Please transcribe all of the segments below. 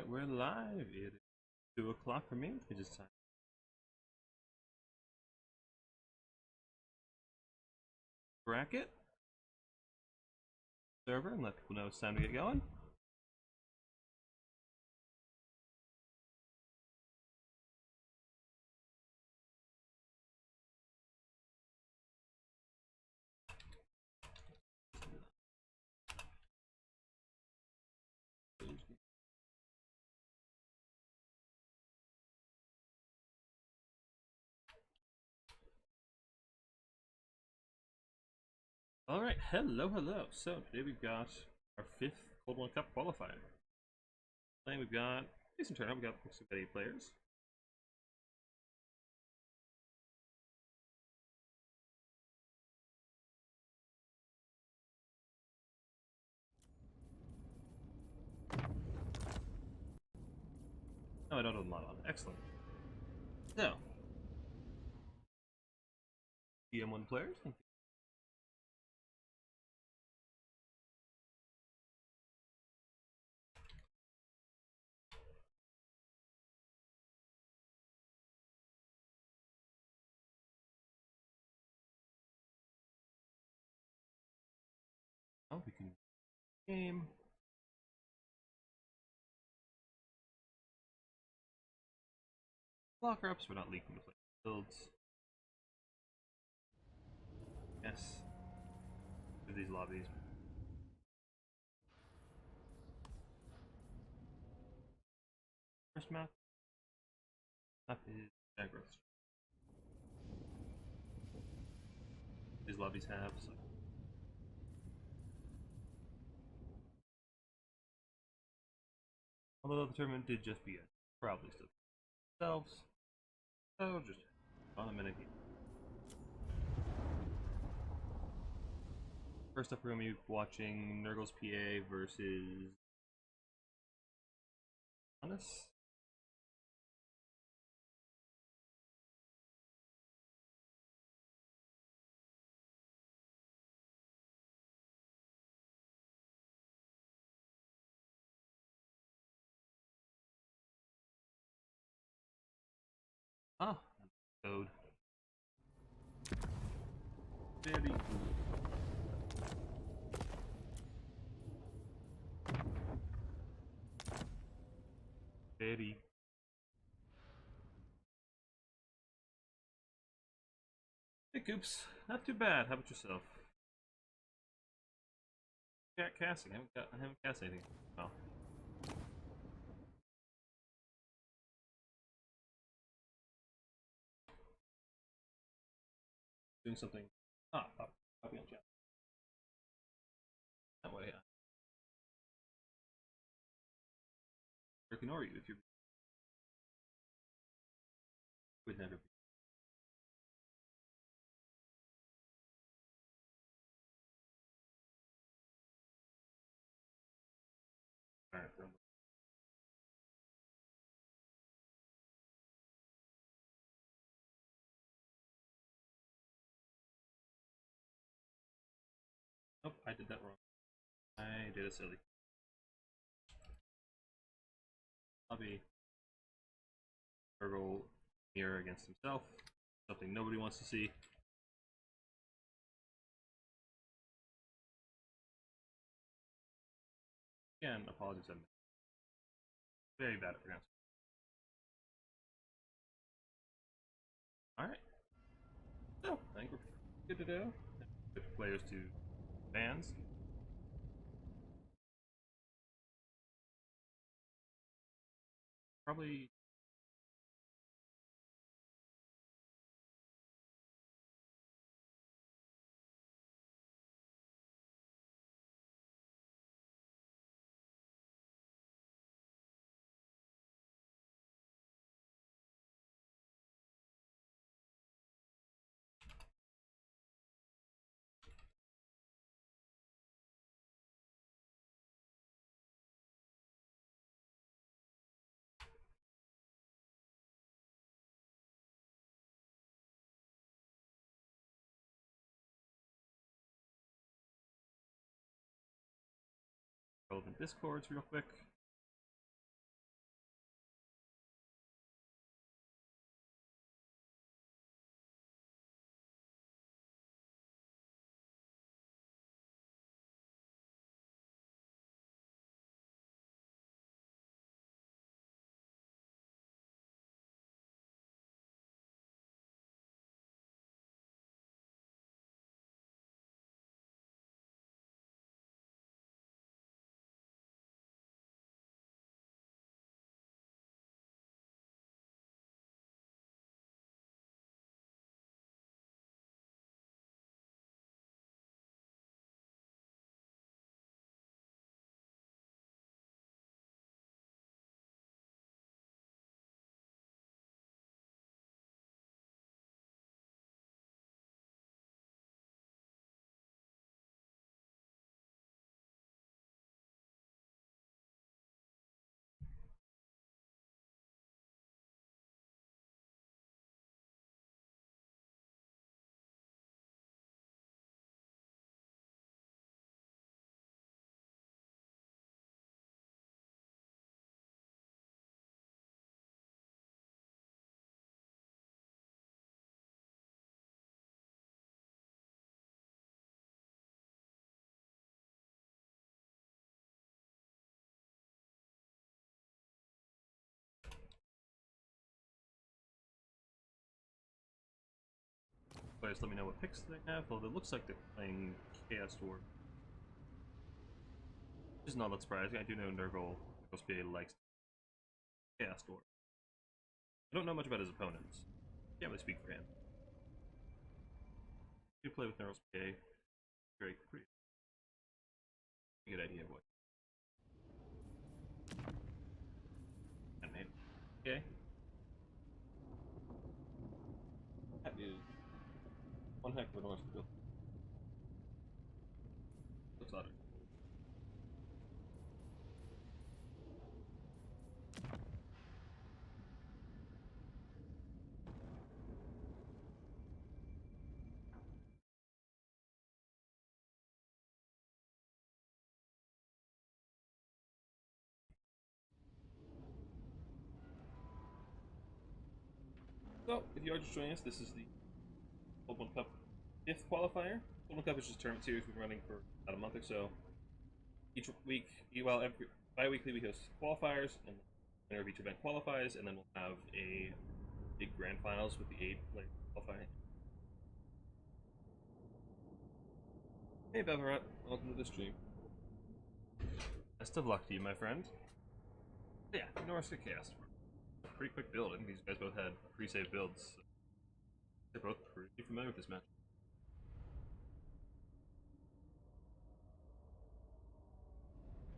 Alright, we're live. It is 2 o'clock for me. We just time bracket server and let people know it's time to get going. Alright, hello. So today we've got our 5th Cold One Cup qualifier. Playing we've got decent turnout, we've got some 8 players. No, I don't have a mod on. Excellent. So, DM1 players. Oh, we can game. Locker ups, we're not leaking the play builds. Yes. Do these lobbies. First map. Map is aggro. These lobbies have. So. Although the tournament did just begin, probably still themselves. So just on a minute here. First up, we're gonna be watching Nurgle's PA versus Honest. Ah, code. Very good. Very. Hey, Goops. Not too bad. How about yourself? Cat casting. I haven't cast anything. Oh. Doing something. Ah, copy on chat. That way, I ignore you if you would never be. Alright, nope, I did that wrong. I did it silly. I'll be Nurgle mirror against himself. Something nobody wants to see. Again, apologies, I'm very bad at pronouncing. Alright. So, I think we're good to go. Good players to fans. Probably. Relevant discords real quick. players let me know what picks they have, although it looks like they're playing Chaos Dwarf. Which is not that surprising. I do know Nurgle PA likes Chaos Dwarf. I don't know much about his opponents. Can't really speak for him. You play with Nurgle's PA. Very pretty good idea of what. Animate. Okay. That is one heck of a north build. Looks odd. So, if you are just joining us, this is the Cold Cup 5th qualifier. Cold Cup is just a tournament series we've been running for about a month or so. Each week, well, bi-weekly we host qualifiers, and the winner of each event qualifies, and then we'll have a big grand finals with the 8 players qualifying. Hey Bevarat, welcome to the stream. Best of luck to you, my friend. Yeah, Norska Cast. Pretty quick build. I think these guys both had pre-save builds. So they're both pretty familiar with this match.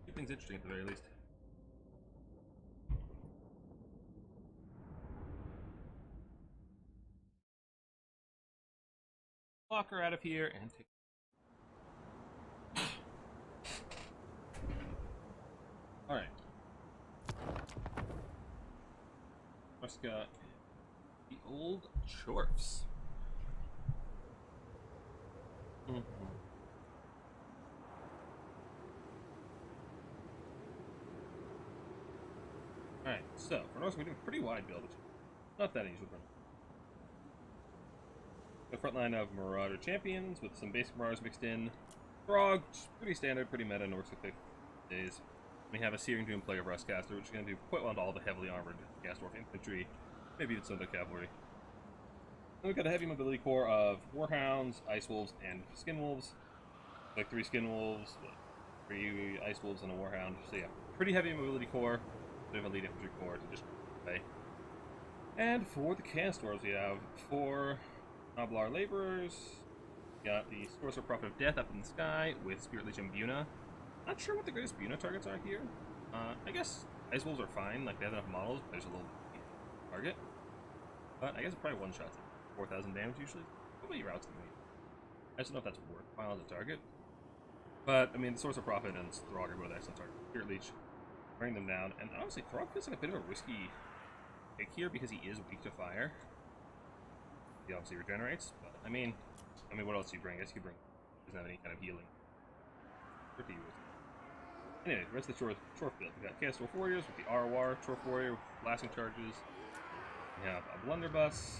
Keep things interesting at the very least. Lock her out of here and take. Alright. Norska, the old Chorfs. Alright, so for Norska, we're doing a pretty wide build. Not that unusual. The front line of Marauder champions with some basic Marauders mixed in. Throg, pretty standard, pretty meta Norska pick days. We have a Searing Doom player Rustcaster, which is going to do quite well into all the heavily armored Chaos Dwarf infantry, maybe even some of the cavalry. Then we've got a heavy mobility core of Warhounds, Ice Wolves, and Skin Wolves. Like 3 Skin Wolves, 3 Ice Wolves, and a Warhound. So yeah, pretty heavy mobility core, bit of a lead infantry core to just play. And for the Chaos Dwarves, we have 4 Noblar Laborers. We got the Sorcerer Prophet of Death up in the sky with Spirit Legion Buna. Not sure what the greatest Buna targets are here. I guess Ice Wolves are fine, like they have enough models, but there's a little target. But I guess it probably one-shots 4,000 damage usually. Probably routes them. I just don't know if that's worthwhile as a target. But, I mean, the Source of Profit and Throg are both excellent targets. Spirit Leech, bring them down. And honestly, Throg feels like a bit of a risky pick here because he is weak to fire. He obviously regenerates, but I mean, what else do you bring? I guess you bring. Doesn't have any kind of healing. Pretty risky. Anyway, the rest of the Chorf build. We got Chaos Dwarf Warriors with the ROR, Chorf Warrior with blasting charges. We have a Blunderbuss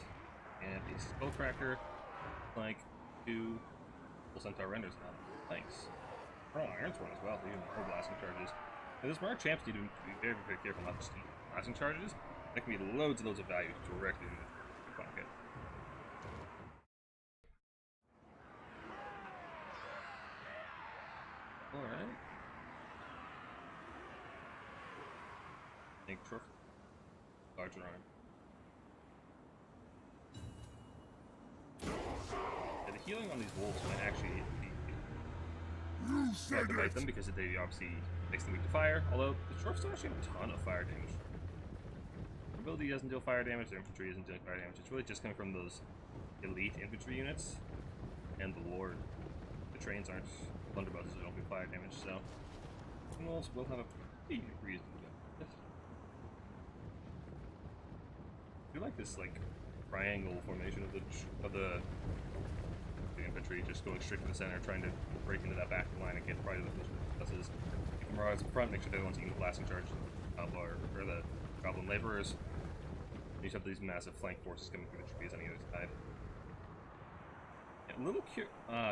and a Skullcracker, like 2 Full Centaur Renders now. Thanks. Oh, Ironsworn as well, so even more blasting charges. Now, this Mark champs need to be very, very careful not just to blasting charges. That can be loads and loads of value directly in the pocket. Alright. Think trophy. Larger arm. Yeah, the healing on these wolves might actually be activate them because they obviously makes them weak to fire. Although the Chorfs don't actually have a ton of fire damage. Their ability doesn't deal fire damage, their infantry isn't dealing fire damage. It's really just coming from those elite infantry units and the Lord. The trains aren't blunderbusses, so they don't do fire damage, so wolves will have a pretty reason to go. I do like this like triangle formation of the infantry, just going straight to the center, trying to break into that back line and get right into those buses. Keep the Marauders in front, make sure they're the ones eating the blasting charge, or the Goblin Laborers. You have these massive flank forces coming through the trees on either side. Yeah, a little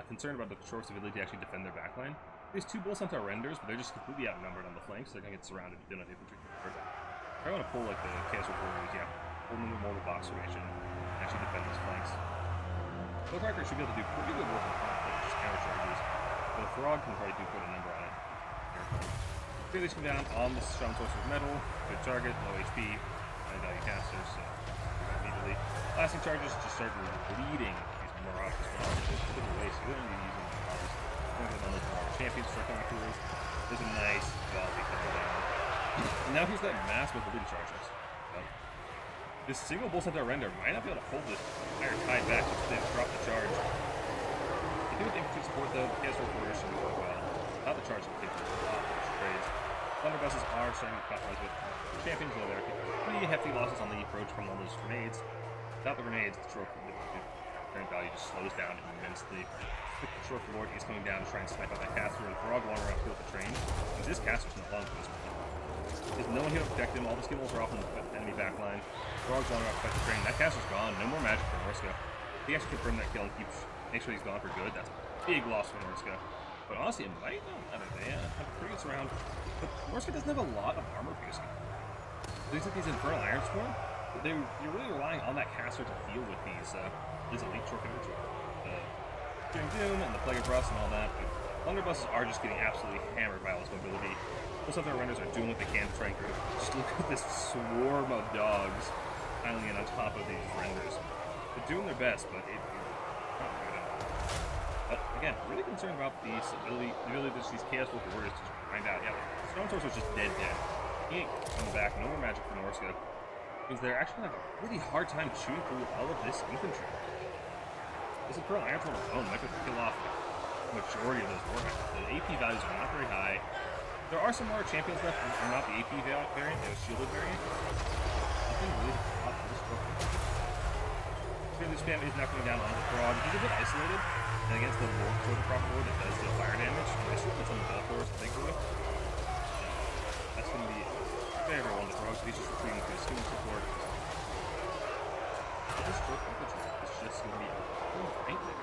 concerned about the Chorfs' ability to actually defend their backline. There's 2 Bull Centaur Renders, but they're just completely outnumbered on the flanks, so they're gonna get surrounded if they don't have infantry. I want to pull like the Chaos Warriors, yeah. Pull them into more of a box formation and actually defend those flanks. Skullcracker should be able to do pretty good work on front, just counter charges. But the Frog can probably do quite a number on it. Clearly come down on the Shaman Sorcerer's Metal. Good target, low HP, high value casters, so immediately. Lasting charges just start bleeding these Marauders. It's a bit of a waste. You don't need to use them Marauders. One of those Marauder champions start coming through. There's a nice volley coming down. And now here's that massive ability charges. So, this single Bull Centaur render might not be able to hold this entire tide back just to drop the charge. If you with infantry support though, the PS4 Warriors should work well. Not the charge will take a lot of trades. Blunderbusses are starting to compromise with champions, though there are pretty hefty losses on the approach from all those grenades. Without the grenades, the short current value just slows down immensely. The short Lord is coming down to try and snipe out that caster, and Frog wandering around with the train. Because this caster's not long for this one. There's no one here to protect him, all the skimmels are off on the enemy backline. Frog's wandering around to fight the train. That caster's gone, no more magic for Norska. He actually confirmed that kill and make sure he's gone for good. That's a big loss for Norska. But honestly, it might not matter. They have a pretty good surround. But Norska doesn't have a lot of armor piercing. These like these Infernal Iron Swarm, you're really relying on that caster to deal with these elite short infantry. Doom and the Plague of Rust and all that, but Blunderbusses are just getting absolutely hammered by all this mobility. Most of their renders are doing what they can to try and get rid of it. Just look at this swarm of dogs piling in on top of these renders. They're doing their best, but it's not good enough. But again, really concerned about the ability of these Chaos Wolf Warriors to find out. Yeah, Stone Sorcerer's just dead. He ain't coming back, no more magic for Norska. Because they're actually having a really hard time shooting through all of this infantry. This Infernal Iron Swarm alone might be able to kill off the majority of those warheads. The AP values are not very high. There are some more champions left, and they're not the AP variant, they're the shielded variant. Nothing really to pop for this book. This spam is not coming down on the Frog. He's a bit isolated, and against the Lord for the proper Lord that does deal fire damage. I should put some of the Belfors to think with. That's going to be very well on the Frog, so he's just retreating to his skill support. This short infantry is just going to be right there.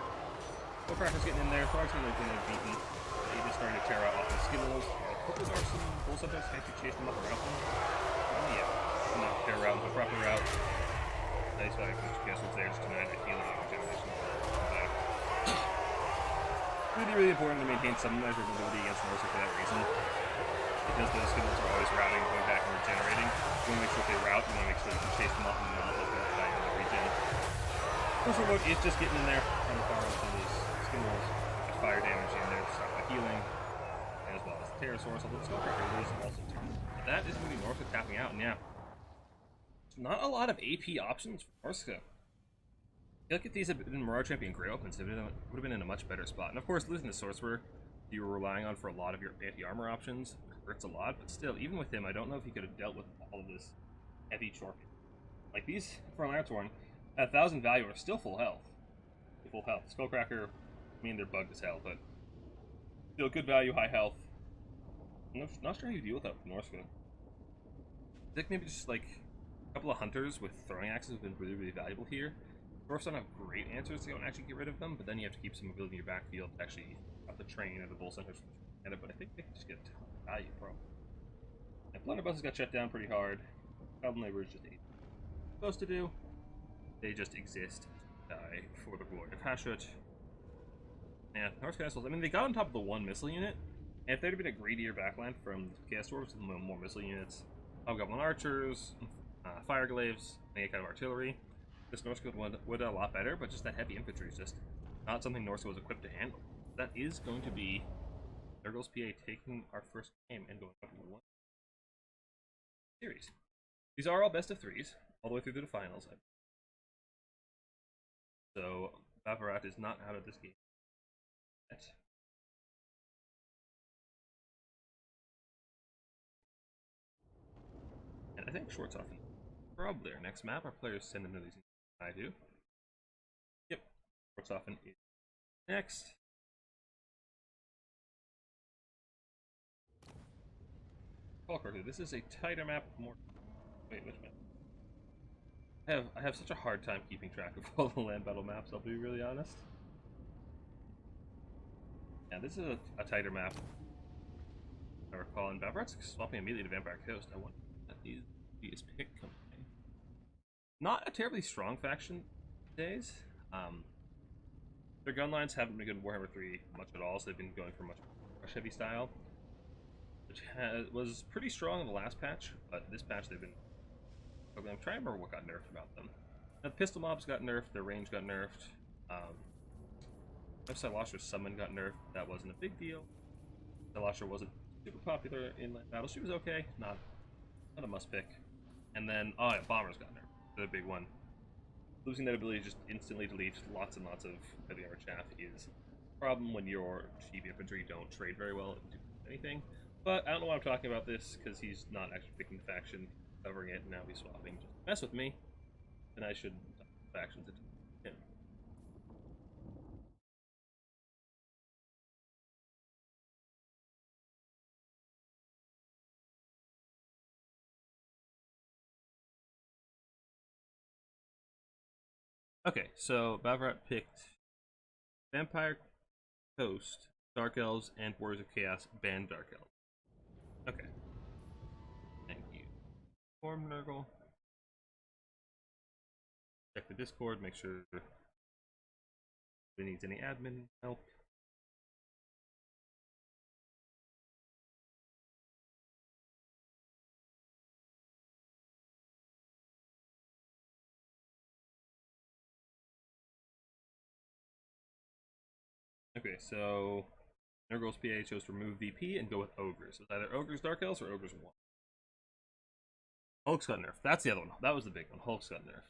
Skullcracker's getting in there, Frog's getting beaten. They're just starting to tear out off the skittles. Hope there are some Bull Centaurs can actually chase them up around them. Oh yeah, not tear route, but proper route. Nice value for the castles there, just denied that healing regeneration. Really important to maintain some measure of mobility against Norska for that reason. Because those skittles are always routing, going back and regenerating. You want to make sure if they route, you want to make sure you can chase them up and not let them die in the regen. First Lord is just getting in there, trying to fire on some of these skittles. There's fire damage in there to stop the healing, as well as the Pterosaurus, although the Skullcracker is also tough. But that is going to be Norska tapping out, and yeah. Not a lot of AP options for Norska. I feel like if these had been Marauder Champion Grey Opens, it would have been in a much better spot. And of course, losing the Sorcerer, you were relying on for a lot of your anti-armor options. It hurts a lot, but still, even with him, I don't know if he could have dealt with all of this heavy Chorkin. Like these Infernal Iron Swarm, at 1,000 value, are still full health. Full health. Skullcracker, I mean, they're bugged as hell, but still good value, high health. I'm not sure how you deal with that with Norska. I think maybe just like a couple of hunters with throwing axes have been really valuable here. Dwarfs don't have great answers to go and actually get rid of them, but then you have to keep some mobility in your backfield to actually up the train or the Bull Centaurs at it, but I think they can just get a ton of value from it. And Blunderbusses got shut down pretty hard. Goblin Labor is just supposed to do. They just exist to die for the glory of Hashut. Yeah, Norse Castles, I mean, they got on top of the one missile unit, and if there had been a greedier backline from the Chaos Dwarves with more missile units, Hobgoblin Archers, Fire Glaives, any kind of artillery, this Norse would a lot better, but just that heavy infantry is just not something Norse was equipped to handle. That is going to be Nurgle's PA taking our first game and going up to one series. These are all best of threes, all the way through to the finals. So, Babarat is not out of this game yet. And I think Schwartz off probably our next map. Our players send into these. I do. Yep. Schwartzoffen is next. This is a tighter map. More. Wait, which map? I have such a hard time keeping track of all the land battle maps. I'll be really honest. Yeah, this is a tighter map. I recall, and Bavarat's swapping immediately to Vampire Coast. I wonder if his pick coming. Not a terribly strong faction these days. Their gun lines haven't been good in Warhammer 3 much at all, so they've been going for much rush heavy style, which was pretty strong in the last patch, but this patch they've been. I'm trying to remember what got nerfed about them. Now, the pistol mobs got nerfed, their range got nerfed. Silasher's summon got nerfed. That wasn't a big deal. Silasher wasn't super popular in land battle. She was okay, not a must pick. And then, oh yeah, bombers got nerfed. The big one. Losing that ability to just instantly delete lots and lots of heavy armor chaff is a problem when your cheap infantry don't trade very well and do anything. But I don't know why I'm talking about this, because he's not actually picking the faction, covering it, and now he's swapping just to mess with me. And I should talk about factions to him. Okay, so Bavrat picked Vampire Coast, Dark Elves, and Warriors of Chaos banned Dark Elves. Okay. Thank you. Form Nurgle. Check the Discord, make sure if it needs any admin help. Okay, so Nurgle's PA chose to remove VP and go with Ogres. So it's either Ogres Dark Elves or Ogres 1. Hulk's got nerfed. That's the other one. That was the big one. Hulk's got nerfed.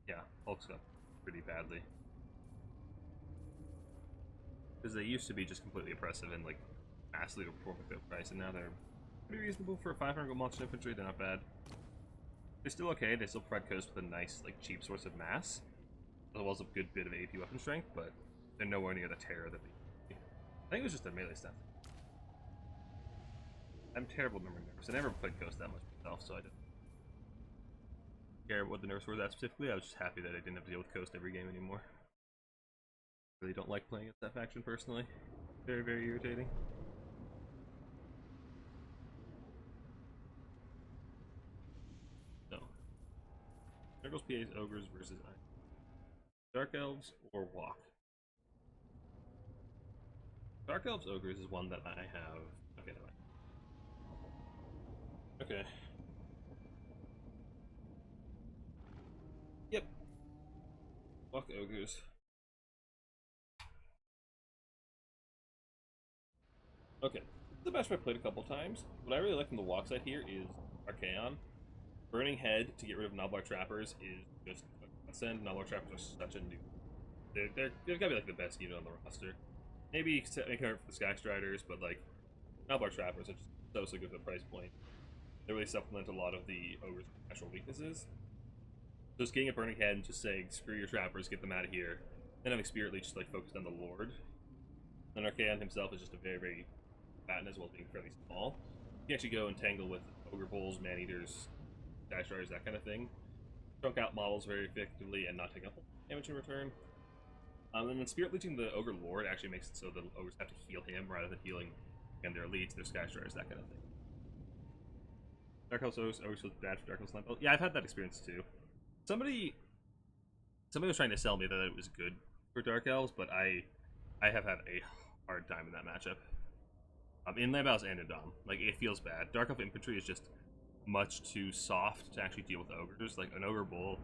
Yeah, Hulk's got pretty badly. Because they used to be just completely oppressive and like massively overperform with their price, and now they're pretty reasonable for a 500 gold monster infantry. They're not bad. They're still okay. They still provide Coast with a nice, like, cheap source of mass, as well as a good bit of AP weapon strength, but they're nowhere near the terror that they. I think it was just their melee stats. I'm terrible at remembering nerfs. I never played Coast that much myself, so I didn't care what the nerfs were that specifically. I was just happy that I didn't have to deal with Coast every game anymore. Really don't like playing against that faction personally. Very, very irritating. So, Nurgle's PA's Ogres versus Dark Elves or Walk. Dark Elves Ogres is one that I have. Okay, never mind. Okay. Yep. Walk Ogres. Okay. The best I played a couple times. What I really like from the walk side here is Archaon. Burning Head to get rid of Nobblar Trappers is just a godsend. Nobblar Trappers are such a new. They've got to be like the best unit on the roster. Maybe make it for the Sky Striders, but like Nobblar Trappers are just so good for the price point. They really supplement a lot of the Ogre's natural weaknesses. So just getting a Burning Head and just saying, screw your Trappers, get them out of here. And having Spirit Leech just like focused on the Lord. And Archaon himself is just a very, very fat as well as being fairly small. You can actually go and tangle with Ogre Bulls, Man-Eaters, Sky Striders, that kind of thing. Trunk out models very effectively and not take up damage in return. And then Spirit Leeching the Ogre Lord actually makes it so the Ogres have to heal him rather than healing and their elites, their Sky Striders, that kind of thing. Dark Elves Ogres was bad for Dark Elves Land. Yeah, I've had that experience too. Somebody was trying to sell me that it was good for Dark Elves, but I have had a hard time in that matchup. In land battles and in Dom. Like, it feels bad. Dark Elf Infantry is just much too soft to actually deal with ogres. Like, an Ogre Bull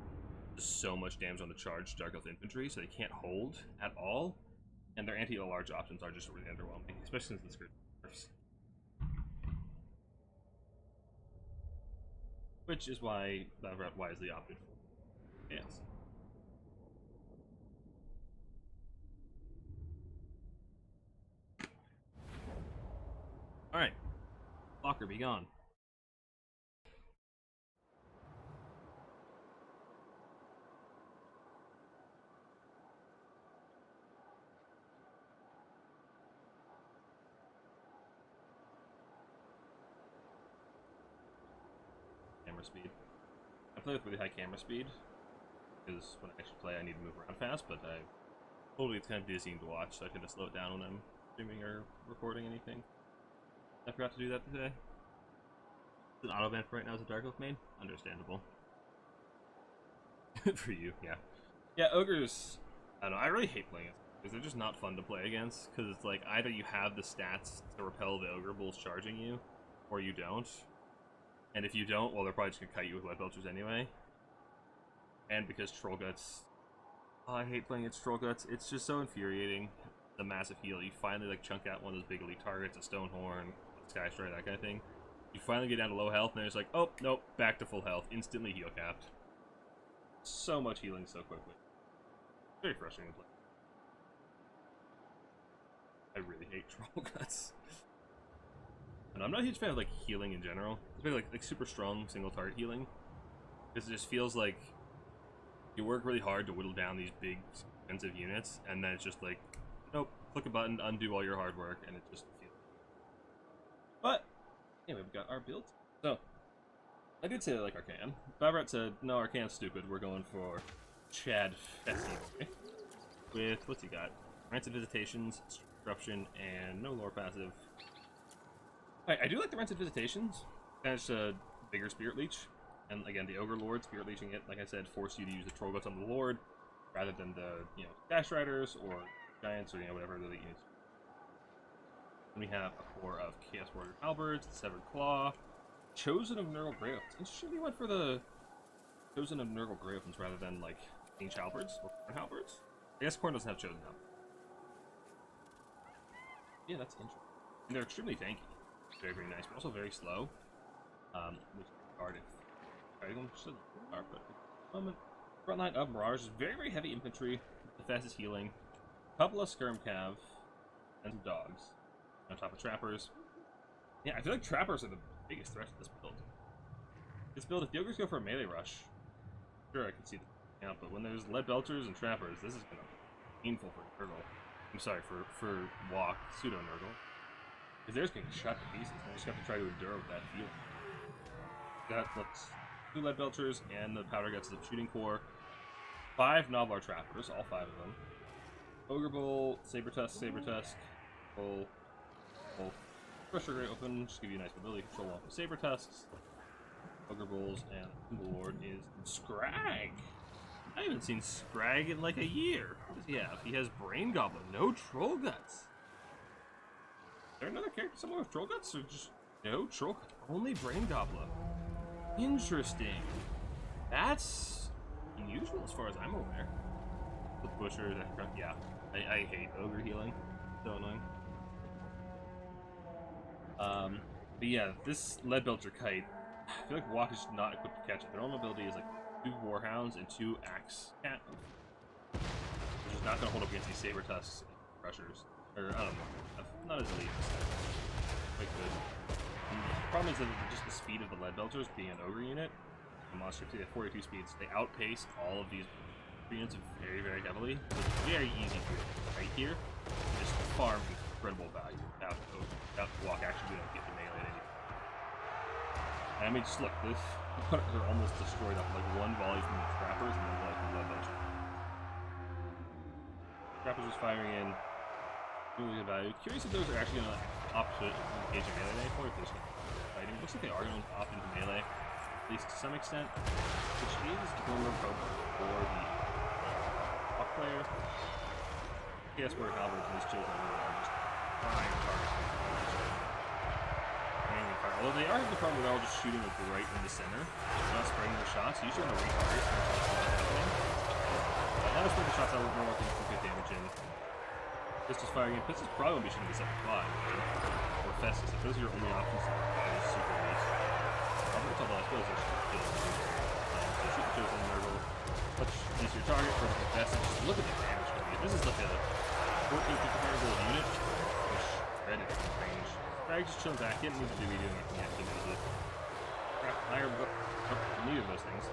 does so much damage on the charged Dark Elf Infantry, so they can't hold at all. And their anti-large options are just really underwhelming, especially since the script nerfs. Which is why Bavrat wisely opted for Chaos. Alright. Locker, be gone. Camera speed. I play with really high camera speed, because when I actually play I need to move around fast, but totally it's kind of dizzying to watch, so I tend to slow it down when I'm streaming or recording anything. I forgot to do that today. It's an auto ban for right now as a Dark Elf main. Understandable. For you, yeah. Yeah, ogres, I don't know, I really hate playing it, because they're just not fun to play against, because it's like, either you have the stats to repel the ogre bulls charging you, or you don't. And if you don't, well, they're probably just gonna kite you with Lead Belchers anyway. And because Troll Guts, oh, I hate playing against Troll Guts, it's just so infuriating. The massive heal, you finally like chunk out one of those big elite targets, a Stonehorn, Sky Strider, that kind of thing. You finally get down to low health, and then it's like, oh, nope, back to full health, instantly heal capped. So much healing so quickly. Very frustrating to play. I really hate Troll Guts. And I'm not a huge fan of like healing in general. Especially like super strong single target healing. Because it just feels like you work really hard to whittle down these big expensive units, and then it's just like, nope, click a button, undo all your hard work, and it just feels. But anyway, we've got our build. So I did say I like Arcan. Babrat said, no, Arcan's stupid, we're going for Chad Fessy with, what's he got? Rancid Visitations, Disruption, and no lore passive. I do like the Rancid Visitations. Kind of just a bigger Spirit Leech. And again, the Ogre Lord, Spirit Leeching it, like I said, force you to use the Troll Guts on the Lord, rather than the, Dash Riders, or Giants, or, whatever the elite units. And we have a core of Chaos Warrior Halberds, Severed Claw, Chosen of Nurgle Grey Opens. Interesting we went for the Chosen of Nurgle Grey Opens rather than, like, Ancient Halberds, or Corn Halberds. I guess Corn doesn't have Chosen Halberds. Yeah, that's interesting. And they're extremely tanky. Very, very nice, but also very slow. Which is hard if Frontline of Marauders is very, very heavy infantry, the fastest healing, a couple of Skirm Cav, and some dogs. On top of Trappers. Yeah, I feel like Trappers are the biggest threat to this build. This build, if the Ogres go for a melee rush, sure, I can see the count, but when there's Lead Belchers and Trappers, this is gonna be painful for Nurgle. I'm sorry, for Walk, Pseudo-Nurgle. Because they're just getting shot to pieces, and they just have to try to endure with that feeling. Got, let's 2 Lead Belchers and the Powder Guts of Shooting Core. 5 Nobblar Trappers, all 5 of them. Ogre Bull, Sabertusk, Bull, Crusher Grey Open, just give you a nice mobility control off of Sabertusks. Ogre Bulls, and the Lord is Scrag. I haven't seen Scrag in like a year. What does he have? He has Brain Goblin, no Troll Guts. Is there another character somewhere with Troll Guts, or just no Troll Guts? Only Brain Goblin. Interesting. That's unusual as far as I'm aware. The Busher, yeah. I hate Ogre healing. So annoying. But yeah, this Lead Belcher Kite, I feel like Walk is not equipped to catch it. Their only ability is like 2 Warhounds and 2 Axe Cat, which is not going to hold up against these Sabertusks and Crushers. Or, I don't know, not as elite. Quite good. And the problem is that just the speed of the Lead Belchers, being an Ogre unit, the monster, they have 42 speeds, they outpace all of these units very, very heavily. So it's very easy to right here, just farm incredible value without Walk actually being able to get the melee at any point. And I mean, just look, they're almost destroyed off like 1 volley from the Trappers and 1 volley from the Lead Belcher. Trappers is firing in really good value. Curious if those are actually going to opposite engage in melee at any point, if they're just going to fighting. Looks like they are going to opt into melee, at least to some extent, which is the Glimmer of Hope for the Walk player. Yes, where Halberds and his Chosen are just prime targets. Although they are having the problem where they're all just shooting like right in the center, not spraying their shots. Usually on the retarget, not happening. Now they're spraying the shots out a little more, things can get damage in. Pistol's firing in. Pistol's probably going to be shooting this at 5, right? Or Festus. If those are your only options, that is super nice. I'll tell the last kills, they're just killing. So shoot the Chosen Nurgle. Use your target for the Festus. Just look at the damage coming in. This is like a 14-50 gold unit. Which ready to range. Drag's just chilling back, didn't need to do anything yet, he knows it. Higher, neither of those things.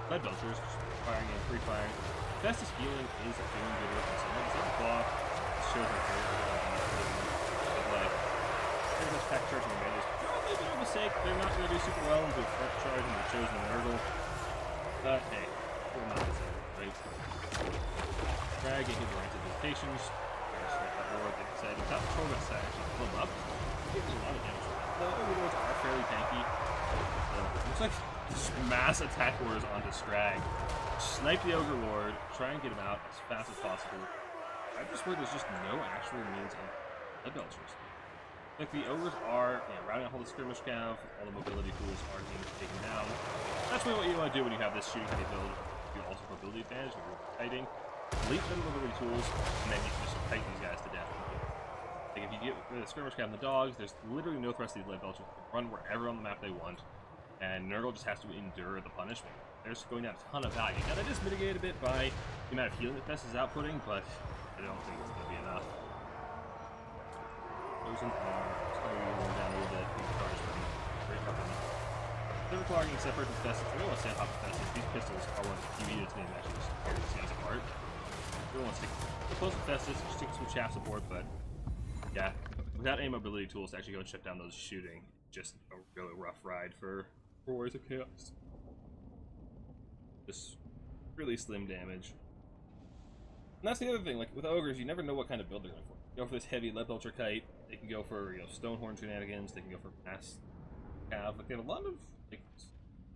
Lead Belchers, just firing in, free firing. Festus healing is doing good work in some of the claw. This shows how great like, pretty much pack charging the melee is probably a bit of a mistake. They're not going to do super well into a front charge and the Chosen Nurgle. But hey, we're not the same, right? Drag and hit the Rancid Visitations. They decided without the Troll Guts to actually pull them up. It gives a lot of damage. The Ogre Lords are fairly tanky. Looks like mass attack wars onto Scrag. Snipe the Ogre Lord, try and get him out as fast as possible. I just worried there's just no actual means of the Belchers. Like, the Ogres are, routing out all the skirmish cav, all the mobility tools are being taken down. That's really what you want to do when you have this shooting heavy build. You also have mobility advantage when you're fighting. Delete them mobility tools, and then you can just fight these guys to death. Like, if you get rid of the skirmish cav and the dogs, there's literally no threat to these lead Belchers. They can run wherever on the map they want, and Nurgle just has to endure the punishment. They're just going down a ton of value. Now, that is mitigated a bit by the amount of healing that Fest is outputting, but I don't think it's going to be enough. Frozen are slowing down a little bit. Great weapon. They're requiring separate from Fest. I don't want to say on top of Fest. These pistols are one of the key units in the match. Just tear these guys apart. I don't want to stick close with Festus, just stick some chaff support, but yeah, without any mobility tools to actually go and shut down those shooting, just a really rough ride for Warriors of Chaos. Just really slim damage. And that's the other thing, like with Ogres, you never know what kind of build they're going for. Go for this heavy Lead Belcher kite, they can go for, Stonehorn shenanigans, they can go for mass cav. Like, they have a lot of, like,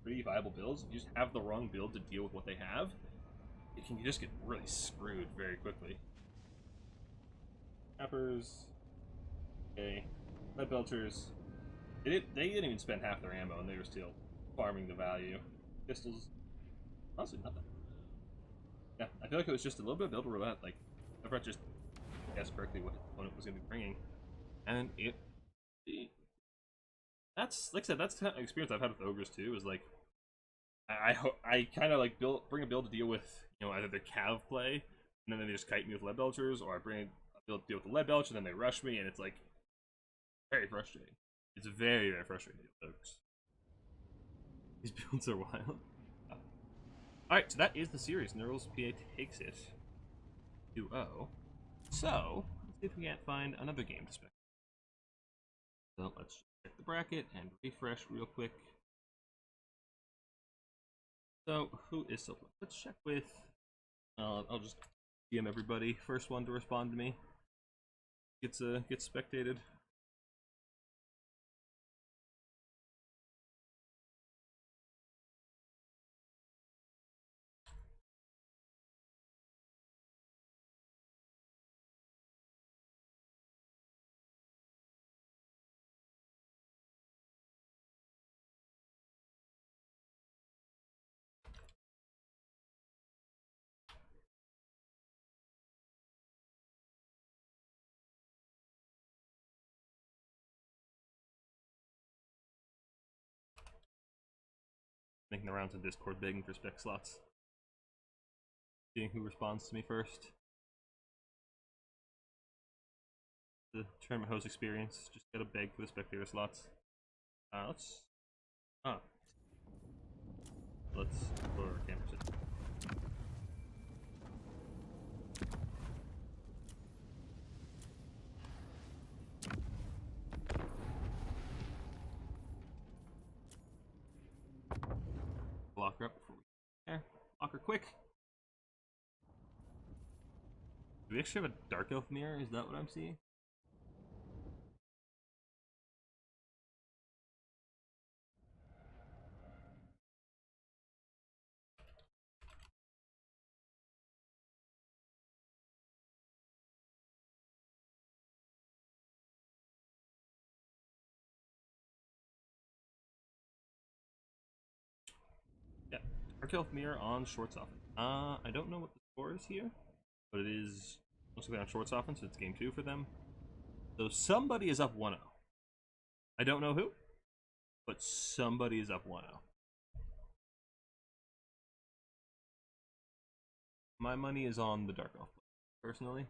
pretty viable builds. If you just have the wrong build to deal with what they have, it can just get really screwed very quickly. Tappers, okay, Lead Belchers, they didn't even spend half their ammo and they were still farming the value. Pistols, honestly nothing. Yeah, I feel like it was just a little bit of build roulette, like, Everett just guessed correctly what his opponent was going to be bringing. And that's, like I said, that's the kind of experience I've had with Ogres too, is like, I kind of like bring a build to deal with, either their cav play, and then they just kite me with Lead Belchers, or I bring a build to deal with the Lead Belch, and then they rush me, and it's like, very frustrating. It's very, very frustrating to deal with Ogres. These builds are wild. Alright, so that is the series. Nurgle's PA takes it 2-0. So, let's see if we can't find another game to spec. So, let's check the bracket and refresh real quick. So, who is so? Let's check with. I'll just DM everybody. First one to respond to me gets spectated. Making the rounds of Discord begging for spec slots. Seeing who responds to me first. The tournament host experience. Just gotta beg for the spectator slots. Let's lower our camera set. Block her up before we there. Block her quick. Do we actually have a Dark Elf mirror? Is that what I'm seeing? Yeah, Dark Elf mirror on shorts offense. I don't know what the score is here, but it is looks like they're on shorts offense. So it's game 2 for them. So somebody is up 1-0. I don't know who, but somebody is up 1-0. My money is on the Dark Elf, personally.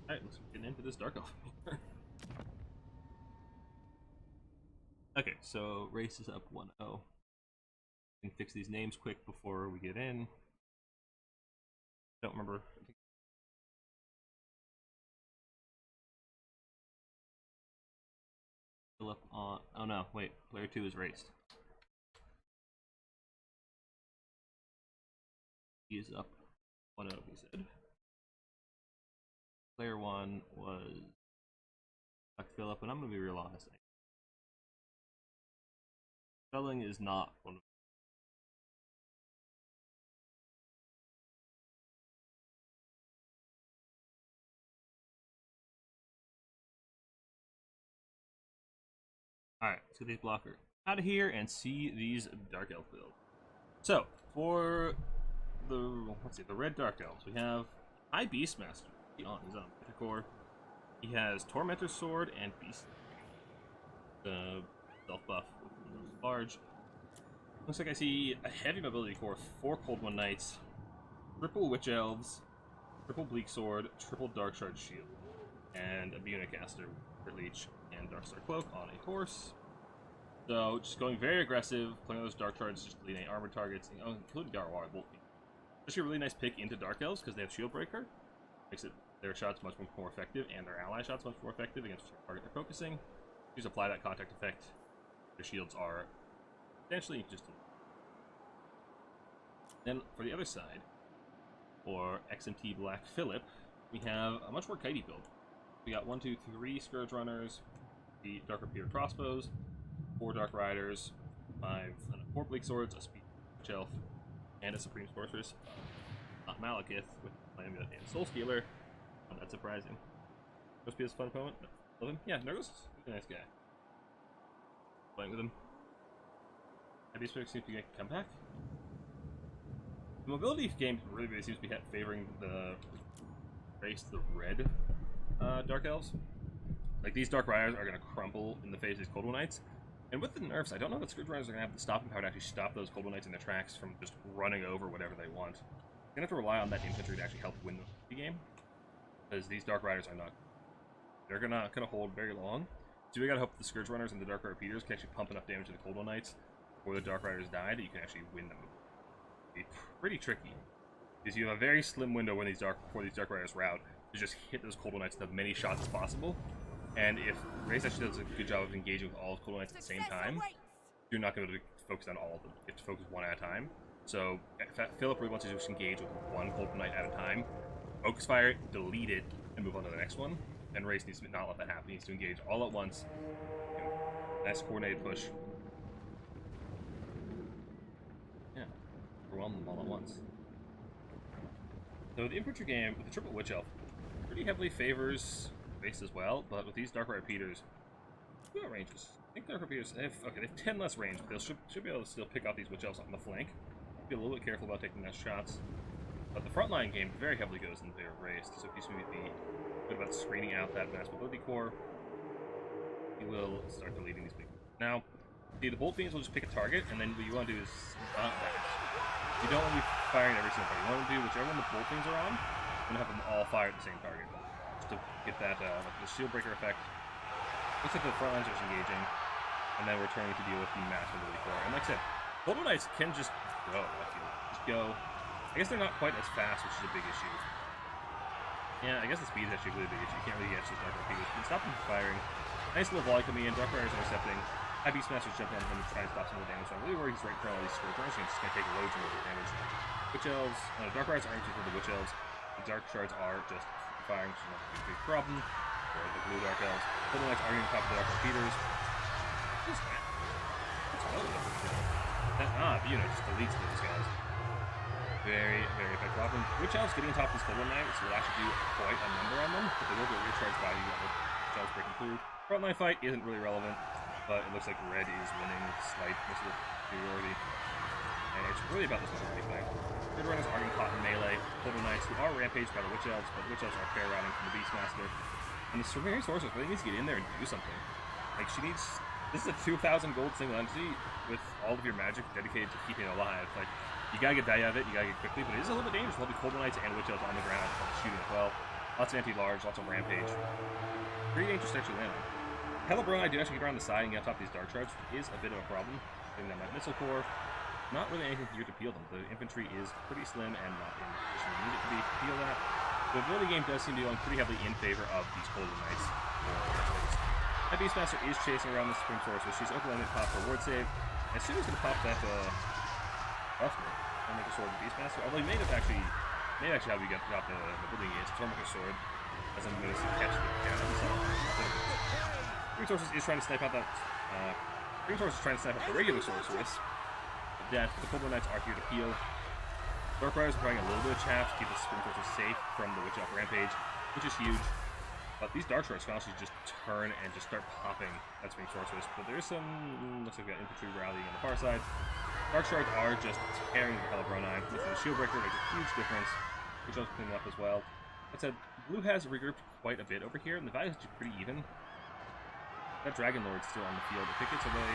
Alright, let's get into this Dark Elf. Okay, so race is up 1-0. can fix these names quick before we get in. Don't remember. Philip on. Oh no, wait. Player 2 is raced. He is up 1-0, he said. Player 1 was Philip, and I'm going to be real honest. Spelling is not one of Alright, let's get these blockers out of here and see these Dark Elf builds. So, for the red Dark Elves, we have High Beastmaster. He's on Core. He has Tormentor's Sword and Beast. The self buff large. Looks like I see a heavy mobility core, 4 Cold One Knights, triple Witch Elves, triple Bleak Sword, triple Dark Shard Shield, and a Bunicaster for Leech and Darkstar Cloak on a horse. So just going very aggressive, playing those Dark Shards, just deleting armored targets, including Garwar Bolt. Actually a really nice pick into Dark Elves because they have Shield Breaker. Makes their shots much more effective and their ally shots much more effective against the target they're focusing. Just apply that contact effect. Their shields are essentially just. Then for the other side, for XMT Black Phillip, we have a much more kitey build. We got 1, 2, 3 Scourge Runners, the Dark Repeater Crossbows, 4 Dark Riders, 4 Bleak Swords, a Speed Witch Elf, and a Supreme Sorceress. Not Malekith with Amulet and Soul Stealer. Not that surprising. Must be a fun opponent. Love him. Yeah, Nurgles, he's a nice guy. Playing with him. Heavy Spirit seems to be making a comeback. The mobility game really seems to be favoring the race, the red Dark Elves. Like, these Dark Riders are going to crumble in the face of these Cold One Knights. And with the nerfs, I don't know that Scourge Riders are going to have the stopping power to actually stop those Cold One Knights in their tracks from just running over whatever they want. You're going to have to rely on that infantry to actually help win the game. Because these Dark Riders are not... They're not going to hold very long. So we got to hope the Scourge Runners and the Dark Repeaters can actually pump enough damage to the Cold One Knights before the Dark Riders die that you can actually win them. It'll be pretty tricky. Because you have a very slim window when before these Dark Riders rout to just hit those Cold One Knights with as many shots as possible. And if Race actually does a good job of engaging with all Cold One Knights at the same time, you're not going to focus on all of them. You have to focus one at a time. So Philip really wants to just engage with one Cold One Knight at a time. Focus fire, delete it, and move on to the next one. And Race needs to not let that happen. He needs to engage all at once. Nice coordinated push. Yeah. Overwhelm them all at once. So the infantry game with the triple Witch Elf pretty heavily favors Race as well, but with these Dark Repeaters, what ranges? I think Dark Repeaters they have 10 less range, but they should be able to still pick out these Witch Elves on the flank. Be a little bit careful about taking those shots. But the frontline game very heavily goes into their Race, so if he's going to be good about screening out that mass mobility core, he will start deleting these big. Now, see, the Bolt Fiends will just pick a target, and then what you want to do is not that. You don't want to be firing every single target. You want to do whichever one the Bolt Fiends are on, and have them all fire at the same target. Just to get that like the shield breaker effect. Looks like the front lines are just engaging, and then we're turning to deal with the mass mobility core. And like I said, Cold One Knights can just go. Just go. I guess they're not quite as fast, which is a big issue. Yeah, I guess the speed is actually a really big issue. You can't really get those Dark Repeaters. You can stop them from firing. Nice little volley coming in. Dark Riders intercepting. High Beastmaster's jumping on him to try and stop some of the damage. So I'm really worried he's right in front of all these Scourge Runners. He's just going to take loads and loads of damage. Witch Elves. Dark Riders aren't too for the Witch Elves. The Dark Shards are just firing, which is not a big problem. Or the blue Dark Elves. Cold One Knights are on top of the Dark Repeaters. What is that? What's all of that? Just deletes those guys. Very, very effective offering. Witch Elves getting on top of these Cold One Knights will actually do quite a number on them, but they will get recharged by the Witch Elves breaking through. Frontline fight isn't really relevant, but it looks like Red is winning with slight missile superiority. And it's really about this mobility fight. Scourge Runners are getting caught in melee. Cold One Knights who are rampaged by the Witch Elves, but the Witch Elves are fair routing from the Beastmaster. And the Supreme Sorceress really needs to get in there and do something. Like, she needs... This is a 2,000 gold single entity with all of your magic dedicated to keeping it alive. Like, you gotta get value out of it, you gotta get quickly, but it is a little bit dangerous. We'll have the Cold One Knights and Witch Elves on the ground, shooting as well. Lots of anti-large, lots of rampage. Pretty dangerous to actually land on. Hellebrand, I do actually get around the side and get on top of these Dark Shards, which is a bit of a problem. Getting that Missile Core. not really anything here to peel them. The infantry is pretty slim and not in the position you need it to be to peel that. The ability game does seem to be going pretty heavily in favor of these Golden Knights. That Beastmaster is chasing around the Supreme Sorceress. She's open-landed pop for ward save. I assume he's going to pop that Buffner and make a sword with Beastmaster. Although he may actually have you got the ability against Tormentor Sword as I'm going to catch the cannon. Supreme Sorceress is trying to snipe out that Supreme Sorceress is trying to snipe out the regular Sorceress. The Golden Knights are here to peel. Dark Riders are playing a little bit of chaff to keep the Supreme Sorceress safe from the Witch Elf Rampage, which is huge. But these Dark Shards can actually just turn and just start popping that Supreme Sorceress. But there's some, looks like we got infantry rallying on the far side. Dark Shards are just tearing the hell of Ronine. With the Shield Breaker makes a huge difference. Which Elf's cleaning up as well. That said, Blue has regrouped quite a bit over here, and the value is actually pretty even. That Dragon Lord's still on the field. If it gets away,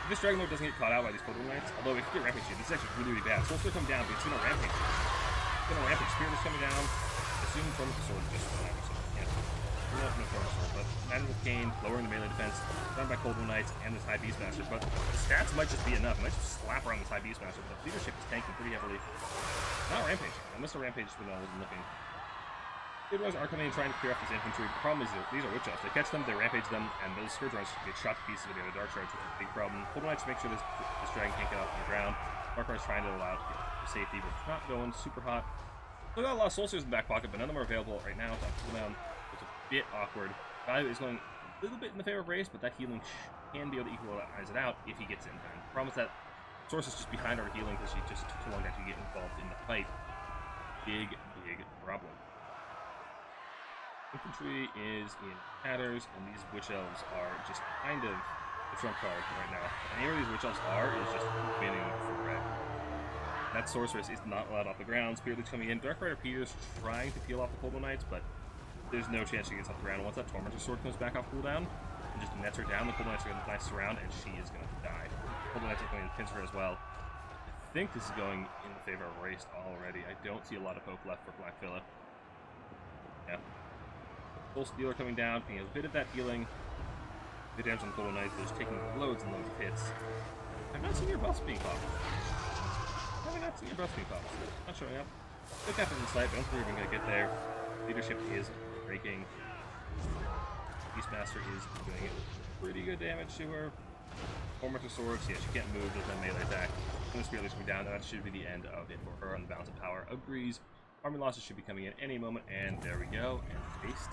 if this Dragon Lord doesn't get caught out by these Golden Knights, although if you get Rampage, this is actually really, really bad. Soul's gonna come down, but it's gonna Rampage. It's gonna Rampage. Spirit is coming down. Assume Tormentor Sword just went out. No Tormentor Sword, but adding with Kane, lowering the melee defense, done by Golden Knights and this High Beastmaster. But the stats might just be enough. It might just slap around this High Beastmaster, but leadership is tanking pretty heavily. Not Rampage. I missed a Rampage when I wasn't looking. Good Runners are coming in trying to clear off this infantry. The problem is these are Witch Elves. They catch them, they Rampage them, and those Scourge Runners get shot to pieces with the other Dark Shards, which is a big problem. Golden Knights make sure this dragon can't get off the ground. Dark Riders trying to allow it for safety, but it's not going super hot. Still got a lot of Soul Seers in the back pocket, but none of them are available right now to pull down. It's a bit awkward. Value is going a little bit in the favor of Race, but that healing can be able to equalize it out if he gets in time. The problem is that Source is just behind our healing because she just took too long to actually get involved in the fight. Big problem. Infantry is in tatters, and these Witch Elves are just kind of the trump card right now. And where these Witch Elves are is just winning for red. That Sorceress is not allowed off the ground. Spirit Leech coming in. Dark Rider Peter's trying to peel off the Golden Knights, but there's no chance she gets off the ground. Once that Tormentor Sword comes back off cooldown, and just nets her down, the Golden Knights are going to nice surround, and she is going to die. The Golden Knights are going to pinch her as well. I think this is going in the favor of Raced already. I don't see a lot of hope left for Black Phillip. Yeah. Soul Stealer coming down, he has a bit of that healing. Good damage on the Golden Knights, just taking loads and loads of hits. I've not seen your buffs being popped. Have I not seen your buffs being popped? Not showing up. Look after the site, but I don't think we're even going to get there. Leadership is breaking. Beastmaster is doing pretty good damage to her. Tormentor Swords, yeah, she can't move, does that melee attack. And the Spirit Leech going down, that should be the end of it for her on the balance of power of Breeze. Army losses should be coming in any moment, and there we go, and paste.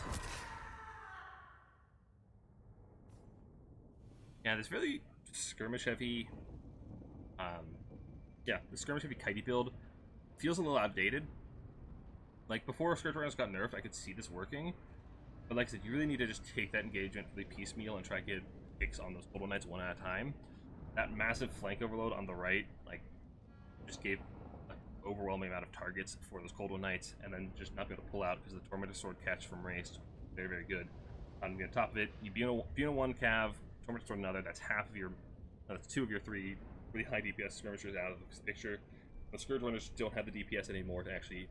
Yeah, this really skirmish heavy, the skirmish heavy kitey build feels a little outdated. Like, before Scourge Runners got nerfed, I could see this working. But like I said, you really need to just take that engagement really piecemeal and try to get picks on those Golden Knights one at a time. That massive flank overload on the right, like, just gave an overwhelming amount of targets for those Golden Knights, and then just not be able to pull out because the Tormentor Sword catch from Raced. Very good. On the top of it, you be in a one cav, Tormentor Sword another, that's half of your, that's two of your three really high DPS skirmishers out of the picture. But Scourge Runners don't have the DPS anymore to actually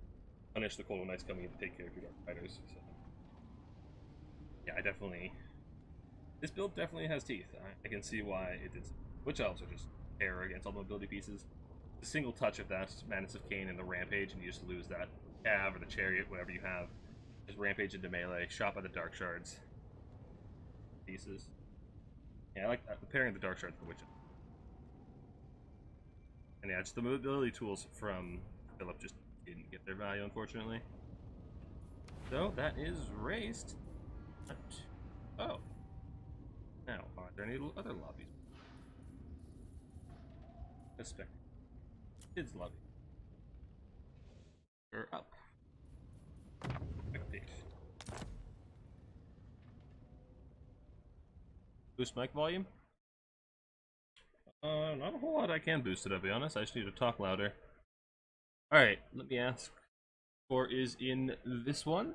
punish the Golden Knights coming in to take care of your Dark Riders. So, yeah, this build definitely has teeth. I can see why it did. Witch Elves are just terror against all the mobility pieces. The single touch of that Madness of Cain and the Rampage, and you just lose that Cav or the Chariot, whatever you have. Just Rampage into melee, shot by the Dark Shards. Pieces. Yeah, I like that. The pairing of the Dark Shards with the Witch Elves. And yeah, just the mobility tools from Philip just didn't get their value, unfortunately. So, that is Raced. Oh. Now, are there any other lobbies? Expect. Kids lobby. Or up. Spectate. Boost mic volume? Not a whole lot I can boost it, I'll be honest. I just need to talk louder. Alright, let me ask. Score is in this one.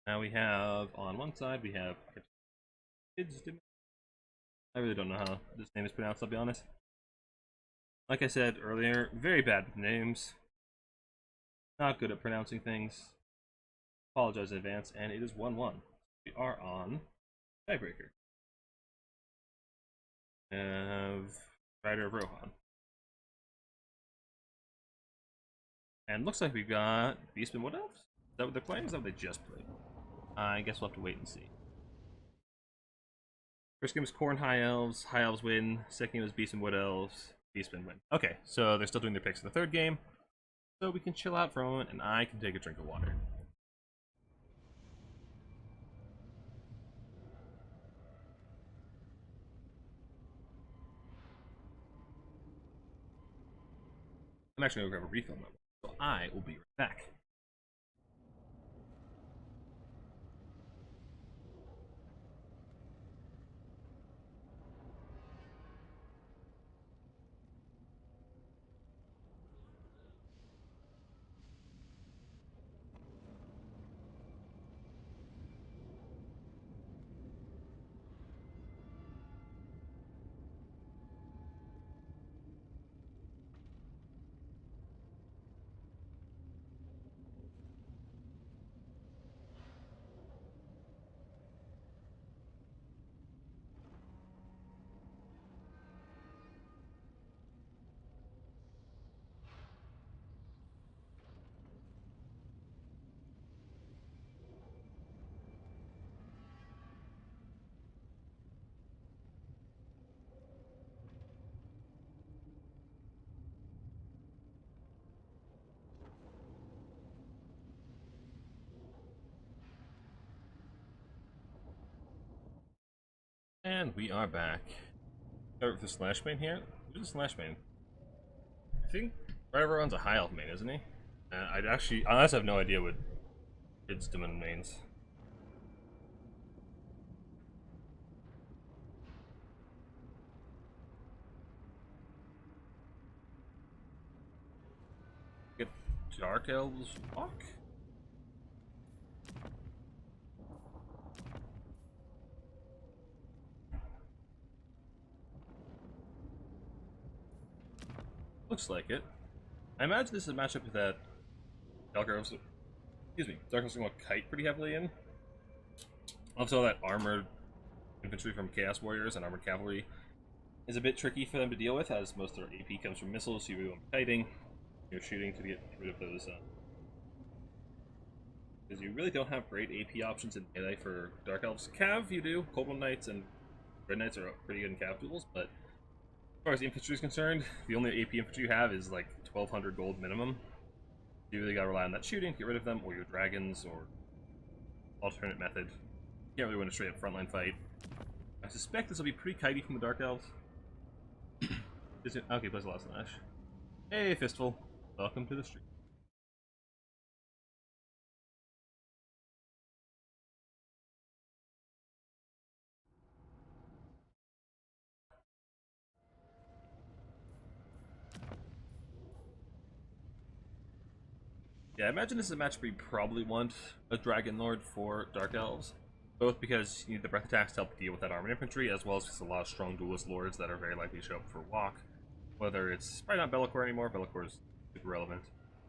Now we have, on one side, we have kids. I really don't know how this name is pronounced, I'll be honest. Like I said earlier, very bad with names. Not good at pronouncing things. Apologize in advance, and it is 1-1. We are on tiebreaker. Have Rider of Rohan. And looks like we've got Beastman. What else? Is that what they're playing? Or is that what they just played? I guess we'll have to wait and see. First game was Corn High Elves. High Elves win. Second game was Beastman Wood Elves. Beastman win. Okay, so they're still doing their picks in the third game. So we can chill out for a moment, and I can take a drink of water. I'm actually going to grab a refill moment, so I will be right back. And we are back. Start with the Slash main here. Who's the Slash main? I think Rider runs a High Elf main, isn't he? I'd actually, I honestly have no idea what his Demon mains. Get Dark Elves walk? Looks like it. I imagine this is a matchup that Dark Elves, Dark Elves are going to kite pretty heavily in. Also, that armored infantry from Chaos Warriors and armored cavalry is a bit tricky for them to deal with, as most of their AP comes from missiles, so you really want to be kiting. You're shooting to get rid of those. Because you really don't have great AP options in melee for Dark Elves. Cav, you do. Cold Knights and Red Knights are pretty good in Cav duels, but as far as infantry is concerned, the only AP infantry you have is like 1200 gold minimum. You really gotta rely on that shooting to get rid of them, or your dragons, or alternate method. You can't really win a straight up frontline fight. I suspect this will be pretty kitey from the Dark Elves. Okay, plays a lot of Slash. Hey, Fistful. Welcome to the stream. Yeah, I imagine this is a match where you probably want a Dragon Lord for Dark Elves. Both because you need the breath attacks to help deal with that armored infantry, as well as just a lot of strong duelist lords that are very likely to show up for walk. Whether it's probably not Be'lakor anymore, Be'lakor is super relevant.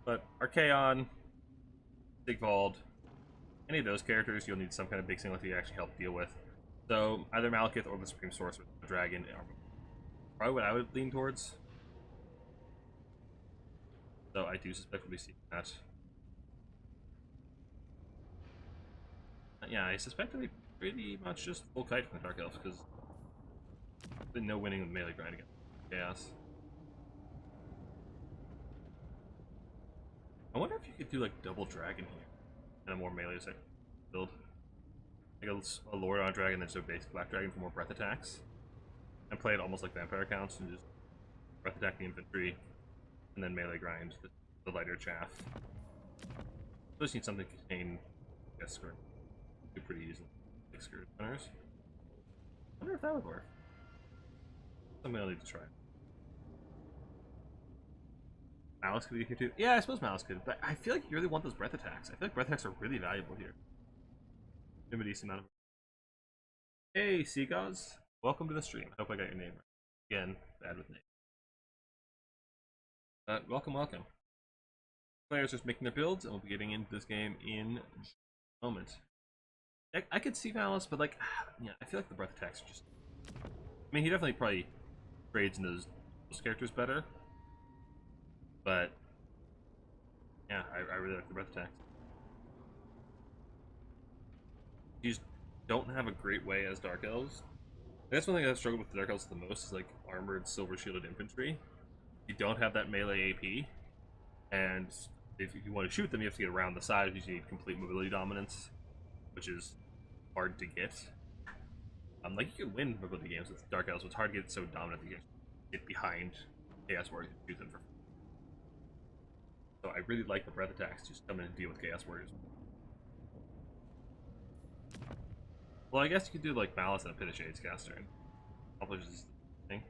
But Archaon, Sigvald, any of those characters, you'll need some kind of big singlet to actually help deal with. So either Malekith or the Supreme Sorcerer, the Dragon, probably what I would lean towards. So I do suspect we'll be seeing that. Yeah, I suspect it'll be pretty much just full kite from the Dark Elves, because there's been no winning with melee grind against Chaos. I wonder if you could do like double dragon here and a more melee build. Like a Lord on a dragon, then just a basic black dragon for more breath attacks. And play it almost like vampire counts and just breath attack the infantry and then melee grind the lighter chaff. Just need something to contain skirt. Do pretty easily. Like skirt runners. I wonder if that would work. Something I'll need to try. Malice could be here too. Yeah, I suppose Malice could, but I feel like you really want those breath attacks. I feel like breath attacks are really valuable here. A decent amount of. Hey, Seagods! Welcome to the stream. I hope I got your name right. Again, bad with names. Welcome, welcome. Players just making their builds, and we'll be getting into this game in moment. I could see Malice, but like, yeah, I feel like the breath attacks are just. I mean, he definitely probably trades in those characters better, but yeah, I really like the breath attacks. You just don't have a great way as Dark Elves. That's one thing I've struggled with the Dark Elves the most is like armored, silver shielded infantry. You don't have that melee AP, and if you want to shoot them, you have to get around the side because you need complete mobility dominance, which is hard to get. Like you can win mobility games with Dark Elves, but it's hard to get so dominant that you can get behind Chaos Warriors and shoot them for. So I really like the breath attacks. Just come in and deal with Chaos Warriors. Well, I guess you could do like Malice and a Pit of Shades caster and accomplish this thing.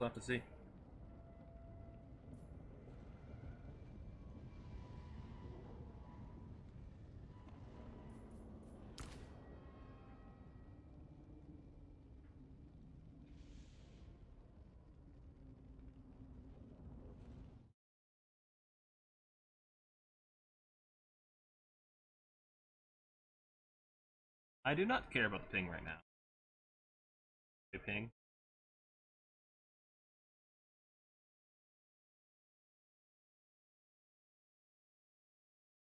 We'll have to see. I do not care about the ping right now. Okay, ping.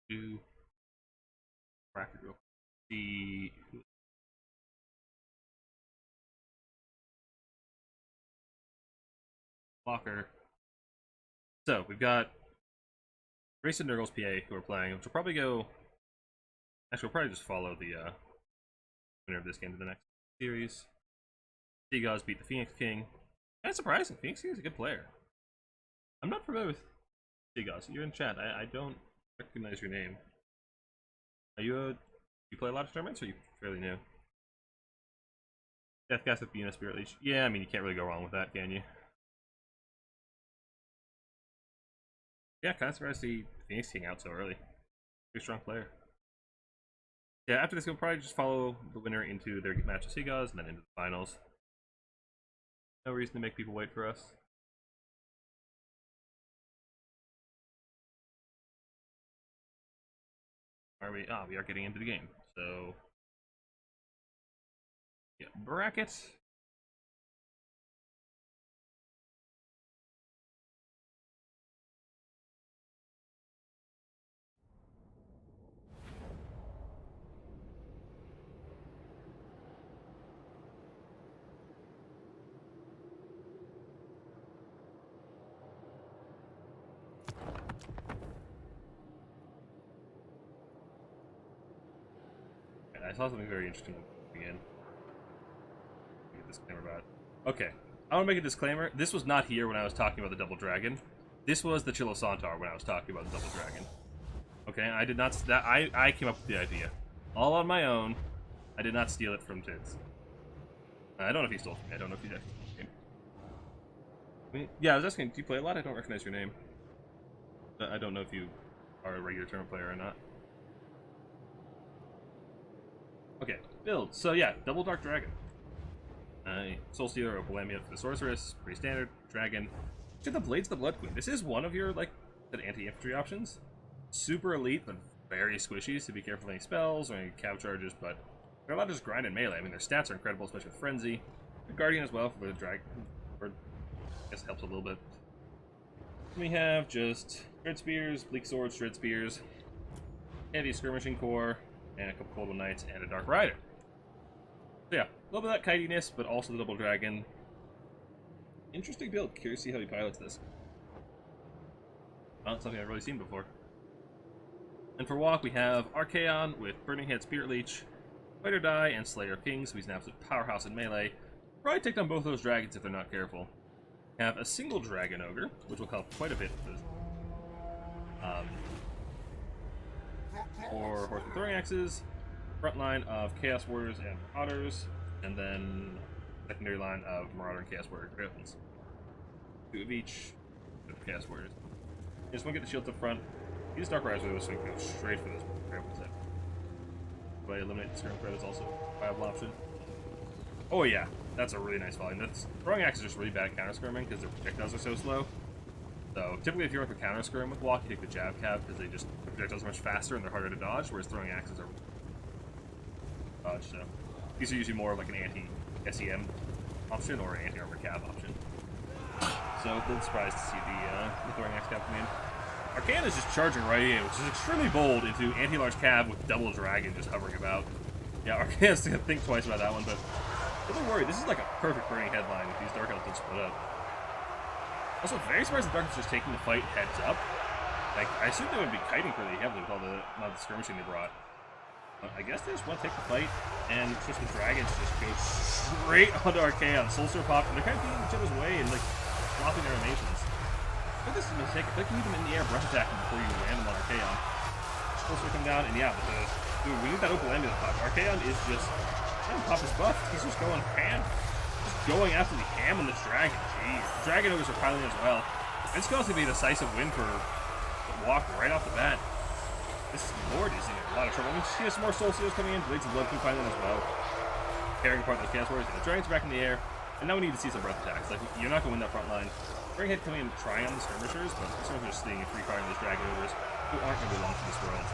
Do bracket real quick. The blocker. So we've got Grace and Nurgle's PA who are playing, which will probably go. Actually, we'll probably just follow the winner of this game to the next series. Seagulls beat the Phoenix King. That's surprising. Phoenix King is a good player. I'm not familiar with Seagulls. You're in chat. I don't recognize your name. Are you you play a lot of tournaments, or are you fairly new? Deathcast with Venus Spirit Leech. Yeah, I mean you can't really go wrong with that, can you? Yeah, kind of surprised to see Phoenix King out so early. Pretty strong player. Yeah, after this we'll probably just follow the winner into their match with Seagulls and then into the finals. No reason to make people wait for us. Are we? Ah, we are getting into the game. So, yeah, bracket. I saw something very interesting again. Get this disclaimer about it. Okay, I want to make a disclaimer. This was not here when I was talking about the Double Dragon. This was the Chilo Centaur when I was talking about the Double Dragon. Okay, I did not. I came up with the idea, all on my own. I did not steal it from Tids. I don't know if he stole it from me. I don't know if he's actually stole it from me. Yeah, I was asking, do you play a lot? I don't recognize your name. I don't know if you are a regular tournament player or not. Okay, build. So yeah, Double Dark Dragon. Soul Stealer or Bohemia for the Sorceress. Pretty standard. Dragon. The Blades of the Blood Queen. This is one of your, like, anti-infantry options. Super elite, but very squishy, so be careful of any spells or any cav charges, but they're allowed to just grind and melee. I mean, their stats are incredible, especially with Frenzy. The Guardian as well for the Dragon. Or, I guess it helps a little bit. We have just Shred Spears, Bleak Swords, Shred Spears, Heavy Skirmishing Core, and a couple Cold Knights, and a Dark Rider. So yeah, a little bit of that kitiness, but also the Double Dragon. Interesting build. Curious to see how he pilots this. Not something I've really seen before. And for walk, we have Archaon with Burning Head Spirit Leech, Fight or Die, and Slayer of Kings, so he's an absolute powerhouse in melee. Probably take down both of those dragons if they're not careful. Have a single Dragon Ogre, which will help quite a bit with this. Or Horseman Throwing Axes, front line of Chaos Warriors and Marauders, and then secondary line of Marauder and Chaos Warrior Griffins. 2 of each with Chaos Warriors. You just want to get the shields up front. Use Dark Riders with this one, go straight for this Griffin set. But eliminate the Skirm Threat is also a viable option. Oh yeah, that's a really nice volume. That's Throwing Axe is just really bad counter skirming because their projectiles are so slow. So typically, if you're like a counter skirm with walk, you take the jab cav because they just projectiles much faster and they're harder to dodge, whereas throwing axes are dodge. So these are usually more of like an anti-SEM option or an anti-armor cav option. So a little surprised to see the throwing axe cav come in. Arcana is just charging right in, which is extremely bold, into anti-large cav with double dragon just hovering about. Yeah, Arcana's gonna think twice about that one, but don't worry, this is like a perfect burning headline if these Dark Elves don't split up. Also, very surprised the Dark Elves just taking the fight heads up. Like, I assume they would be kiting pretty heavily with all the amount of skirmishing they brought. But I guess they just want to take the fight, and just the dragons just go straight onto Archaon. Soul Star pop, and they're kind of getting each other's way and like flopping their animations. I think this is a mistake. I think you need them in the air breath attacking before you land them on Archaon. Soul Star come down, and yeah, dude, we need that open ambulance pop. Archaon is just pop his buff. He's just going ham. Just going absolutely ham on this dragon. Jeez. The dragon ogres are piling as well. It's going to be a decisive win for the walk right off the bat. This Lord is in a lot of trouble. I mean, she has more soul seals coming in. Blades of Blood can find them as well. Tearing apart those chaos warriors. The dragons are back in the air. And now we need to see some breath attacks. Like, you're not going to win that front line. Ring head coming in and trying on the skirmishers, but the skirmishers are sitting and free firing those dragon ogres who aren't going to belong to this world.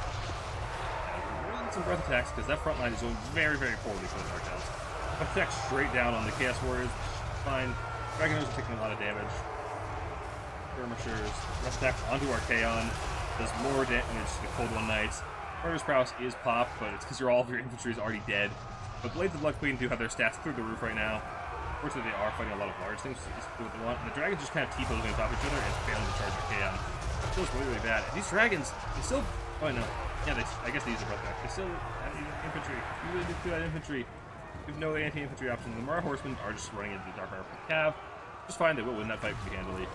Some breath attacks because that front line is going very, very poorly for the Dark Elves. Breath attacks straight down on the Chaos Warriors. Fine. Dragon Ogres are taking a lot of damage. Skirmishers. Breath attacks onto Archaon. Does more damage to the Cold One Knights. Murder's Prowess is popped, but it's because all of your infantry is already dead. But Blades of Blood Queen do have their stats through the roof right now. Fortunately, they are fighting a lot of large things, so just do what they want. And the dragons just kind of T-posing on top of each other and failing to charge Archaon. It feels really, really bad. And these dragons, they still... Oh, no. Yeah, I guess they use the breath back. They still have infantry. You really do that infantry. You have no anti-infantry options. The Mara Horsemen are just running into the Dark Armor from Cav. Just fine, they will win that fight pretty handily.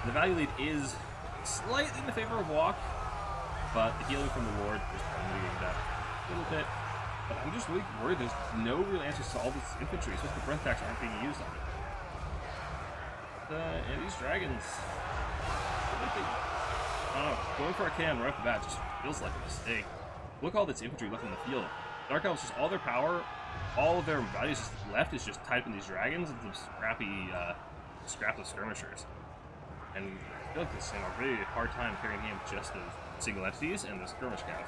The value lead is slightly in the favor of walk, but the healing from the Lord is mitigating that a little bit. But I'm just really worried there's no real answers to all this infantry, especially the breath attacks aren't being used on it. And these dragons, I don't know, going for Archaon right off the bat just feels like a mistake. Look at all this infantry left in the field. Dark Elves, just all their power, all of their values left is just tied up in these dragons and some scraps of skirmishers. And I feel like this is a really hard time carrying him just those single entities and the skirmish cav.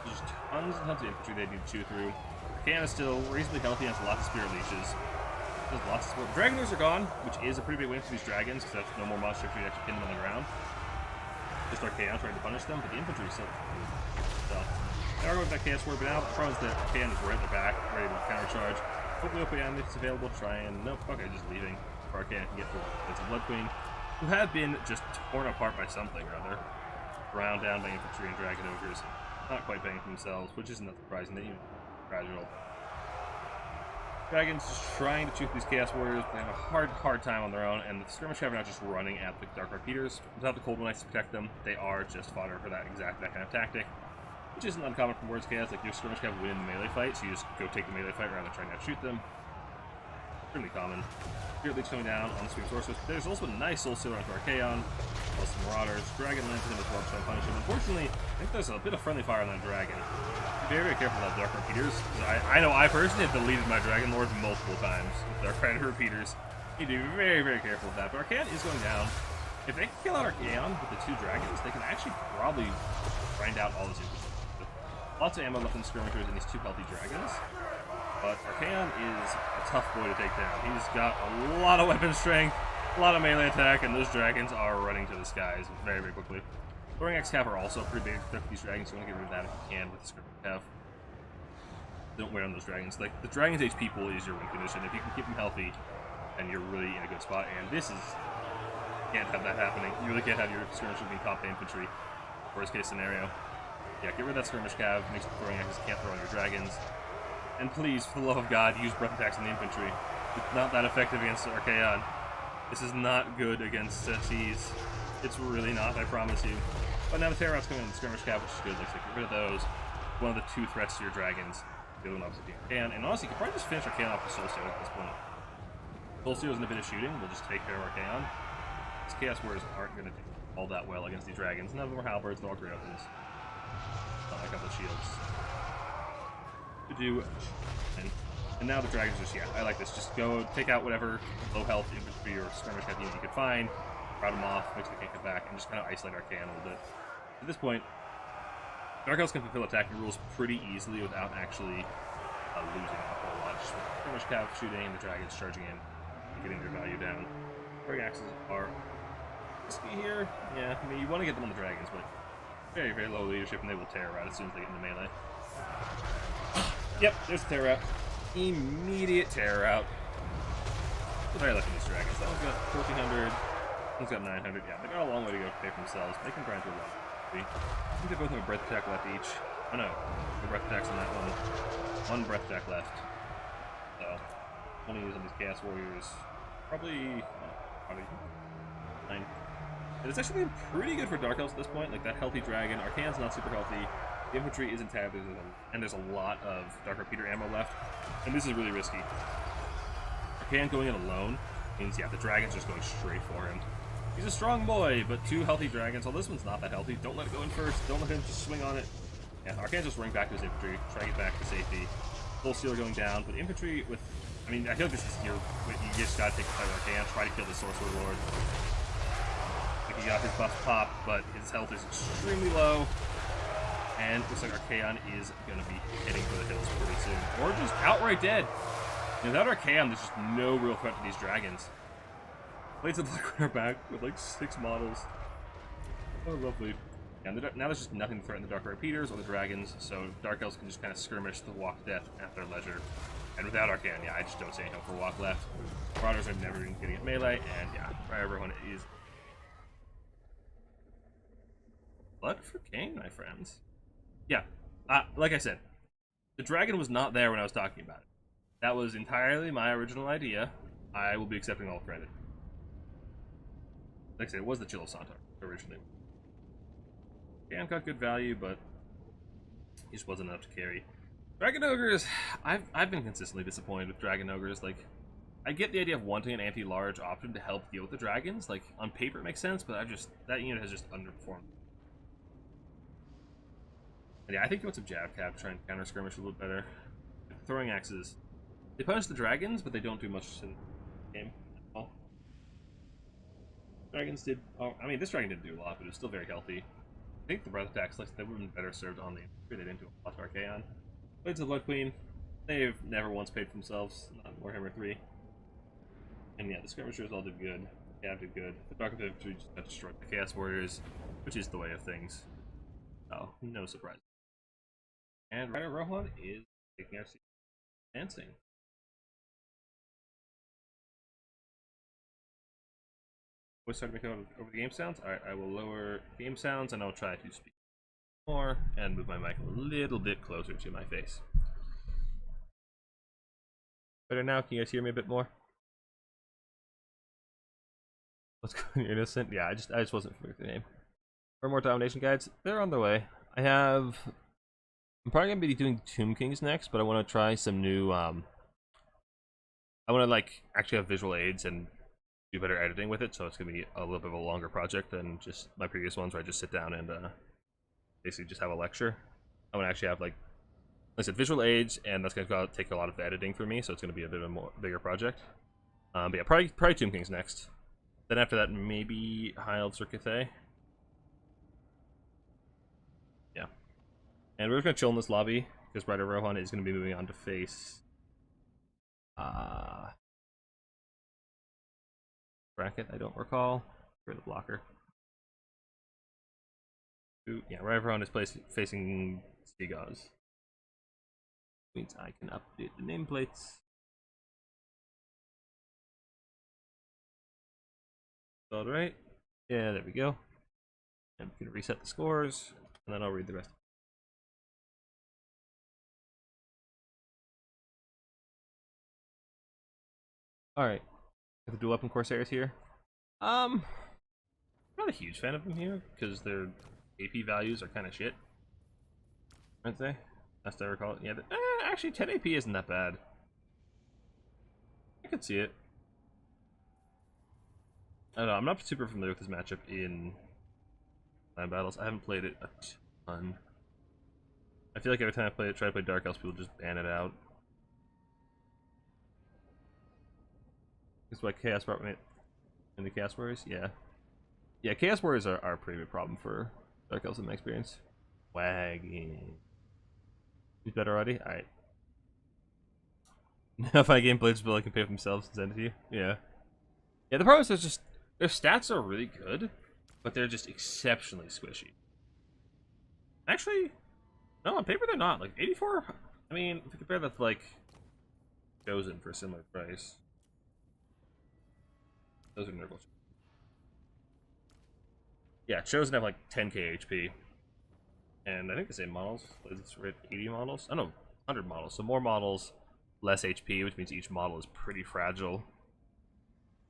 There's just tons and tons of infantry they need to chew through. Archaon is still reasonably healthy and has lots of spirit leeches. There's lots of support. The Dragon Ogres are gone, which is a pretty big win for these dragons because that's no more monster to actually pin them on the ground. Just Archaon trying to punish them, but the infantry is still so they are going with that chaos ward, but now the problem is that Archaon is right at the back, ready to countercharge. Hopefully Archaon is available to try and nope, okay, just leaving before Archaon can get through. It's a Blood Queen, who have been just torn apart by something or other. Ground down by infantry and dragon ogres. Not quite banging for themselves, which isn't that surprising, they even fragile. Dragons just trying to shoot these Chaos Warriors, they have a hard time on their own, and the skirmish have not just running at the Dark Repeaters. Without the Cold Knights to protect them, they are just fodder for that kind of tactic. Which isn't uncommon from Words Chaos, like your skirmish have win in the melee fight, so you just go take the melee fight rather than trying to shoot them. Extremely common. Spirit Leech coming down on the Scream Sorceress. There's also a nice Soul Sealer onto Archaon. Plus some Marauders. Dragon lands him as well to try and punish him. Unfortunately, I think there's a bit of friendly fire on that dragon. Be very, very careful about Dark Repeaters. I know I personally have deleted my Dragon Lord multiple times with Dark Predator Repeaters. You need to be very, very careful with that. But Archaon is going down. If they can kill out Archaon with the two dragons, they can actually probably grind out all this infantry. Lots of ammo left in the skirmishers and these two healthy dragons. But Archaon is a tough boy to take down. He's got a lot of weapon strength, a lot of melee attack, and those dragons are running to the skies very, very quickly. Throwing X Cav are also pretty big to these dragons, so you want to get rid of that if you can with the skirmish Cav. Don't wait on those dragons. Like, the dragon's HP pool is your win condition. If you can keep them healthy, then you're really in a good spot. And this is... can't have that happening. You really can't have your skirmishers being top infantry. Worst case scenario. Yeah, get rid of that skirmish Cav, make some throwing axes, can't throw on your dragons. And please, for the love of God, use breath attacks on the infantry. It's not that effective against Archaon. This is not good against Seas. It's really not, I promise you. But now the Terror Rat's coming in the skirmish Cav, which is good. Like, get rid of those. One of the two threats to your dragons. The other one obviously being Archaon. And honestly, you could probably just finish Archaon off with Soul Steal at this point. Soul Steal isn't a bit of shooting, we'll just take care of Archaon. These Chaos Warriors aren't going to do all that well against these dragons. None of them are halberds, they're all great weapons. Not like a couple of shields. To do, and now the dragons just, yeah, I like this. Just go take out whatever low health infantry or skirmish unit you could find. crowd them off, make sure they can't get back, and just kind of isolate Archaon a little bit. At this point, Dark Elves can fulfill attacking rules pretty easily without actually losing a whole lot. Just with pretty much cav shooting, the dragons charging in, and getting their value down. Throwing axes are risky here. Yeah, I mean, you want to get them on the dragons, but very, very low leadership, and they will tear out as soon as they get into melee. Yep, there's a tear out. Immediate tear out. Very lucky these dragons. That one's got 1,400. One's got 900. Yeah, they got a long way to go to pay for themselves. They can grind to a lot. I think they both have a breath attack left each. Oh no, the breath attacks on that one. One breath attack left. So, I'm gonna use on these Chaos Warriors. Probably 9. And it's actually been pretty good for Dark Elves at this point. Like that healthy dragon. Archaon's not super healthy. The infantry isn't tabbed, and there's a lot of Dark Repeater ammo left. And this is really risky. Archaon going in alone means, yeah, the dragon's just going straight for him. He's a strong boy, but 2 healthy dragons. Well, this one's not that healthy. Don't let it go in first. Don't let him just swing on it. Yeah, Archaon's just running back to his infantry, trying to get back to safety. Full Sealer going down, but infantry with... I mean, I feel like this is you just gotta take the fight with Archaon, try to kill the Sorcerer Lord. Like, he got his buff pop, but his health is extremely low. And looks like Archaon is going to be heading for the hills pretty soon. Or just outright dead. And without Archaon, there's just no real threat to these dragons. Blades of Luck are back with like 6 models. Oh, lovely. Yeah, now there's just nothing to threaten the Dark Repeaters or the dragons, so Dark Elves can just kind of skirmish the walk death at their leisure. And without Archaon, yeah, I just don't see any hope for walk left. Marauders are never even getting at melee, and yeah, everyone is... Blood for King, my friends. Yeah, like I said, the dragon was not there when I was talking about it. That was entirely my original idea. I will be accepting all credit. Like I said, it was the Chill of Santar originally. Cam got good value, but he just wasn't enough to carry. Dragon Ogres, I've been consistently disappointed with Dragon Ogres. Like, I get the idea of wanting an anti-large option to help deal with the dragons. Like, on paper it makes sense, but that unit has just underperformed. And yeah, I think you want some jab cap to try and counter skirmish a little better. Throwing axes, they punish the dragons, but they don't do much in the game at all. Dragons did. Oh, I mean, this dragon didn't do a lot, but it was still very healthy. I think the breath attacks, like, they would have been better served on the infantry. They didn't do a lot to Archaon. Blades of the Blood Queen, they've never once paid for themselves. Not Warhammer 3. And yeah, the skirmishers all did good. Cav did good. The Dark Infantry just got destroyed by Chaos Warriors, which is the way of things. Oh, no surprise. And Rider Rohan is taking our seat. Dancing. We started to make it over the game sounds. Alright, I will lower game sounds and I'll try to speak more and move my mic a little bit closer to my face. Better now? Can you guys hear me a bit more? What's going on, Innocent? Yeah, I just wasn't familiar with the name. For more domination guides, they're on the way. I'm probably gonna be doing Tomb Kings next, but I want to try some new. I want to like actually have visual aids and do better editing with it, so it's gonna be a little bit of a longer project than just my previous ones where I just sit down and basically just have a lecture. I want to actually have, like I said, visual aids, and that's gonna take a lot of editing for me, so it's gonna be a bit of a bigger project. But yeah, probably Tomb Kings next. Then after that, maybe High Elves or Cathay. Yeah. And we're just gonna chill in this lobby, because Rider Rohan is gonna be moving on to face bracket, I don't recall. For the blocker. Ooh, yeah, Rider Rohan is facing Stigaz. Means I can update the nameplates. Alright. Yeah, there we go. And we can reset the scores, and then I'll read the rest. Alright. The dual weapon Corsairs here. I'm not a huge fan of them here, because their AP values are kind of shit. Aren't they? Last I recall it. Yeah, actually 10 AP isn't that bad. I could see it. I don't know, I'm not super familiar with this matchup in Land Battles. I haven't played it a ton. I feel like every time I try to play Dark Elves, people just ban it out. It's like Chaos brought me in the Chaos Warriors, yeah. Yeah, Chaos Warriors are a pretty big problem for Dark Elves in my experience. Wagging. Who's better already? Alright. Now if I game Blades Bill, I can pay for themselves and send it to you. Yeah. Yeah, the problem is just their stats are really good, but they're just exceptionally squishy. Actually, no, on paper they're not. Like 84. I mean, if you compare that to like Chosen for a similar price, those are nerfs. Yeah, Chosen have like 10k HP, and I think the same models. It's 80 models. I don't know, 100 models. So more models, less HP, which means each model is pretty fragile.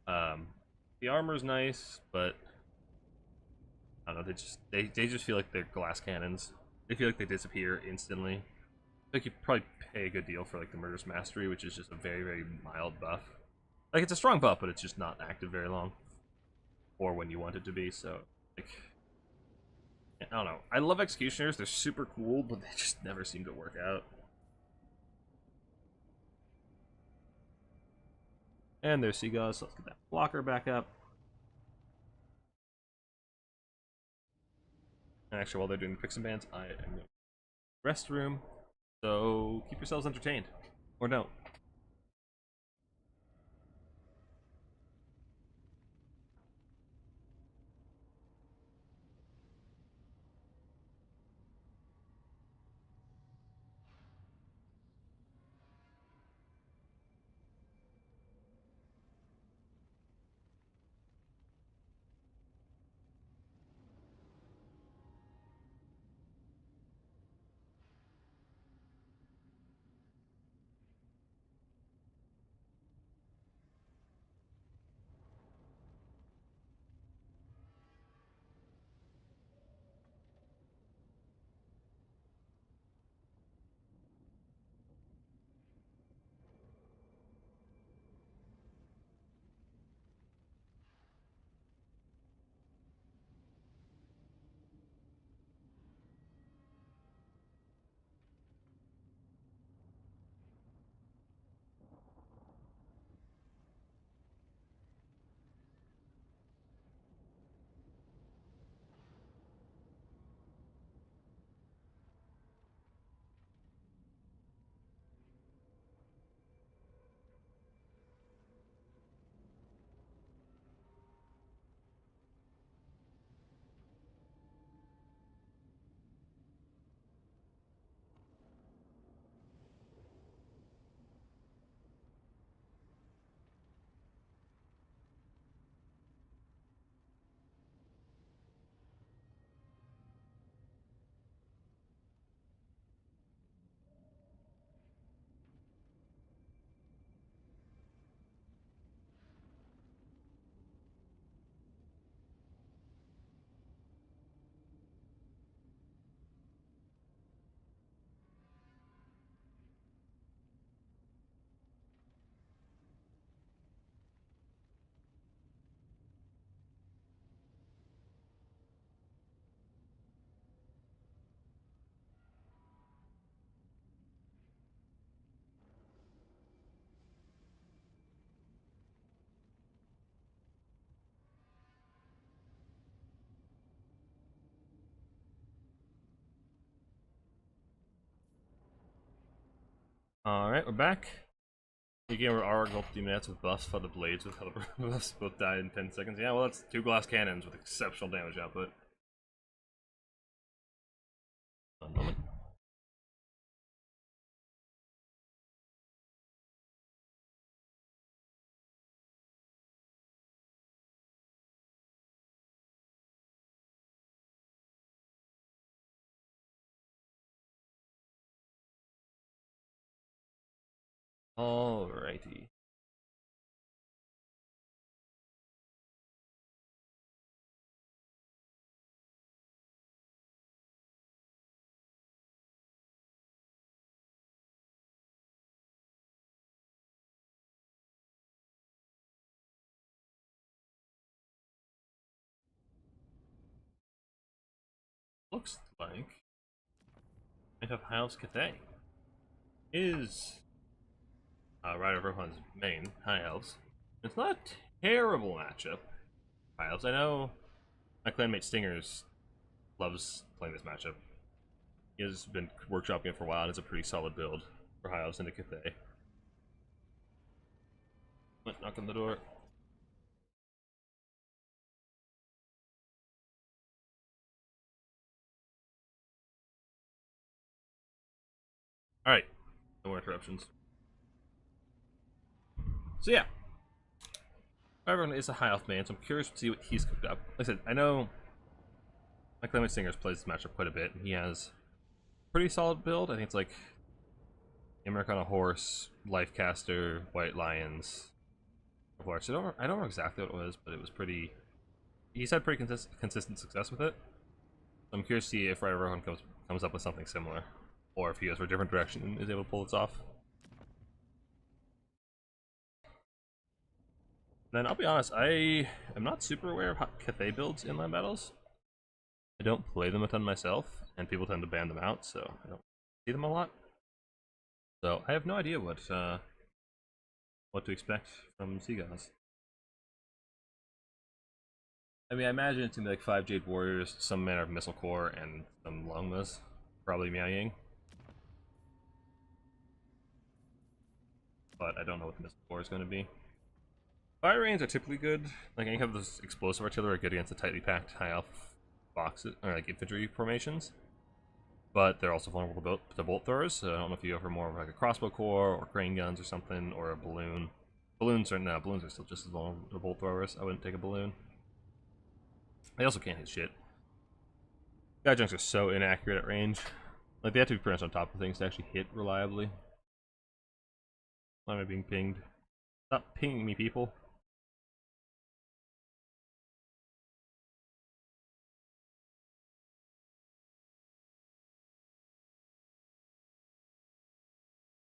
The armor's nice, but I don't know. They just feel like they're glass cannons. They feel like they disappear instantly. I think you probably pay a good deal for like the Murderous Mastery, which is just a very, very mild buff. Like it's a strong buff, but it's just not active very long, or when you want it to be. So like, I don't know. I love Executioners. They're super cool, but they just never seem to work out. And there's Seagull, so let's get that blocker back up. And actually, while they're doing the picks and bans, I am in the restroom. So keep yourselves entertained, or don't. Alright, we're back. Again, we're already going 50 minutes with buffs for the blades with buffs both died in 10 seconds. Yeah, well, that's 2 glass cannons with exceptional damage output. One moment. Alrighty. Looks like I have House Cathay is Rider Rohan's main High Elves. It's not a terrible matchup. High Elves, I know My clanmate Stingers loves playing this matchup. He has been workshopping it for a while, and it's a pretty solid build for High Elves into Cathay. Let's knock on the door. Alright, no more interruptions. So yeah, everyone is a High Elf man, so I'm curious to see what he's cooked up. Like I said, I know my clanmate Stingers plays this matchup quite a bit, and he has a pretty solid build. I think it's like Americana Horse, Lifecaster, White Lions. I don't remember exactly what it was, but it was pretty. He's had pretty consistent success with it. So I'm curious to see if Rider Rohan comes up with something similar, or if he goes for a different direction and is able to pull this off. Then I'll be honest, I am not super aware of Cathay builds in land battles. I don't play them a ton myself, and people tend to ban them out, so I don't see them a lot. So I have no idea what to expect from Seagulls. I mean, I imagine it's gonna be like 5 Jade Warriors, some manner of Missile Core, and some Longmas. Probably Miao Ying. But I don't know what the Missile Core is going to be. Fire rains are typically good. Like, any of those explosive artillery are good against the tightly packed high elf boxes, or like infantry formations. But they're also vulnerable to bolt throwers, so I don't know if you go for more of like a crossbow core, or crane guns or something, or a balloon. Balloons are still just as vulnerable to bolt throwers. I wouldn't take a balloon. They also can't hit shit. Guy junks are so inaccurate at range. Like, they have to be pretty much on top of things to actually hit reliably. Why am I being pinged? Stop pinging me, people.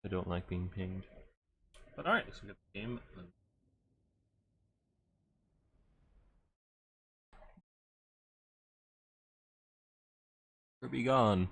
I don't like being pinged. But alright, let's get the game. Where be gone?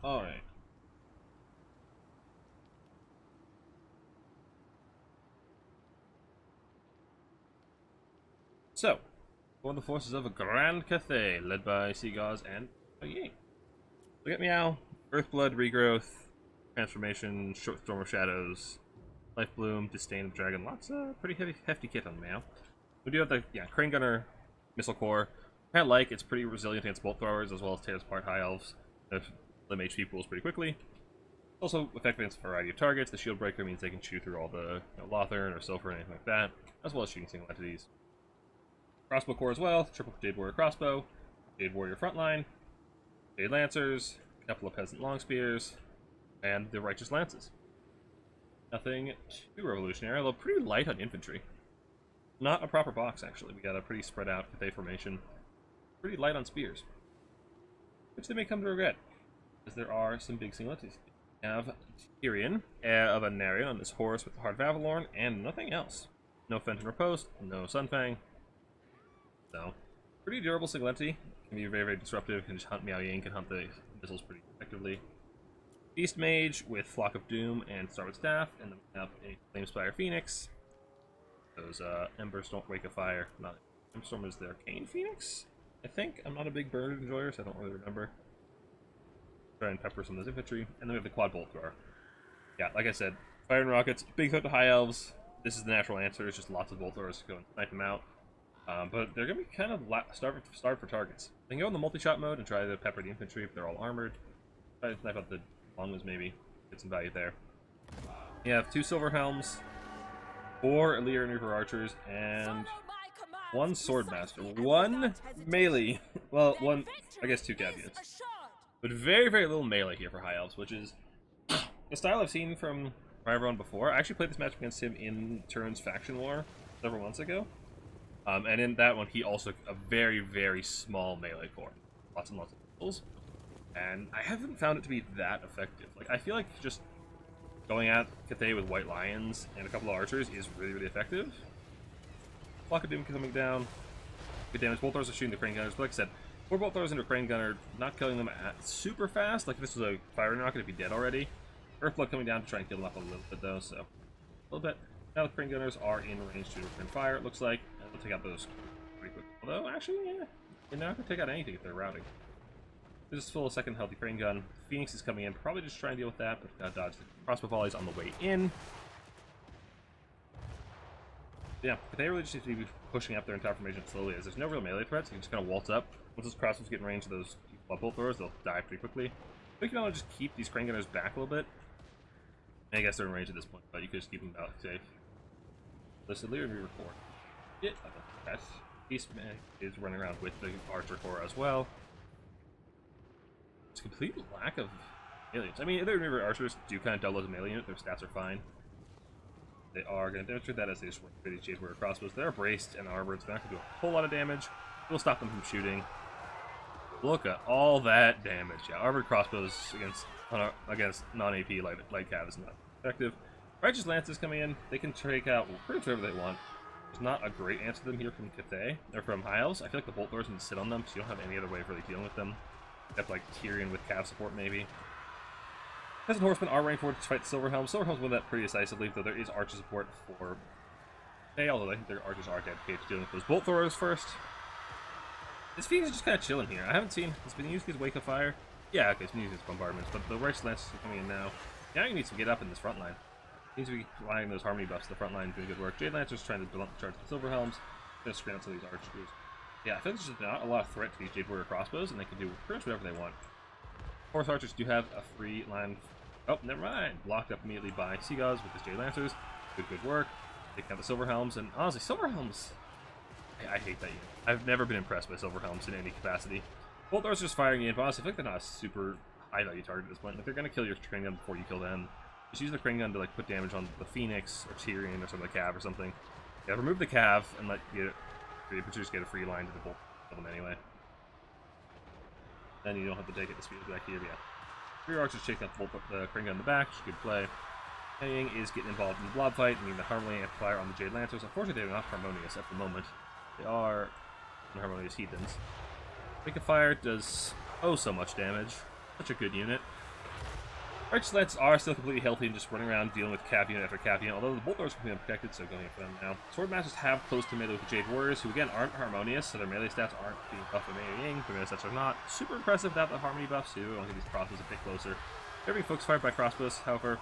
Alright. So, for the forces of Grand Cathay, led by Seagulls and Ying. Look at Meow, Earthblood, Regrowth, Transformation, Short Storm of Shadows, Life Bloom, Disdain of Dragon. Lots of pretty hefty kit on Meow. We do have the Crane Gunner, Missile Core. I like it's pretty resilient against bolt throwers as well as tears apart high elves. If limb HP pools pretty quickly. Also effective against a variety of targets. The Shield Breaker means they can chew through all the Lothern or Sulfur or anything like that, as well as shooting single entities. Crossbow Core as well, triple Jade Warrior Crossbow, Jade Warrior Frontline, Jade Lancers, a couple of Peasant Long Spears, and the Righteous Lances. Nothing too revolutionary, although pretty light on infantry. Not a proper box, actually. We got a pretty spread out Cathay formation. Pretty light on spears. Which they may come to regret, because there are some big single entities. We have Tyrion of Anarion on this horse with the Heart of Avalorn, and nothing else. No Fenton Riposte, no Sunfang. So, pretty durable single entity. Can be very disruptive, can just hunt Miao Ying, can hunt the missiles pretty effectively. Beast Mage with Flock of Doom and Starwood Staff, and then we have a Flamespire Phoenix. Those Emberstorm, Wake of Fire, not Emberstorm is the Arcane Phoenix, I think. I'm not a big bird enjoyer, so I don't really remember. Try and pepper some of those infantry, and then we have the Quad Bolt Thrower. Yeah, like I said, Fire and Rockets, big threat to High Elves. This is the natural answer, it's just lots of Bolt Throwers to go and snipe them out. But they're going to be kind of starved for targets. They can go in the multi-shot mode and try to pepper the infantry if they're all armored. Try to snipe out the Longmas maybe, get some value there. You have 2 Silver Helms, 4 Illyrian Reaper Archers, and 1 Swordmaster. 1 melee. Well, 1, I guess 2 caveats. But very little melee here for High Elves, which is the style I've seen from Ryvron before. I actually played this match against him in Turn's Faction War several months ago. And in that one, he also a very small melee core. Lots and lots of missiles. And I haven't found it to be that effective. Like, I feel like just going at Cathay with White Lions and a couple of archers is really, really effective. Flock of Doom coming down. Good damage. Bolt throwers are shooting the crane gunners, but like I said, 4 bolt throwers into a crane gunner, not killing them at super fast. Like if this was a fire rocket, it'd be dead already. Earthblood coming down to try and kill them up a little bit though, so a little bit. Now the crane gunners are in range to return fire, it looks like. And they'll take out those pretty quick. Although, actually, yeah, they're not going to take out anything if they're routing. This is full of second healthy crane gun. Phoenix is coming in, probably just try and deal with that, but gotta dodge the crossbow volleys on the way in. Yeah, but they really just need to be pushing up their entire formation slowly, as there's no real melee threats. You can just kind of waltz up. Once those crossbows get in range of those bolt throwers, they'll die pretty quickly. We can just keep these crane gunners back a little bit. I guess they're in range at this point, but you could just keep them out safe. Listen, Lear and re-record. Yeah, that Beastman is running around with the Archer Corps as well. It's a complete lack of aliens. I mean, their archers do kind of double as a melee unit. Their stats are fine. They are going to demonstrate that as they just work through these Jade Warrior crossbows. They're braced and armored, so they're not going to do a whole lot of damage. We'll stop them from shooting. Look at all that damage. Yeah, armored crossbows against non-AP light cav is not effective. Righteous Lances coming in. They can take out pretty much whatever they want. There's not a great answer to them here from Cathay. They're from High Elves. I feel like the bolt throwers can sit on them, so you don't have any other way of really dealing with them. Except like Tyrion with cav support, maybe. Peasant Horsemen are running forward to fight Silver Helms. Silver Helms win that pretty decisively, though there is archer support for Cathay, although I think their archers are dedicated to dealing with those bolt throwers first. This Phoenix is just kind of chilling here. I haven't seen. It's been used as Wake of Fire. Yeah, okay, it's been used as bombardments, but the Righteous Lances are coming in now. Now he needs to get up in this front line. He needs to be relying those harmony buffs to the front line, doing good work. Jade Lancer's trying to charge the Silver Helms. Gonna screen out some of these archers. Yeah, I feel like there's just not a lot of threat to these Jade Warrior crossbows, and they can do pretty much whatever they want. Horse archers do have a free line. Oh, never mind. Blocked up immediately by Seagods with his Jade Lancers. Good work. Taking out the Silver Helms, and honestly, Silver Helms, I hate that unit. I've never been impressed by Silver Helms in any capacity. Bolt throwers just firing in, but honestly, I feel like they're not a super high value target at this point. Like, they're gonna kill your crane gun before you kill them. Just use the crane gun to like put damage on the Phoenix or Tyrion or something like Cav or something. Yeah, remove the Cav and let just get a free line to the bolt kill them anyway. Then you don't have to take it to speed back here, but yeah. 3 archers chasing out the crane gun in the back, which is good play. Henning is getting involved in the blob fight, needing the Harmony Amplifier on the Jade Lancers. Unfortunately, they're not harmonious at the moment. They are unharmonious heathens. Wake of Fire does so much damage. Such a good unit. Righteous Lances are still completely healthy and just running around dealing with Cav unit after Cav unit, although the bolt throwers are completely unprotected, so going for them now. Swordmasters have close to melee with the Jade Warriors, who again aren't harmonious, so their melee stats aren't being buffed by meleeing. Their melee stats are not super impressive without the harmony buffs too. I want to get these crossbows a bit closer. They're being focus fired by crossbows, however.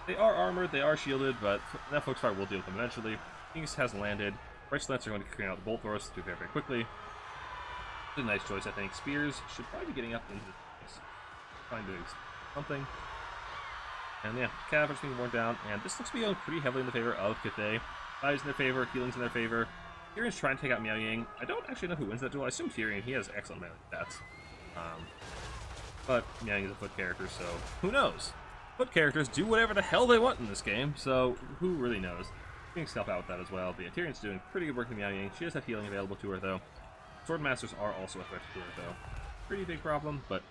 They are armored, they are shielded, but that focus fire will deal with them eventually. Phoenix has landed. Righteous Lances are going to clean out the bolt throwers to do very quickly. It's a nice choice, I think. Spears should probably be getting up into this. Trying to do something. And yeah, Cav is being worn down, and this looks to be going pretty heavily in the favor of Cathay. Fives in their favor, healing's in their favor. Tyrion's trying to take out Miao Ying. I don't actually know who wins that duel. I assume Tyrion. He has excellent melee stats. But Miao Ying is a foot character, so who knows? Foot characters do whatever the hell they want in this game, so who really knows? Phoenix help out with that as well. But yeah, Tyrion's doing pretty good work in Miao Ying. She does have healing available to her, though. Swordmasters are also a threat to her, though. Pretty big problem, but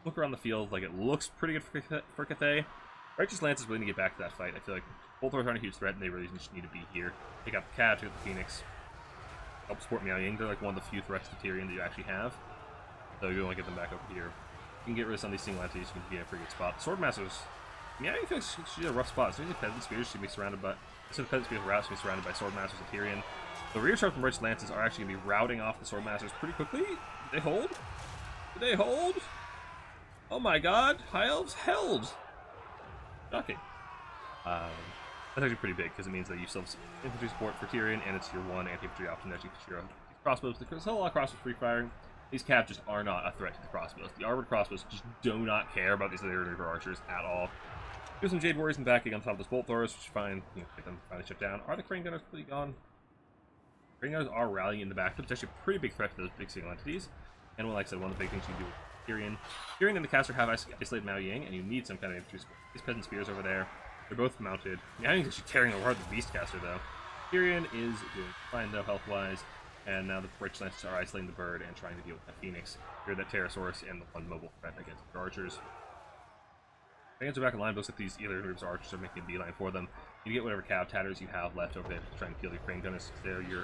look around the field, like it looks pretty good for Cathay. Righteous Lances really need to get back to that fight. I feel like both throwers aren't a huge threat, and they really just need to be here. Take out the Cav, take out the Phoenix. Help support Miao Ying. They're like one of the few threats to Tyrion that you actually have. So you want to get them back over here. You can get rid of some of these single entities, you can be in a pretty good spot. Swordmasters, Miao Ying feels she's in a rough spot. So these Peasant Spears should be surrounded by... So the Peasant Spears route should be surrounded by Swordmasters and Tyrion. The rear charge from Righteous Lances are actually going to be routing off the Swordmasters pretty quickly. Did they hold? Did they hold? Oh my god, High Elves held! Shocking. That's actually pretty big, because it means that you still have infantry support for Tyrion, and it's your one anti-infantry option that you can shoot these crossbows. There's a whole lot of crossbows free firing. These Cav just are not a threat to the crossbows. The armored crossbows just do not care about these other river archers at all. Do some Jade Warriors in the back on top of those bolt throwers, which is fine. Get them finally shut down. Are the crane gunners completely gone? Crane gunners are rallying in the back, but it's actually a pretty big threat to those big single entities. And like I said, one of the big things you can do with Tyrion. Tyrion and the caster have isolated Miao Ying, and you need some kind of infantry support. These Peasant Spears over there, they're both mounted. Miao Ying's actually carrying a hard the Beastcaster, though. Tyrion is doing fine, though, health-wise, and now the Righteous Lances are isolating the bird and trying to deal with that Phoenix. You're that Pterosaurus and the one mobile threat against the archers. Dragons are back in line. Looks like these either groups or archers are making a beeline for them. You get whatever cav tatters you have left over there to try and kill your crane gunners. They're your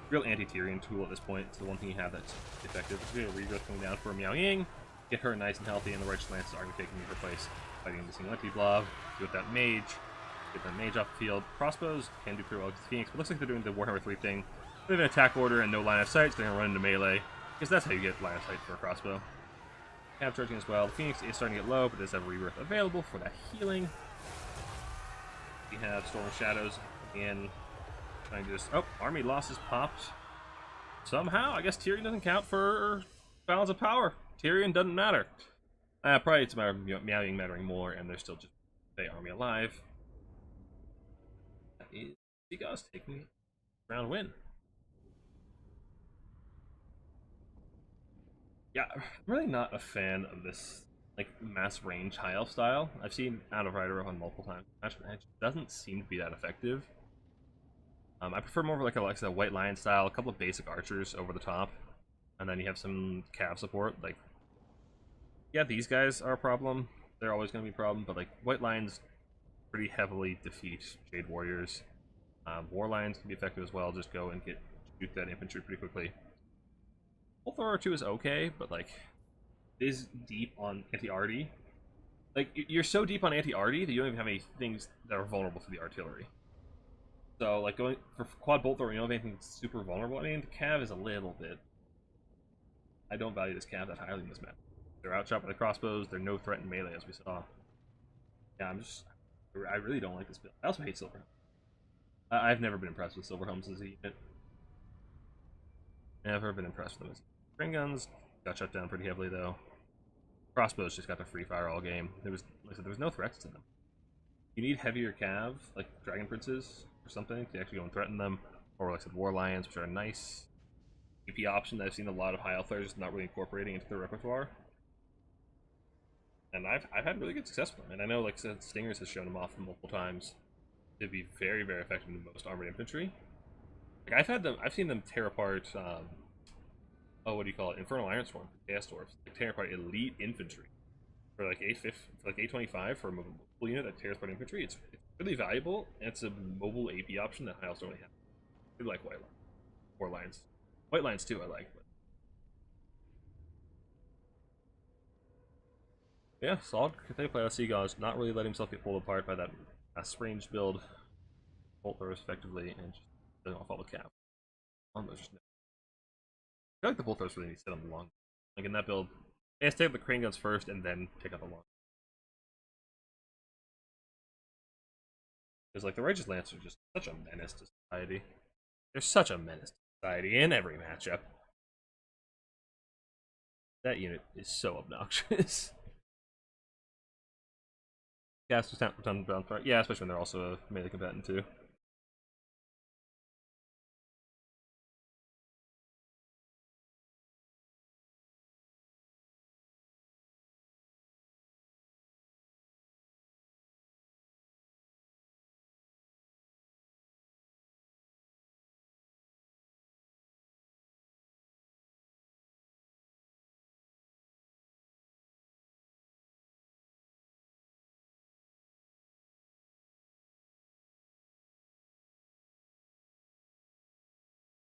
real anti-Tyrion tool at this point. It's the one thing you have that's effective. We have a regrowth coming down for Miao Ying. Get her nice and healthy, and the Righteous Lances are going to be taking her place, fighting the Singularity Blob. Deal with that mage. Get that mage off the field. Crossbows can do pretty well against the Phoenix, but looks like they're doing the Warhammer 3 thing. They have an attack order and no line of sight, so they're going to run into melee. Because that's how you get line of sight for a crossbow. Cav charging as well. The Phoenix is starting to get low, but does have a rebirth available for that healing. We have Storm Shadows again. Trying to just. Oh, army losses popped. Somehow, I guess Tyrion doesn't count for balance of power. Tyrion doesn't matter. Probably it's a matter of Miao Ying mattering more, and they're still just the army alive. That is Seagull's taking round win. Yeah, I'm really not a fan of this like mass range high elf style. I've seen Out of Rider on multiple times. Actually, it doesn't seem to be that effective. I prefer more of like a white lion style, a couple of basic archers over the top, and then you have some cav support. Like, yeah, these guys are a problem. They're always going to be a problem, but like white lions pretty heavily defeat Jade Warriors. War lions can be effective as well. Just go and shoot that infantry pretty quickly. Bolt Thrower 2 is okay, but like it is deep on anti-arty. Like you're so deep on anti-arty that you don't even have any things that are vulnerable to the artillery. So like going for quad bolt thrower, you don't have anything super vulnerable. I mean, the cav is a little bit. I don't value this cav that highly in this map. They're outshot by the crossbows. They're no threat in melee, as we saw. Yeah, I really don't like this build. I also hate Silver. I've never been impressed with Silver Helms as a unit. Never been impressed with them. Ring guns got shut down pretty heavily though. Crossbows just got to free fire all game. There was no threats to them. You need heavier cav, like Dragon Princes or something, to actually go and threaten them. Or like I said, War Lions, which are a nice AP option that I've seen a lot of high elf players not really incorporating into their repertoire. And I've had really good success with them. And I know, like I said, Stingers has shown them off multiple times to be very, very effective in most armored infantry. Like I've seen them tear apart. What do you call it? Infernal Ironstorm, Chaos Dwarfs. Like tear apart elite infantry for like 825 for a mobile unit that tears apart infantry. It's really valuable, and it's a mobile AP option that I also only have. I really like white lions, or lions, white lions too. I like, but yeah, solid. They play Seagull not really letting himself get pulled apart by that range build. Bolt throwers effectively, and just doesn't fall with cap. Almost. I feel like the bolt throwers really need to sit on the long. Like in that build, they have to take the crane guns first and then take out the long. Because like the Righteous Lance are just such a menace to society. They're such a menace to society in every matchup. That unit is so obnoxious. Casters ton bound part. Yeah, especially when they're also a melee combatant too.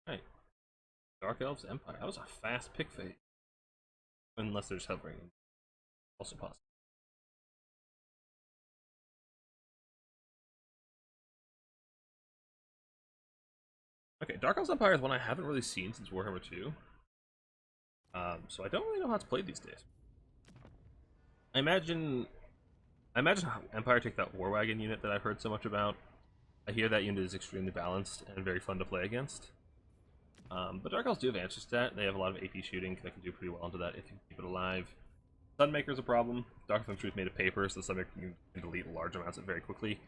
Right. Dark Elves Empire. That was a fast pick fate. Unless there's hovering. Also possible. Okay, Dark Elves Empire is one I haven't really seen since Warhammer 2. So I don't really know how it's played these days. I imagine Empire take that War Wagon unit that I've heard so much about. I hear that unit is extremely balanced and very fun to play against. But Dark Elves do have answer stat. They have a lot of AP shooting that can do pretty well into that if you keep it alive. Sunmaker's a problem. Dark Elves made of paper, so Sunmaker can delete large amounts of it very quickly.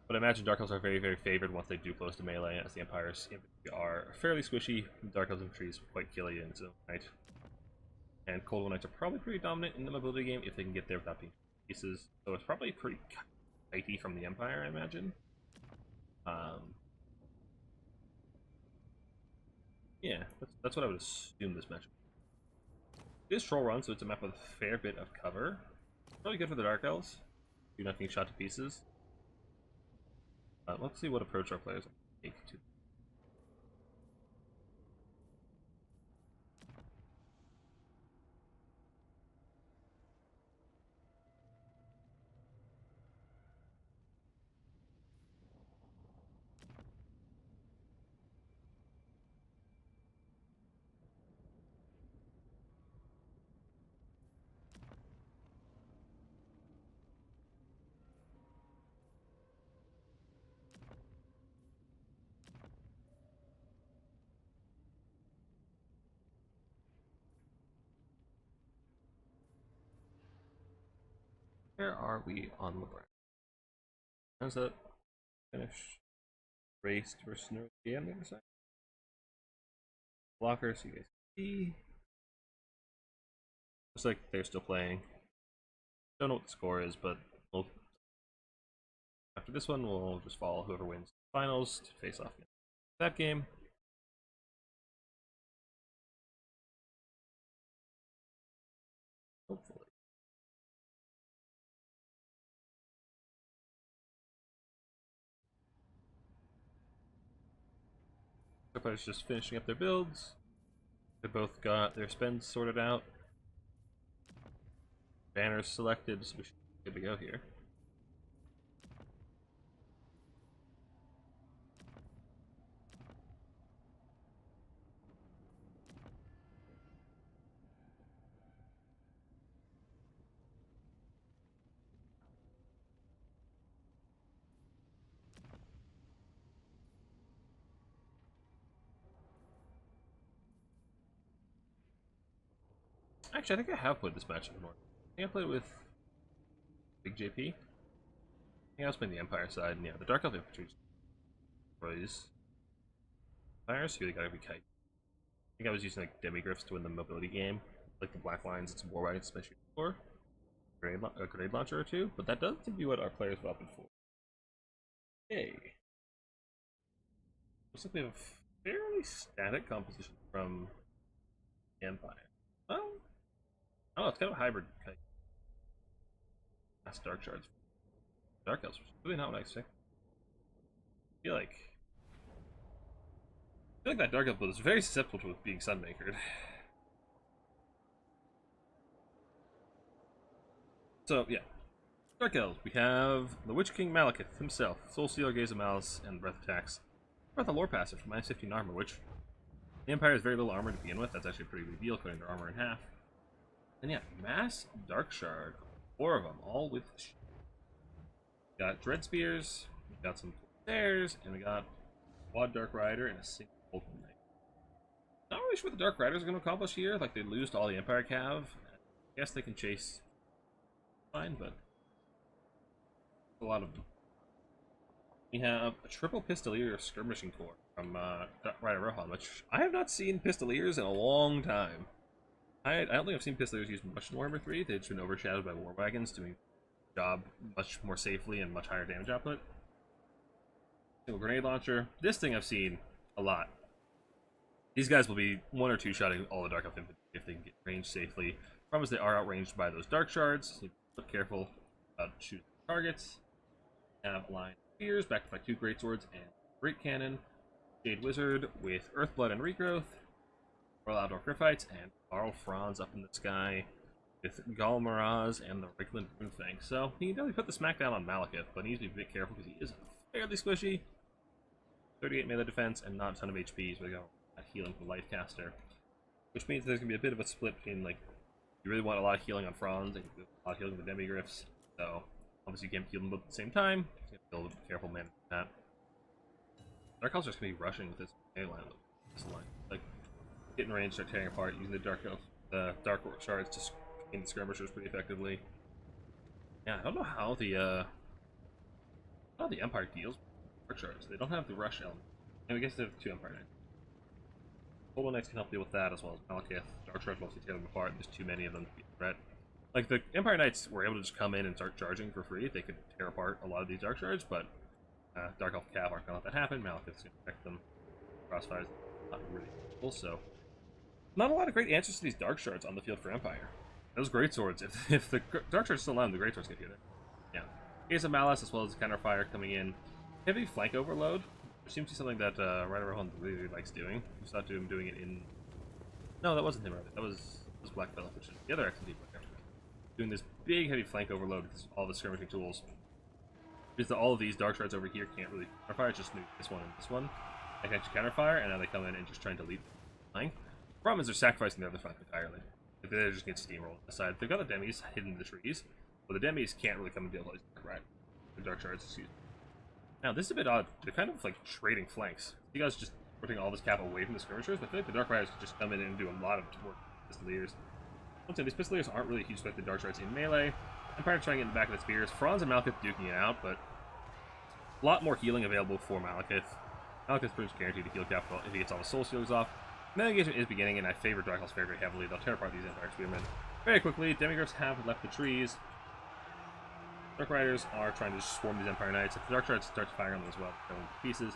But I imagine Dark Elves are very, very favored once they do close to melee, as the Empire's infantry are fairly squishy. Dark Elves infantry is quite killy in its own right. And Cold War Knights are probably pretty dominant in the mobility game if they can get there without being pieces. So it's probably pretty tighty from the Empire, I imagine. Yeah, that's what I would assume this matchup. It is Troll Run, so it's a map with a fair bit of cover. Probably good for the Dark Elves. You're not getting shot to pieces. Let's see what approach our players take to. Where are we on the ground? How's that finish? Raced versus North on the other side. Blocker, so you guys see. Looks like they're still playing. Don't know what the score is, but after this one, we'll just follow whoever wins the finals to face off that game. Hopefully. Everybody's just finishing up their builds. They both got their spends sorted out. Banners selected, so we should be good to go here. Actually, I think I have played this match before. I think I played with Big JP. I think I was playing the Empire side, and yeah, the Dark Elf Infantry was Empire, so you really gotta be kite. I think I was using like demigriffs to win the mobility game, like the black lines and some war wagons, especially for a grenade launcher or two, but that doesn't seem to be what our players have opted for. Hey. Looks like we have a fairly static composition from Empire. Well, oh, it's kind of a hybrid kite. That's Dark Shards. Dark Elves, really not what I expect. I feel like that Dark Elf build is very susceptible to being Sunmakered. So, yeah. Dark Elves, we have the Witch King Malekith himself, Soul Stealer, Gaze of Malice, and Breath Attacks. Breath of Lore passive for minus 15 armor, which the Empire has very little armor to begin with. That's actually a pretty big deal, cutting their armor in half. And yeah, Mass Dark Shard, 4 of them, all with we got Dread Spears, we got some Stairs, and we got Quad Dark Rider and a single Golden Knight. Not really sure what the Dark Riders are going to accomplish here. Like, they lose to all the Empire Cav. I guess they can chase fine, but a lot of them. We have a triple Pistolier Skirmishing Corps from Rider Rohan, which I have not seen Pistoliers in a long time. I don't think I've seen Pistoliers used much in Warhammer 3. They've been overshadowed by War Wagons, doing the job much more safely and much higher damage output. Single Grenade Launcher. This thing I've seen a lot. These guys will be 1 or 2 shotting all the Dark Elf Infantry if they can get ranged safely. Problem is they are outranged by those Dark Shards, so you have to be careful about shooting targets. Have a line of spears, backed by 2 Great Swords and Great Cannon. Jade Wizard with Earthblood and Regrowth. Royal Outdoor Griffites, and Carl Franz up in the sky with Gal Miraz and the Reichland Runefang. So he can definitely put the smackdown on Malekith, but he needs to be a bit careful because he is fairly squishy. 38 melee defense and not a ton of HP, so we go at healing from Lifecaster. Which means there's going to be a bit of a split between, like, you really want a lot of healing on Franz and a lot of healing with Demigriffs. So obviously you can't heal them both at the same time. So you have to be a little careful managing that. Dark Elves are just going to be rushing with this melee line. Like, get in range, start tearing apart, using the Dark Shards to gain the skirmishers pretty effectively. Yeah, I don't know how the Empire deals with Dark Shards. They don't have the rush element. And I guess they have 2 Empire Knights. Global Knights can help deal with that as well as Malekith. Dark Shards mostly tear them apart, and there's too many of them to be a threat. Like, the Empire Knights were able to just come in and start charging for free. They could tear apart a lot of these Dark Shards, but Dark Elf Cav aren't going to let that happen. Malekith's going to protect them. Crossfire's not really cool, so not a lot of great answers to these Dark Shards on the field for Empire. Those great swords. If the dark swords still alive, the great swords get hit. Yeah. Case of Malice as well as the counterfire coming in. Heavy flank overload. Which seems to be something that Ryder Rohan really likes doing. I saw him doing it in. No, that wasn't him. That was Black Fellow, which is the other XMD player. Doing this big heavy flank overload with all the skirmishing tools. Because all of these dark shards over here can't really counterfire, it's just this one and this one. They can actually counterfire, and now they come in and just trying to lead the flank. The problem is they're sacrificing the other flank entirely. If they just get steamrolled aside. They've got the demis hidden in the trees, but the demis can't really come and deal with the dark shards, excuse me. Now this is a bit odd. They're kind of like trading flanks. You guys just putting all this cap away from the skirmishers, but I feel like the dark riders could just come in and do a lot of work with pistoliers. Once again, these pistoliers aren't really huge threat to the dark shards in melee. Empire trying to get in the back of the spears. Franz and Malekith duking it out, but a lot more healing available for Malekith. Malekith's pretty much guaranteed to heal capital if he gets all the soul stealers off. Melee engagement is beginning, and I favor Darkhells very, very heavily. They'll tear apart these Empire Spearmen very quickly. Demigryphs have left the trees. Dark Riders are trying to swarm these Empire Knights. If the Dark Shards start firing on them as well, they're going to pieces.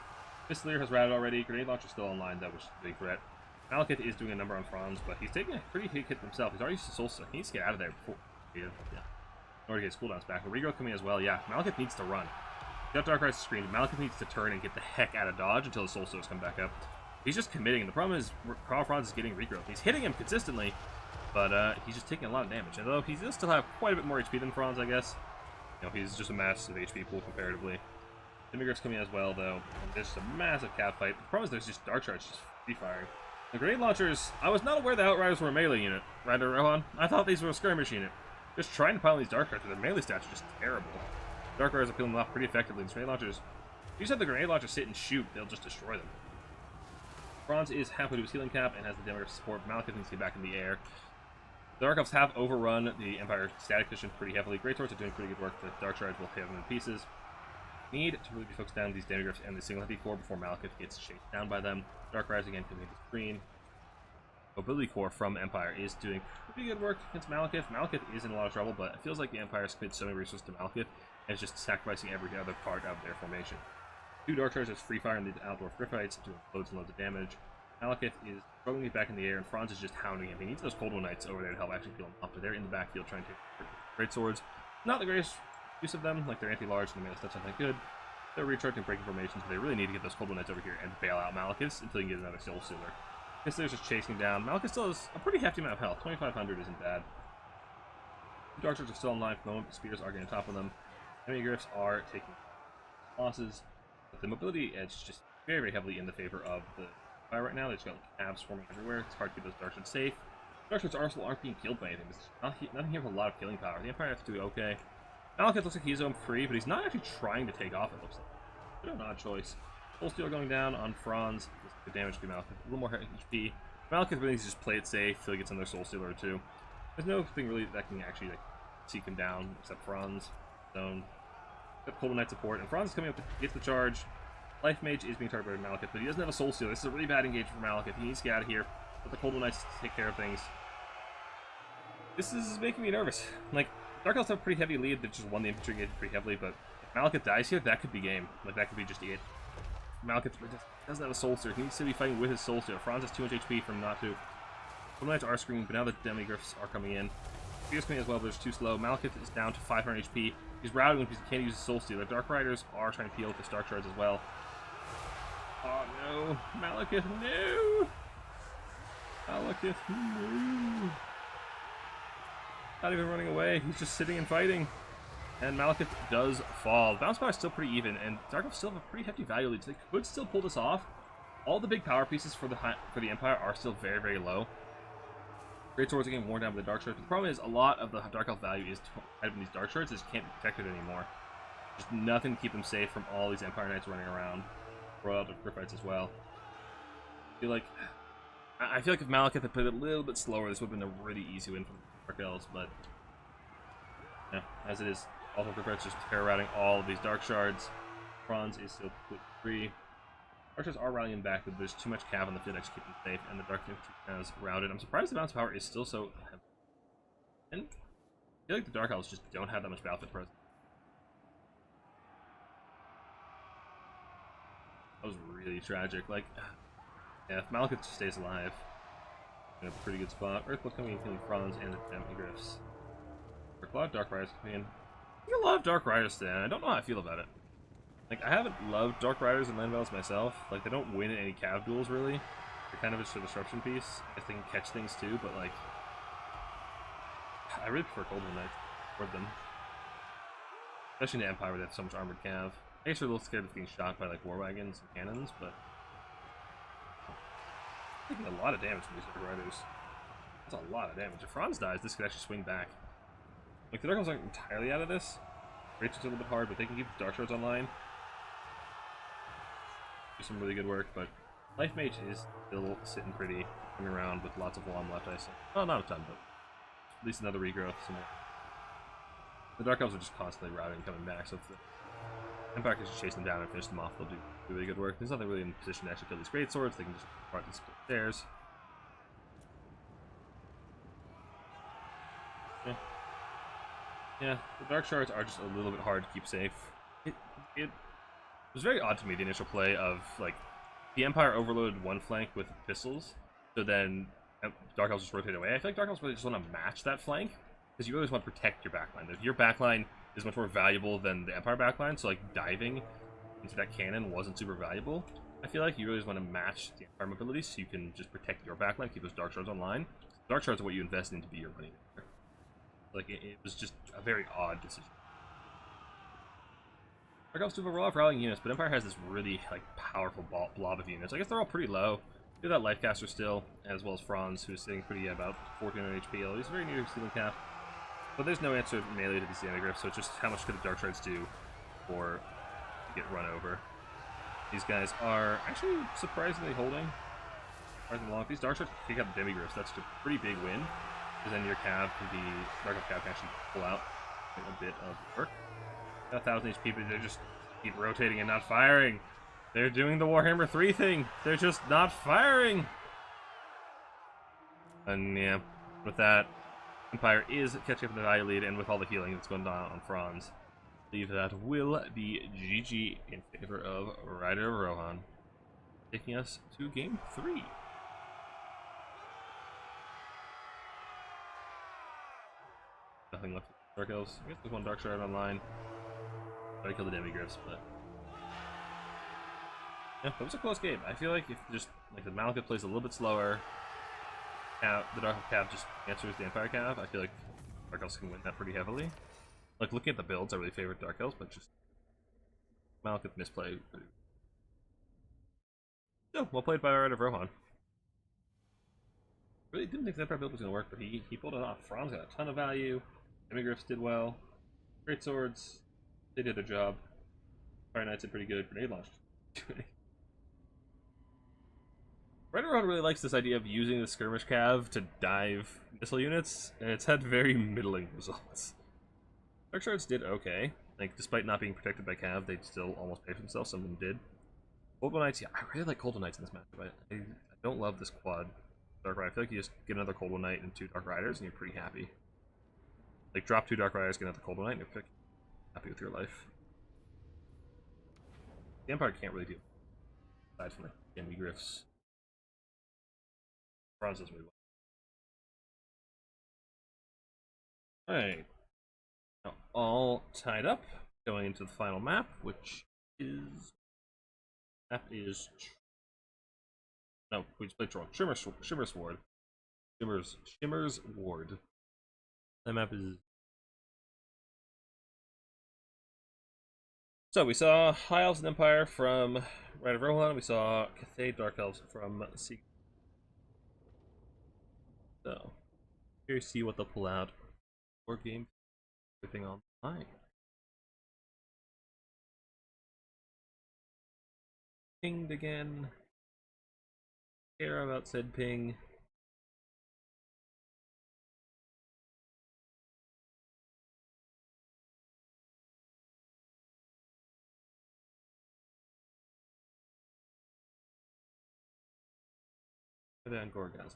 Pistolier has routed already. Grenade Launcher still online, though, which is a big threat. Malekith is doing a number on Franz, but he's taking a pretty big hit himself. He's already used to Soul Steal. He needs to get out of there before. Yeah. In order to get his cooldowns back. But Regrowth coming as well. Yeah, Malekith needs to run. He's got Dark Riders screen. Malekith needs to turn and get the heck out of dodge until the Soul Stealers come back up. He's just committing. The problem is Karl Franz is getting regrowth. He's hitting him consistently, but he's just taking a lot of damage. And though he does still have quite a bit more HP than Franz, I guess. You know, he's just a massive HP pool comparatively. Demigryph's coming as well, though. And there's just a massive cap fight. The problem is there's just Dark Shards just free firing. The grenade launchers, I was not aware the Outriders were a melee unit, Ryder Rohan. I thought these were a skirmish unit. Just trying to pile these Dark Shards, but their melee stats are just terrible. Dark Riders are peeling them off pretty effectively. These grenade launchers, if you just have the grenade launcher sit and shoot, they'll just destroy them. Franz is halfway to his healing cap and has the Demigryph support. Malekith needs to get back in the air. The Dark Elves have overrun the Empire static cushion pretty heavily. Great Swords are doing pretty good work. The Dark Shards will hit them in pieces. Need to really be focused down these Demigryphs and the single heavy core before Malekith gets chased down by them. Dark Riders again can hit the screen. Mobility core from Empire is doing pretty good work against Malekith. Malekith is in a lot of trouble, but it feels like the Empire has committed so many resources to Malekith and is just sacrificing every other part of their formation. Two Dark Shards is free firing the Outdoor Griffites, doing loads and loads of damage. Malekith is struggling to get back in the air, and Franz is just hounding him. He needs those Cold One Knights over there to help actually peel him off, but they're in the backfield trying to take great swords. Not the greatest use of them, like they're anti-large and the melee stuff's not that good. They're recharging breaking formations, but they really need to get those Cold One Knights over here and bail out Malekith until you can get another Soul Stealer. Pistoliers just chasing down. Malekith still has a pretty hefty amount of health. 2,500 isn't bad. The Dark Shards are still online for the moment. The Spears are getting on top of them. Demigryphs are taking losses. But the mobility edge is just very, very heavily in the favor of the Empire right now. They've just got cabs swarming everywhere. It's hard to keep those Dark Shards safe. Dark Shards also aren't being killed by anything. There's nothing here with a lot of killing power. The Empire has to do okay. Malekith looks like he's zone free, but he's not actually trying to take off, it looks like. Bit of an odd choice. Soul Stealer going down on Franz. Good damage to Malekith. A little more HP. Malekith really needs to just play it safe till he gets another Soul Stealer or two. There's nothing really that can actually like seek him down except Franz. Zone. Got Cold Knight support, and Franz is coming up to get the charge. Life Mage is being targeted by Malekith, but he doesn't have a Soul Stealer. This is a really bad engagement for Malekith. He needs to get out of here. Let the Cold Knights take care of things. This is making me nervous. Like, Dark Elves have a pretty heavy lead. They just won the infantry engagement pretty heavily, but if Malekith dies here, that could be game. Like, that could be just it. Malekith doesn't have a Soul Stealer. He needs to be fighting with his Soul Stealer. Franz has too much HP from not to. Cold Knights are screaming, but now the Demigryphs are coming in. Spears coming as well, but it's too slow. Malekith is down to 500 HP. He's routing when he can't use his Soul Stealer. Dark Riders are trying to peel with the Dark Shards as well. Oh no! Malekith, no! Malekith, no! Not even running away. He's just sitting and fighting. And Malekith does fall. The bounce power is still pretty even, and Dark Elves still have a pretty hefty value lead, so they could still pull this off. All the big power pieces for the Empire are still very, very low. Great Swords are getting worn down by the Dark Shards. The problem is a lot of the Dark Elf value is tied in these Dark Shards. They just can't be protected anymore. Just nothing to keep them safe from all these Empire Knights running around. Royal Griffites as well. I feel like if Malekith had played it a little bit slower, this would have been a really easy win for the Dark Elves, but yeah, as it is, all the Griffites just terror routing all of these Dark Shards. Franz is still completely free. Dark Shards are rallying back, but there's too much cav on the field to keep them safe, and the Dark Infantry has routed. I'm surprised the bounce power is still so heavy. And I feel like the Dark Elves just don't have that much battlefield presence. That was really tragic. Like, yeah, if Malekith stays alive, in a pretty good spot. Earthblood coming in, killing Franz and the Demigryphs. A lot of Dark Riders coming in. I think a lot of Dark Riders today, and I don't know how I feel about it. Like, I haven't loved Dark Riders and Land Battles myself. Like, they don't win in any cav duels, really. They're kind of just a disruption piece. I think catch things too, but like, I really prefer Cold Knights toward them. Especially in Empire where they have so much armored cav. I guess you're a little scared of being shot by like war wagons and cannons, but I'm taking a lot of damage from these Dark Riders. That's a lot of damage. If Franz dies, this could actually swing back. Like, the Dark Elves aren't entirely out of this. Rachel's a little bit hard, but they can keep the Dark Shards online. Do some really good work, but Life Mage is still sitting pretty, coming around with lots of LOM left, I say. Well, not a ton, but at least another regrowth. Some more. The Dark Elves are just constantly routing and coming back, so if the Empire can just chase them down and finish them off, they'll do really good work. There's nothing really in position to actually kill these great swords. They can just part these stairs. Yeah, the Dark Shards are just a little bit hard to keep safe. It was very odd to me, the initial play of, like, the Empire overloaded one flank with pistols, so then Dark Elves just rotated away. I feel like Dark Elves really just want to match that flank, because you always want to protect your backline. Your backline is much more valuable than the Empire backline, so, like, diving into that cannon wasn't super valuable. I feel like you really just want to match the Empire mobility so you can just protect your backline, keep those Dark Shards online. Dark Shards are what you invest in to be your running. Like, it was just a very odd decision. Dark Elves do have a lot of rallying units, but Empire has this really, like, powerful blob of units. I guess they're all pretty low. Do that Lifecaster still, as well as Franz, who's sitting pretty at about 1400 HP. He's very near ceiling cap. But there's no answer melee to these Demigryphs, so it's just how much could the Dark Shards do or get run over. These guys are actually surprisingly holding. Long. If these Dark Shards kick out the Demigryphs, that's a pretty big win. Because then your cav can be, Dark Elf cav can actually pull out a bit of work. Got 1000 HP, but they just keep rotating and not firing. They're doing the Warhammer 3 thing. They're just not firing. And yeah, with that, Empire is catching up in the value lead, and with all the healing that's going on Franz, I believe that will be GG in favor of Rider of Rohan, taking us to game 3. Nothing left with Dark Elves. I guess there's one Dark Shard online. Try to kill the Demigryphs, but yeah, that was a close game. I feel like if just like the Malekith plays a little bit slower, the Dark Elf Cav just answers the Empire Cav, I feel like Dark Elves can win that pretty heavily. Like, looking at the builds, I really favor Dark Elves, but just Malekith misplay. Still, well played by Rider of Rohan. Really didn't think the Empire build was going to work, but he pulled it off. Franz got a ton of value. Demigryphs did well. Great swords, they did their job. Fire Knights did pretty good. Grenade launched. Rider of Rohan really likes this idea of using the skirmish cav to dive missile units, and it's had very middling results. Dark Shards did okay. Like, despite not being protected by cav, they still almost paid for themselves. Some of them did. Cold Knights, yeah, I really like Cold Knights in this matchup. I don't love this quad Dark Rider. I feel like you just get another Cold Knight and 2 Dark Riders, and you're pretty happy. Like, drop 2 Dark Riders, get another Cold Knight, and you're happy with your life. The Empire can't really do it, aside from like Demigryphs. Franz does really well. Alright. Now, all tied up, going into the final map, which is... No, we just played wrong. Shimmer's Ward. Shimmer's Ward. That map is... So, we saw High Elves and Empire from Rider of Rohan. We saw Cathay Dark Elves from Sea. So, here you see what they'll pull out for game. Everything on the line. Pinged again. Care about said ping. And Gorgasm.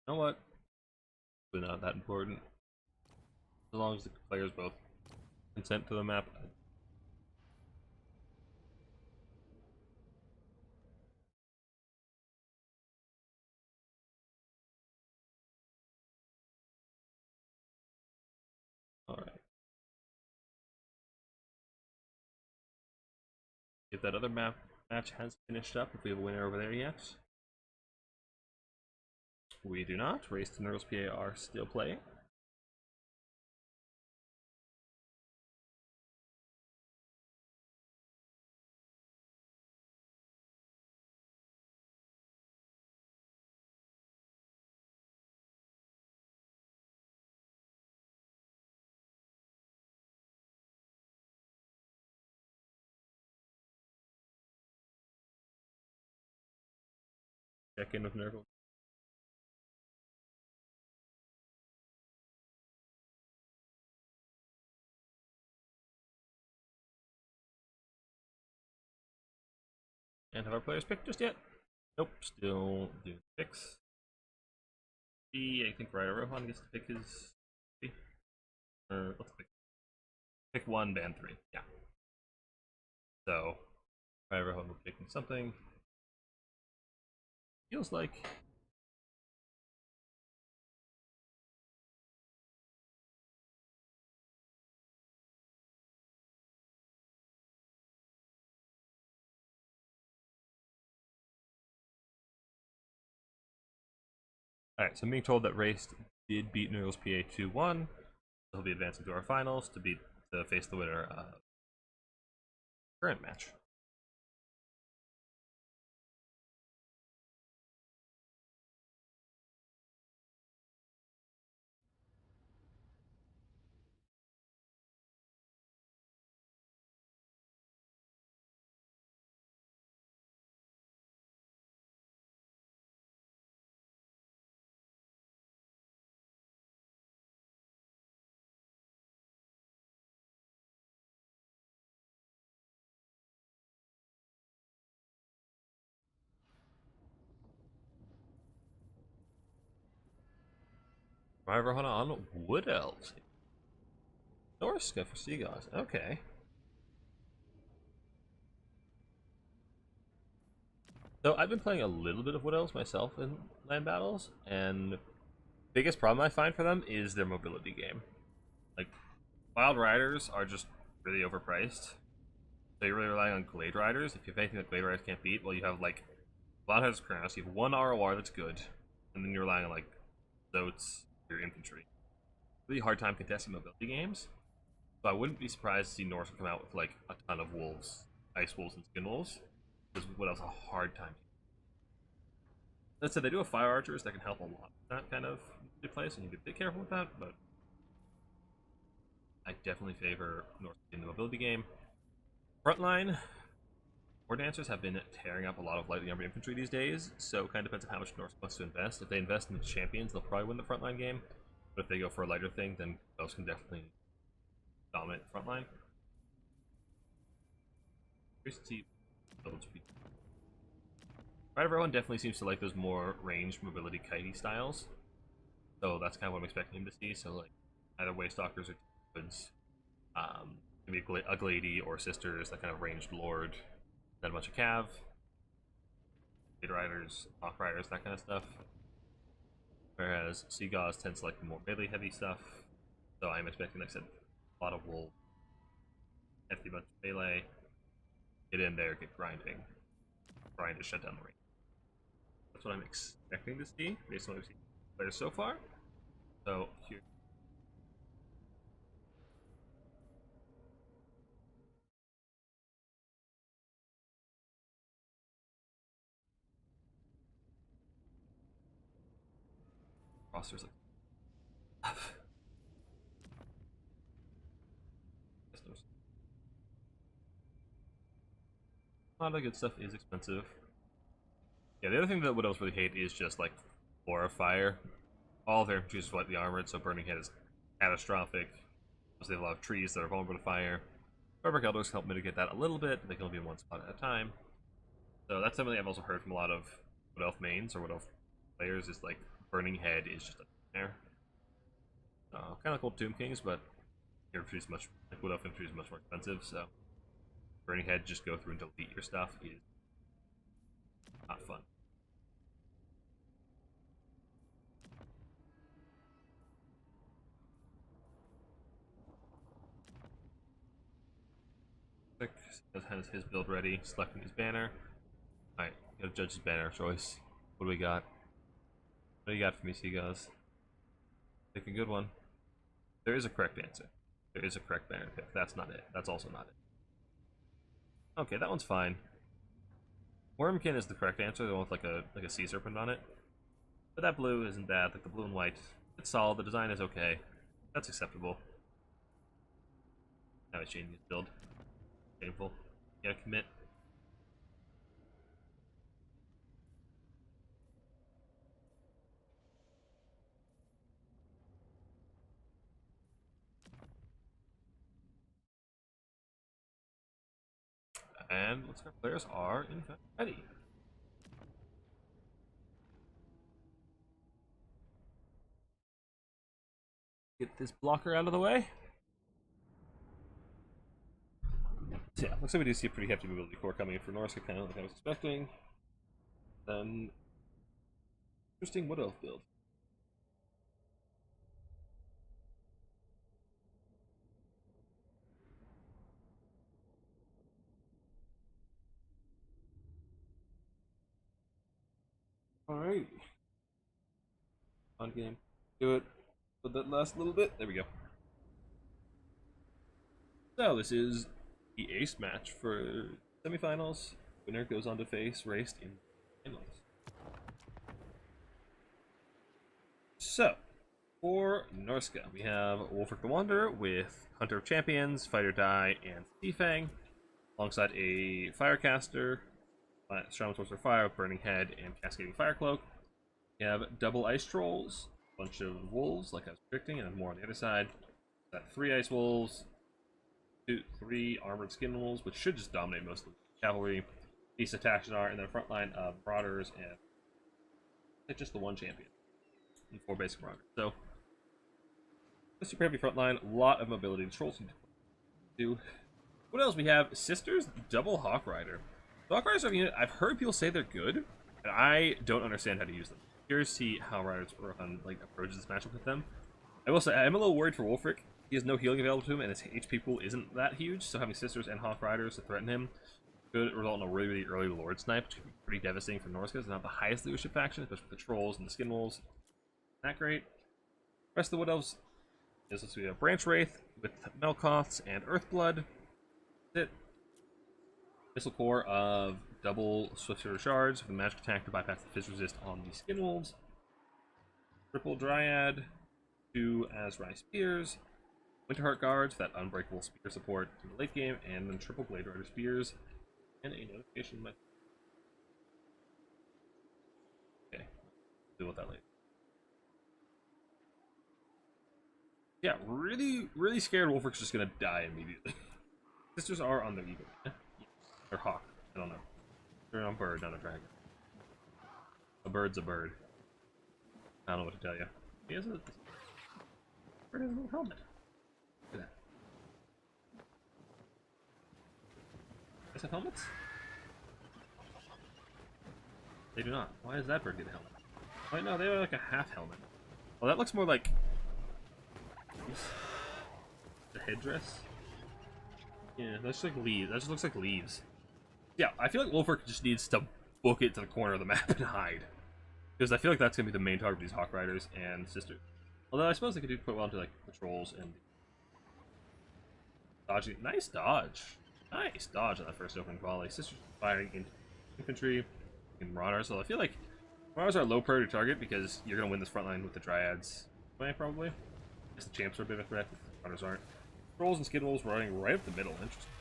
You know what? It's not that important. As long as the players both consent to the map. Alright. If that other match has finished up, if we have a winner over there yet. We do not. Race to Nurles PA are still playing. Check in with Nurgle. And have our players picked just yet? Nope, still doing picks. I think Ryder Rohan gets to pick his. Or let's pick one, ban three. Yeah. So Ryder Rohan will be picking something. Feels like. Alright, so I'm being told that Race did beat Noodles PA 2-1. He'll be advancing to our finals to face the winner of current match. Ryder Rohan on Wood Elves. Norska for Seagoss. Okay. So I've been playing a little bit of Wood Elves myself in land battles, and biggest problem I find for them is their mobility game. Like, Wild Riders are just really overpriced. So you're really relying on Glade Riders. If you have anything that Glade Riders can't beat, well, you have like Wild Riders Kronos, you have one ROR that's good, and then you're relying on like Zoats, your infantry. Really hard time contesting mobility games. So I wouldn't be surprised to see Norse come out with like a ton of wolves, ice wolves and skin wolves. Because what else a hard time. That said, they do have fire archers that can help a lot with that kind of play, so you need to be a bit careful with that, but I definitely favor Norse in the mobility game. Frontline, War Dancers have been tearing up a lot of lightly armored infantry these days, so it kind of depends on how much Norse wants to invest. If they invest in the champions, they'll probably win the frontline game. But if they go for a lighter thing, then those can definitely dominate the frontline. Right, everyone definitely seems to like those more ranged mobility kitey styles. So that's kind of what I'm expecting him to see. So like either Waystalkers or Woods, maybe a Glady or Sisters, that kind of ranged lord, then a bunch of Cav, Blade Riders, Hawk Riders, that kind of stuff. Whereas Seagoss tends to like the more melee heavy stuff. So I'm expecting, like I said, a lot of wolves, hefty bunch of melee, get in there, get grinding, grind to shut down the range. That's what I'm expecting to see based on what we've seen players so far. So here. Rosters like a lot of good stuff is expensive. Yeah, the other thing that Wood Elves really hate is just like qualifier. All of their infantry is slightly armored, so Burning Head is catastrophic. Because they have a lot of trees that are vulnerable to fire. Fabric Elders help mitigate that a little bit, but they can only be in one spot at a time. So that's something I've also heard from a lot of Wood Elf mains or Wood Elf players is like Burning Head is just a nightmare. Kind of like old Tomb Kings, but your infantry is much like Wood Elf infantry is much more expensive. So Burning Head, just go through and delete your stuff is not fun. Has his build ready, selecting his banner. Alright, gotta judge his banner choice. What do we got? What do you got for me, Seagulls? Pick a good one. There is a correct answer. There is a correct banner pick. That's not it. That's also not it. Okay, that one's fine. Wormkin is the correct answer, the one with like a sea serpent on it. But that blue isn't bad, like the blue and white. It's solid, the design is okay. That's acceptable. Now it's changing his build. Painful. You gotta commit. And looks like our players are in fact ready. Get this blocker out of the way. So yeah, looks like we do see a pretty hefty mobility core coming in for Norska, kind of like I was expecting. Then, interesting Wood Elf build. Alright. On game. Do it. Put that last little bit. There we go. So this is the ace match for semifinals. Winner goes on to face Raced in finals. So, for Norska, we have Wolfric the Wanderer with Hunter of Champions, Fight or Die, and Seafang, alongside a Firecaster, Shaman Sorcerer Fire, Burning Head, and Cascading Fire Cloak. We have double Ice Trolls, a bunch of Wolves, like I was predicting, and more on the other side. Got 3 Ice Wolves, 3 Armored Skin Wolves, which should just dominate most of the cavalry. Beast Attack Shinar, and then a front line of Marauders, and just the 1 champion. And 4 basic Marauders. So, a super heavy front line, a lot of mobility. The trolls need to do. What else? We have Sisters, double Hawk Rider. The Hawk Riders are a unit I've heard people say they're good, and I don't understand how to use them. Curious to see how Riders approaches this matchup with them. I will say I'm a little worried for Wolfric. He has no healing available to him, and his HP pool isn't that huge, so having Sisters and Hawk Riders to threaten him could result in a really, really early Lord Snipe, which could be pretty devastating for Norska. It's not the highest leadership faction, especially with the Trolls and the Skin Wolves. Not great. Rest of the Wood Elves is we have Branch Wraith with Melkoths and Earthblood. That's it. Missile Core of double Swiftfooter Shards with a magic attack to bypass the Fizz Resist on the Skin Wolves. Triple Dryad, 2 Azrai Spears, Winterheart Guards, that unbreakable spear support in the late game, and then triple Blade Rider Spears, and a notification. Okay, deal with that later. Yeah, really scared Wolfric's just gonna die immediately. Sisters are on their evil. Or Hawk. I don't know. They're on bird, not a dragon. A bird's a bird. I don't know what to tell you. He has a bird has a little helmet. Look at that. Does it have helmets? They do not. Why does that bird get a helmet? Oh no, they have like a half helmet. Well, that looks more like the headdress. Yeah, that's like leaves. That just looks like leaves. Yeah, I feel like Wolfric just needs to book it to the corner of the map and hide. Because I feel like that's going to be the main target of these Hawk Riders and Sisters. Although I suppose they could do quite well into like patrols and dodging. Nice dodge. Nice dodge on that first opening volley. Sisters firing in infantry and Marauders. So I feel like Marauders are a low priority target because you're going to win this front line with the Dryads. Probably. Guess the champs are a bit of a threat. Marauders aren't. Trolls and Skid Wolves running right up the middle. Interesting.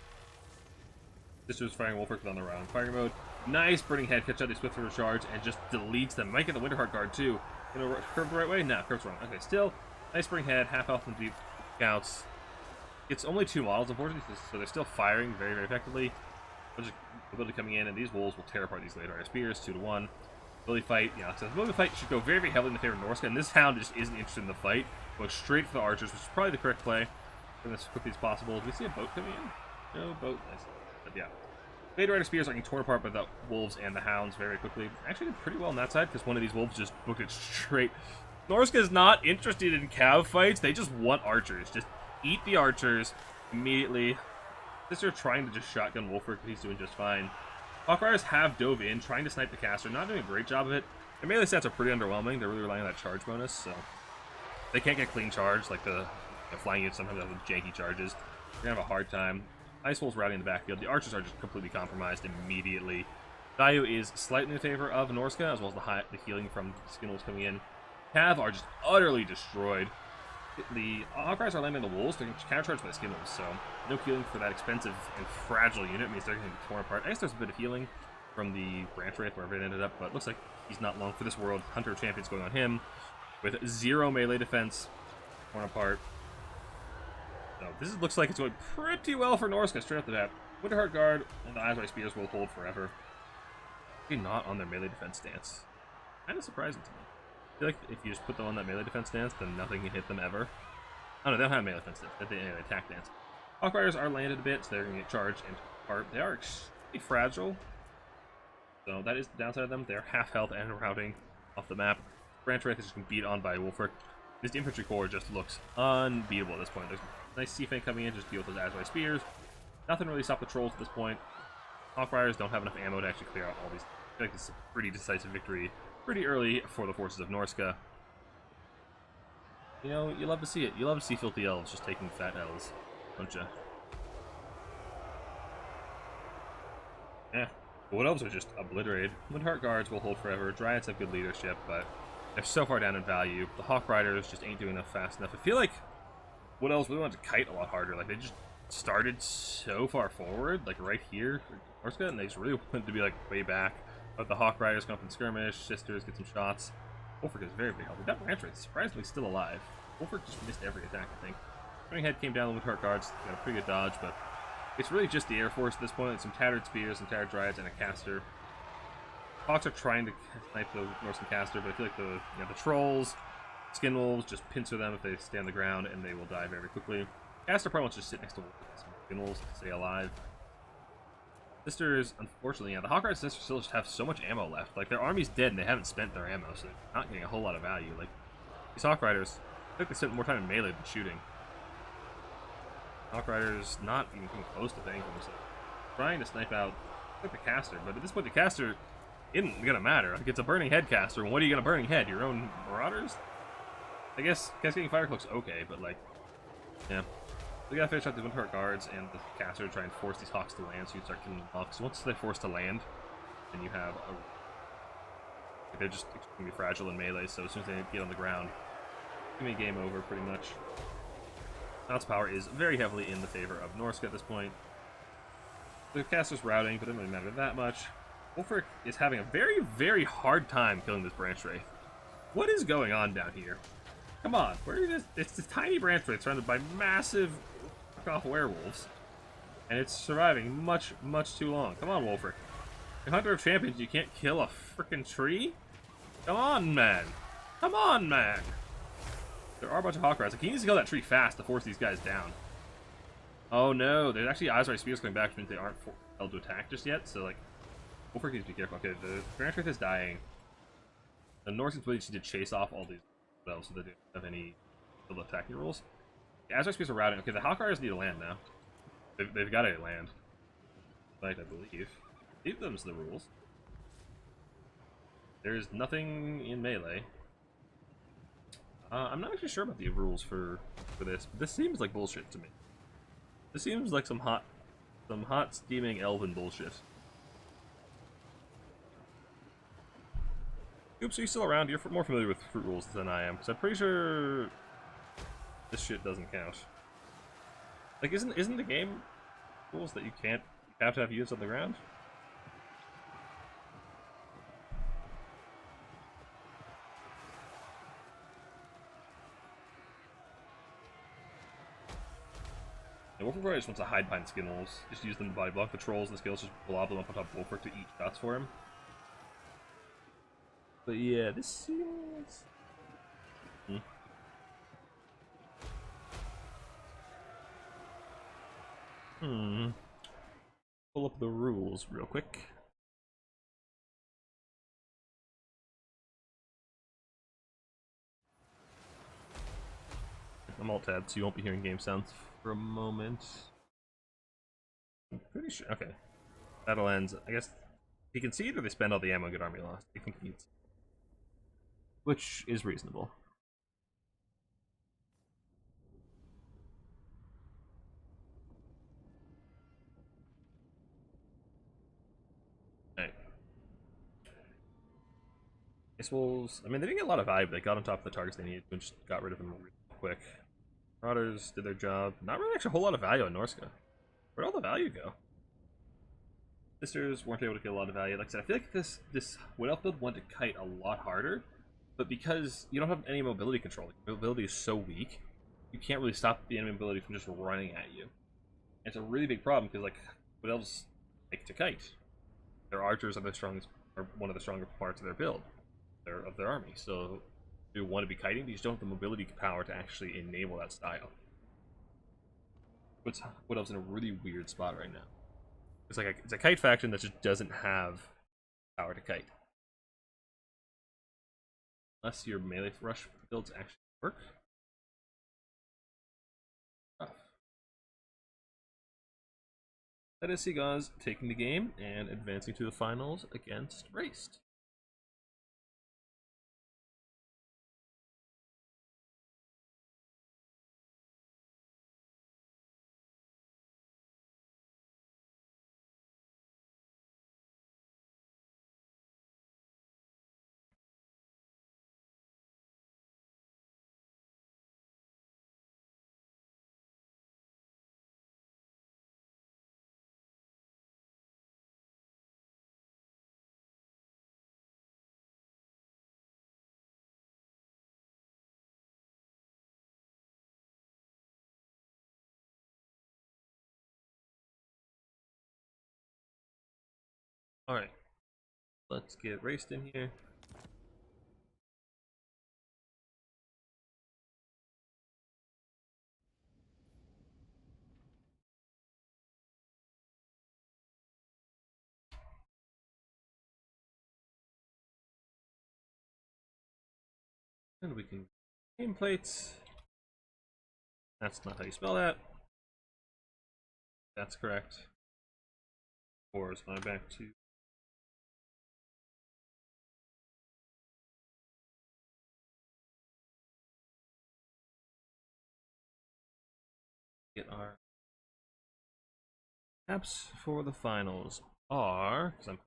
Sisters firing Wolfric on the round firing mode. Nice Burning Head, catch out these Swiftfooter Shards and just deletes them. Might get the Winterheart Guard too. Gonna curve the right way? No, curve's wrong. Okay, still nice Burning Head, half health and deep scouts. It's only 2 models, unfortunately, so they're still firing very effectively. There's ability coming in, and these wolves will tear apart these later spears 2-1. Ability fight, yeah. So the ability fight should go very heavily in the favor of Norska, and this hound just isn't interested in the fight. Goes straight for the archers, which is probably the correct play. As quickly as possible. Do we see a boat coming in? No boat. Nice. But yeah. Blade Rider Spears are getting torn apart by the wolves and the hounds very quickly. Actually did pretty well on that side because one of these wolves just booked it straight. Norska is not interested in cav fights. They just want archers. Just eat the archers immediately. Sister trying to just shotgun Wolfric, but he's doing just fine. Hawk Riders have dove in, trying to snipe the caster, not doing a great job of it. Their melee stats are pretty underwhelming. They're really relying on that charge bonus, so they can't get clean charge, like the flying units sometimes have janky charges. They're gonna have a hard time. Ice Wolf's routing in the backfield. The archers are just completely compromised immediately. Value is slightly in favor of Norska, as well as the healing from Skin Wolves coming in. Cav are just utterly destroyed. The Hawk Riders are landing the Wolves, they're countercharged by the Skin Wolves, so no healing for that expensive and fragile unit means they're going to be torn apart. I guess there's a bit of healing from the Branch Wraith, wherever it ended up, but it looks like he's not long for this world. Hunter of Champions going on him, with 0 melee defense, torn apart. So this looks like it's going pretty well for Norska straight off the bat. Winterheart Guard and the Eyes Wide Spears will hold forever. Maybe not on their melee defense stance. Kind of surprising to me. I feel like if you just put them on that melee defense stance, then nothing can hit them ever. Oh no, they don't have melee defense stance. They have attack stance. Hawk Riders are landed a bit, so they're going to get charged and apart. They are extremely fragile. So that is the downside of them. They're half health and routing off the map. Branch Wraith is just beat on by Wolfric. This infantry corps just looks unbeatable at this point. There's a nice C-Fang coming in, just deal with those Azrai Spears. Nothing really stopped the trolls at this point. Hawk Riders don't have enough ammo to actually clear out all these. I feel like it's a pretty decisive victory pretty early for the forces of Norska. You know, you love to see it. You love to see filthy elves just taking fat L's, don't you? Yeah. Wood Elves are just obliterated. Windheart Guards will hold forever. Dryads have good leadership, but they're so far down in value. The Hawk Riders just ain't doing enough fast enough. I feel like Wood Elves really wanted to kite a lot harder. Like, they just started so far forward, like right here, Norska, and they just really wanted to be like way back. But the Hawk Riders come up in skirmish, Sisters get some shots. Wolfric is very healthy. That Branch Wraith is surprisingly still alive. Wolfric just missed every attack, I think. Turning Head came down with Heart Guards, got a pretty good dodge, but it's really just the Air Force at this point. Like some Tattered Spears, some Tattered Dryads, and a Caster. Hawks are trying to snipe the Norseman Caster, but I feel like the Trolls, Skin Wolves just pincer them if they stay on the ground, and they will die very quickly. Caster probably wants to just sit next to Skin Wolves to stay alive. Sisters, unfortunately, yeah, the Hawk Riders Sisters still just have so much ammo left. Like, their army's dead and they haven't spent their ammo, so they're not getting a whole lot of value. Like, these Hawk Riders, I think they spent more time in melee than shooting. Hawk Riders not even coming close to thanking themselves. Trying to snipe out the Caster, but at this point the Caster isn't gonna matter. Like, it's a Burning Head Caster, and what are you gonna Burning Head? Your own Marauders? I guess Cascading Fire looks okay, but like, yeah. We gotta finish out the Windheart Guards and the Caster to try and force these Hawks to land so you start killing them off. Because once they're forced to land, then you have a... they're just extremely fragile in melee, so as soon as they get on the ground, it's gonna be game over pretty much. Knott's power is very heavily in the favor of Norska at this point. The Caster's routing, but it doesn't really matter that much. Wolfric is having a very, very hard time killing this Branch Wraith. What is going on down here? Come on, where is this? It's this tiny Branch Wraith surrounded by massive off werewolves, and it's surviving much, much too long. Come on, Wolfric. You're Hunter of Champions, you can't kill a frickin' tree? Come on, man. Come on, man. There are a bunch of Hawk Riders. Like, he needs to kill that tree fast to force these guys down. Oh no, there's actually Eyes Right Spears coming back, which means they aren't held to attack just yet, so like, Wolfric needs to be careful. Okay, the Branch Wraith is dying. The Norse's ability to chase off all these spells so they don't have any attacking rules. The Azure Spears are routing. Okay, the Hawk Riders need to land now. They've got to land. Like, I believe. Leave them's the rules. There's nothing in melee. I'm not actually sure about the rules for this, but this seems like bullshit to me. This seems like some hot steaming elven bullshit. Oops, are you still around? You're more familiar with fruit rules than I am, because I'm pretty sure this shit doesn't count. Like, isn't the game rules that you have to have units on the ground? And Wolfric just wants to hide behind Skin Wolves. Just use them to body block the trolls and the skills, just blob them up on top of Wolfric to eat shots for him. But yeah, this seems... Pull up the rules real quick. I'm alt-tabbed, so you won't be hearing game sounds for a moment. I'm pretty sure. Okay. Battle ends. I guess he concede or they spend all the ammo, good army lost. He concedes. Which is reasonable. Alright. Ice Wolves, I mean, they didn't get a lot of value, but they got on top of the targets they needed and just got rid of them really quick. Marauders did their job. Not really actually a whole lot of value on Norska. Where'd all the value go? Sisters weren't able to get a lot of value. Like I said, I feel like this Wood Elf build went to kite a lot harder, but because you don't have any mobility control, like, mobility is so weak, you can't really stop the enemy mobility from just running at you. And it's a really big problem because like Wood Elves like to kite. Their archers are are one of the stronger parts of their build, of their army. So you want to be kiting, but you just don't have the mobility power to actually enable that style. Puts Wood Elves in a really weird spot right now. It's a kite faction that just doesn't have power to kite. Unless your melee rush builds actually work. That is Seagaz taking the game and advancing to the finals against Raced. Alright, let's get Raced in here. And we can nameplates. That's not how you spell that. That's correct. Or is my back to get our apps for the finals are, because I'm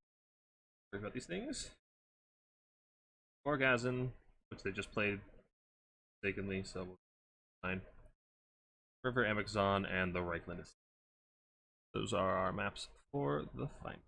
worried about these things, Orgasm, which they just played mistakenly, so we'll fine. River Amazon and the Reichland. Those are our maps for the final.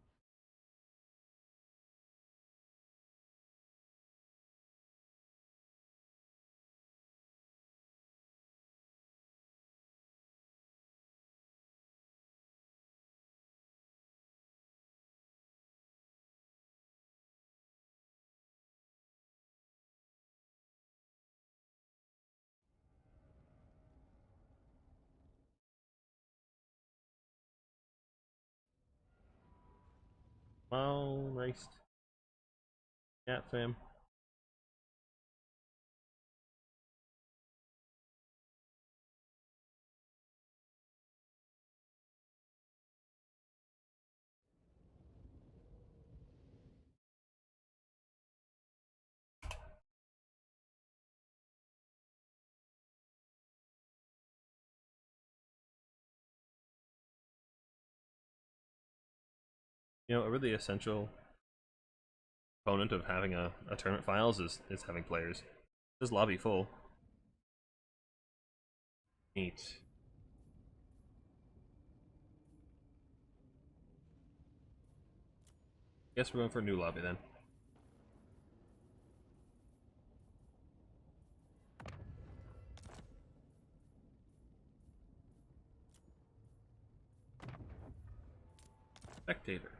Well, nice. Yeah, fam. You know, a really essential component of having a tournament finals is having players. This lobby full. Neat. Guess we're going for a new lobby then. Spectator.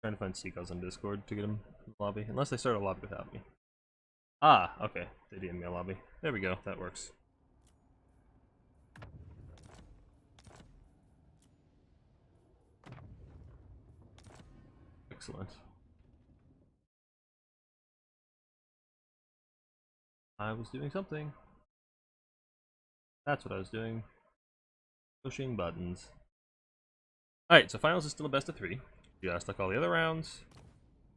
Trying to find Seagulls on Discord to get them in the lobby. Unless they start a lobby without me. Ah, okay. They DM me a lobby. There we go. That works. Excellent. I was doing something. That's what I was doing. Pushing buttons. Alright, so finals is still a best of 3. Just like all the other rounds.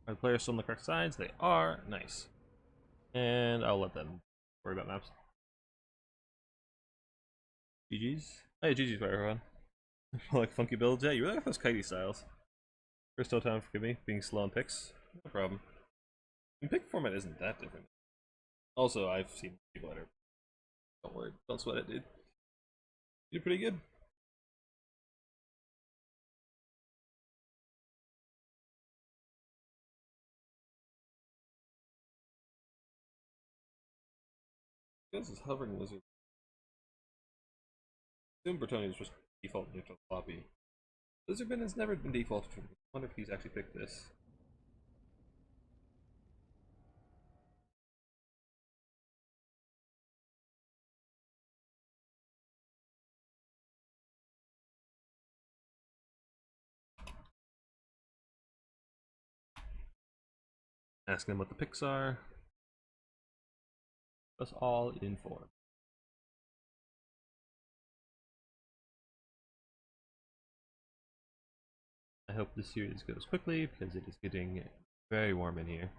Are the players still on the correct sides? They are. Nice. And I'll let them worry about maps. GG's. Hey, GG's for everyone. Like funky builds. Yeah, you really like those kitey styles. First time, forgive me, being slow on picks. No problem. And pick format isn't that different. Also, I've seen people that are. Don't worry, don't sweat it, dude. You're pretty good. This is hovering lizard. Assume Bertoni is just default neutral floppy. Lizardman has never been defaulted for me. I wonder if he's actually picked this. Asking him what the picks are. Us all informed. I hope this series goes quickly because it is getting very warm in here.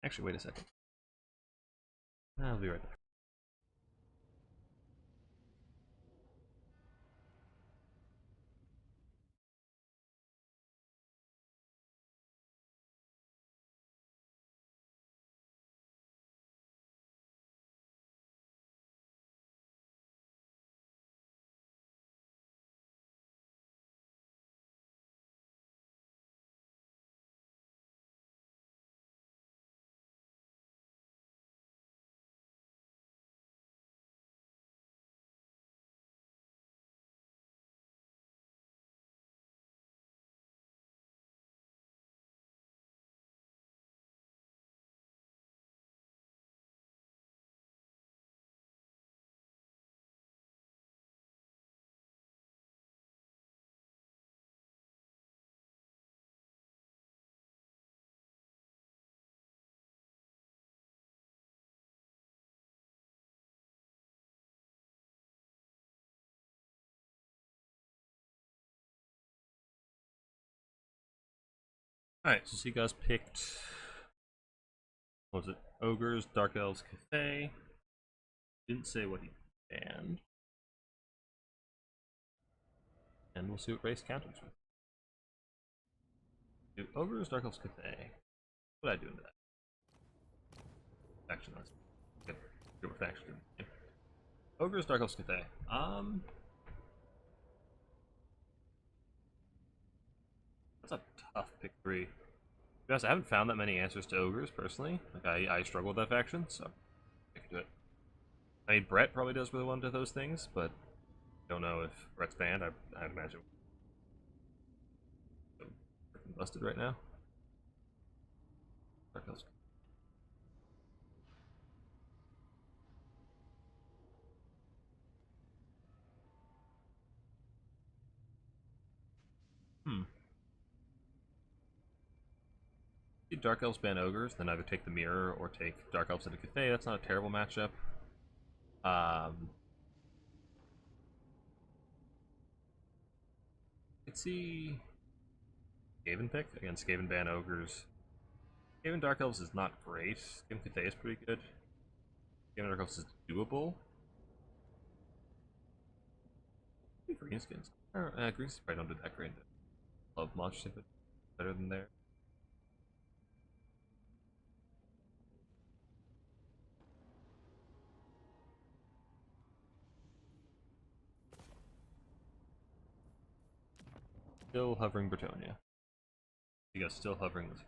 Actually, wait a second. I'll be right back. Alright, so you guys picked. What was it? Ogres, Dark Elves, Cathay. Didn't say what he banned. And we'll see what race counters with. Do Ogres, Dark Elves, Cathay. What did I do into that? Faction, that's good. Good with faction. Ogres, Dark Elves, Cathay. That's a tough pick 3. Because I haven't found that many answers to Ogres personally. Like I struggle with that faction, so I can do it. I mean, Brett probably does really one of those things, but I don't know if Brett's banned. I'd imagine. I'm freaking busted right now. Dark Elves. Hmm. Dark Elves ban Ogres, then either take the Mirror or take Dark Elves into Cathay. That's not a terrible matchup. Let's see. Skaven pick against Skaven ban Ogres. Skaven Dark Elves is not great. Skaven Cathay is pretty good. Skaven Dark Elves is doable. Greenskins. Greenskins probably don't do that great. Love much if it's better than there. Still hovering Bretonia. You guys still hovering this.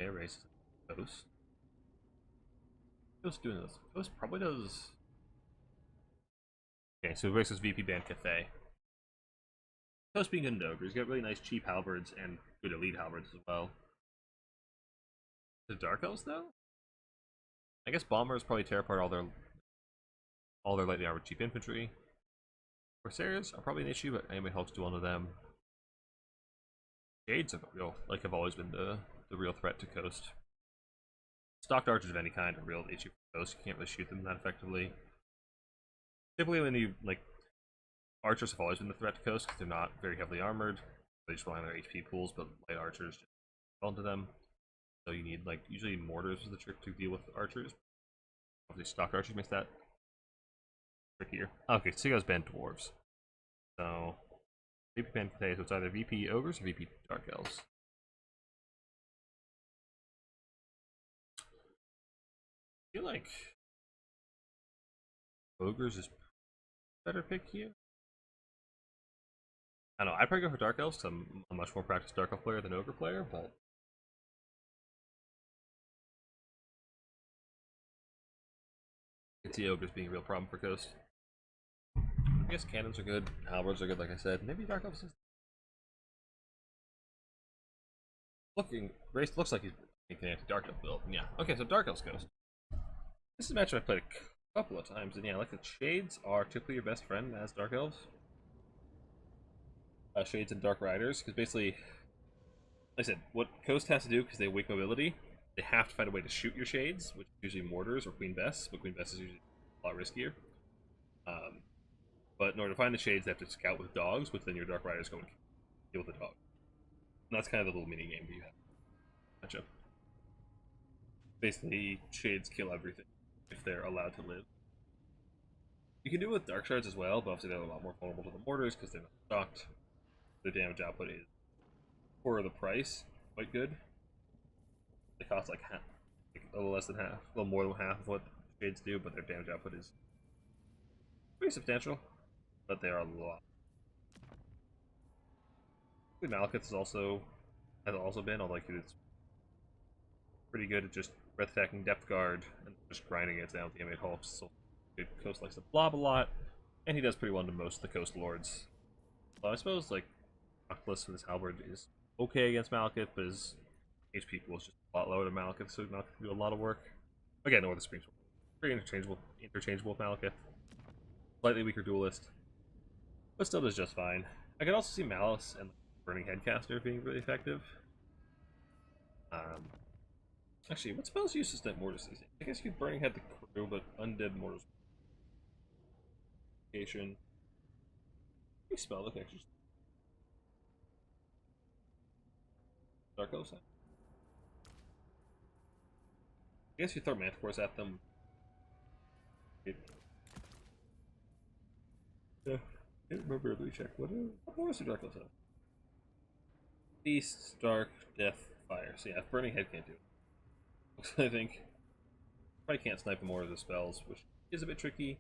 Okay, race Coast. Coast doing this. Coast probably does. Okay, so races VP Band Cathay. Coast being good in Ogre. He's got really nice cheap halberds and good elite halberds as well. The Dark Elves though? I guess Bombers probably tear apart all their lightly armored cheap infantry. Corsairs are probably an issue, but anyway, Hulk's do one of them. Shades have always been the real threat to Coast. Stocked archers of any kind are a real issue for Coast. You can't really shoot them that effectively. Typically, when you like archers have always been the threat to Coast because they're not very heavily armored. They just rely on their HP pools, but light archers just fall into them. So you need like usually mortars is the trick to deal with archers. Obviously, stock archers makes that trickier. Okay, so you guys ban dwarves. So VP ban today, so it's either VP ogres or VP dark elves. I feel like ogres is better pick here. I don't know. I'd probably go for dark elves because I'm a much more practiced dark elf player than ogre player, but I can see ogres being a real problem for Coast. I guess cannons are good, halberds are good, like I said. Maybe dark elves is Race looks like he's making dark elf build. Yeah. Okay, so dark elves Coast. This is a match I've played a couple of times, and yeah, like the shades are typically your best friend as dark elves. Shades and dark riders, because basically, like I said, what Coast has to do because they have weak mobility, they have to find a way to shoot your shades, which is usually mortars or Queen Bess, but Queen Bess is usually a lot riskier. But in order to find the shades, they have to scout with dogs, which then your dark riders go and deal with the dog. And that's kind of the little mini game that you have. Matchup. Basically, shades kill everything if they're allowed to live. You can do it with dark shards as well, but obviously they're a lot more vulnerable to the mortars because they're not stocked. The damage output is, for the price, quite good. They cost like half, like a little less than half, a little more than half of what shades do, but their damage output is pretty substantial. But they are a lot. Malekith has also been, although it's pretty good at just breath attacking depth guard and just grinding it down with the animate hulks. So good Coast likes to blob a lot, and he does pretty well to most of the Coast lords. Well, I suppose like Oculus with his halberd is okay against Malekith, but his HP pool is just a lot lower than Malekith, so Malekith can do a lot of work. Again, Northern Scream's pretty interchangeable with Malekith. Slightly weaker duelist, but still does just fine. I could also see Malice and Burning Headcaster being really effective. Actually, what spells use System Mortis these days? I guess you could Burning Head the crew, but Undead Mortals. Any spell that can actually Dark Elves. I guess you throw Manticores at them. Yeah. I can't remember. Let me check. What else do Dark Elves have? Beast, Dark, Death, Fire. So yeah, Burning Head can't do it. I think probably can't snipe more of the spells, which is a bit tricky.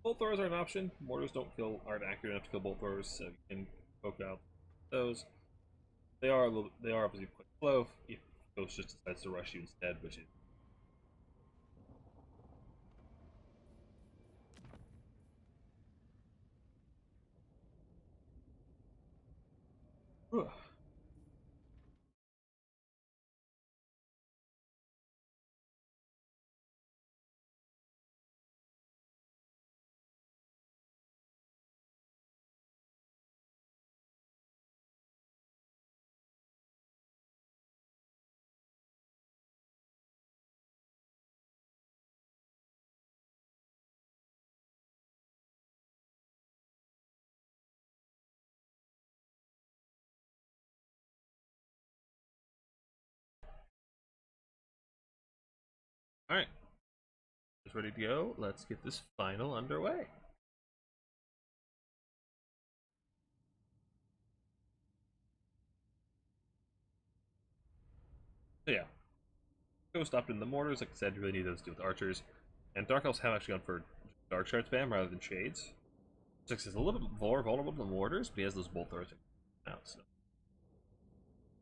Bolt throwers are an option. Mortars aren't accurate enough to kill bolt throwers, so you can poke out those. They are obviously quite slow if Ghost just decides to rush you instead, which is Alright. Just ready to go. Let's get this final underway. So yeah. Ghost stopped in the mortars, like I said, you really need those to do with archers. And Dark Elves have actually gone for Dark Shard spam rather than Shades. Six is a little bit more vulnerable to the mortars, but he has those bolt throwers now, so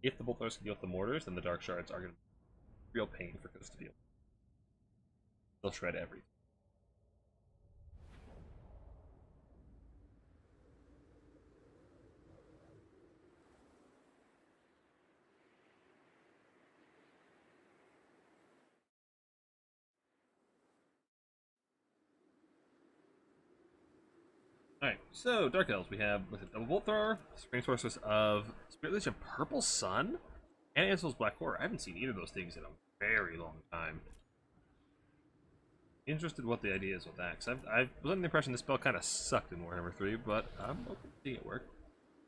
if the bolt throwers can deal with the mortars, then the Dark Shards are going to real pain for Coast to deal. They'll shred everything. Alright, so Dark Elves, we have with a double bolt thrower, Spring Sorceress of Spirit Leech of Purple Sun, and Ansel's Black Horror. I haven't seen either of those things in a very long time. Interested what the idea is with that, because I was under the impression this spell kind of sucked in Warhammer 3, but I'm open to seeing it work.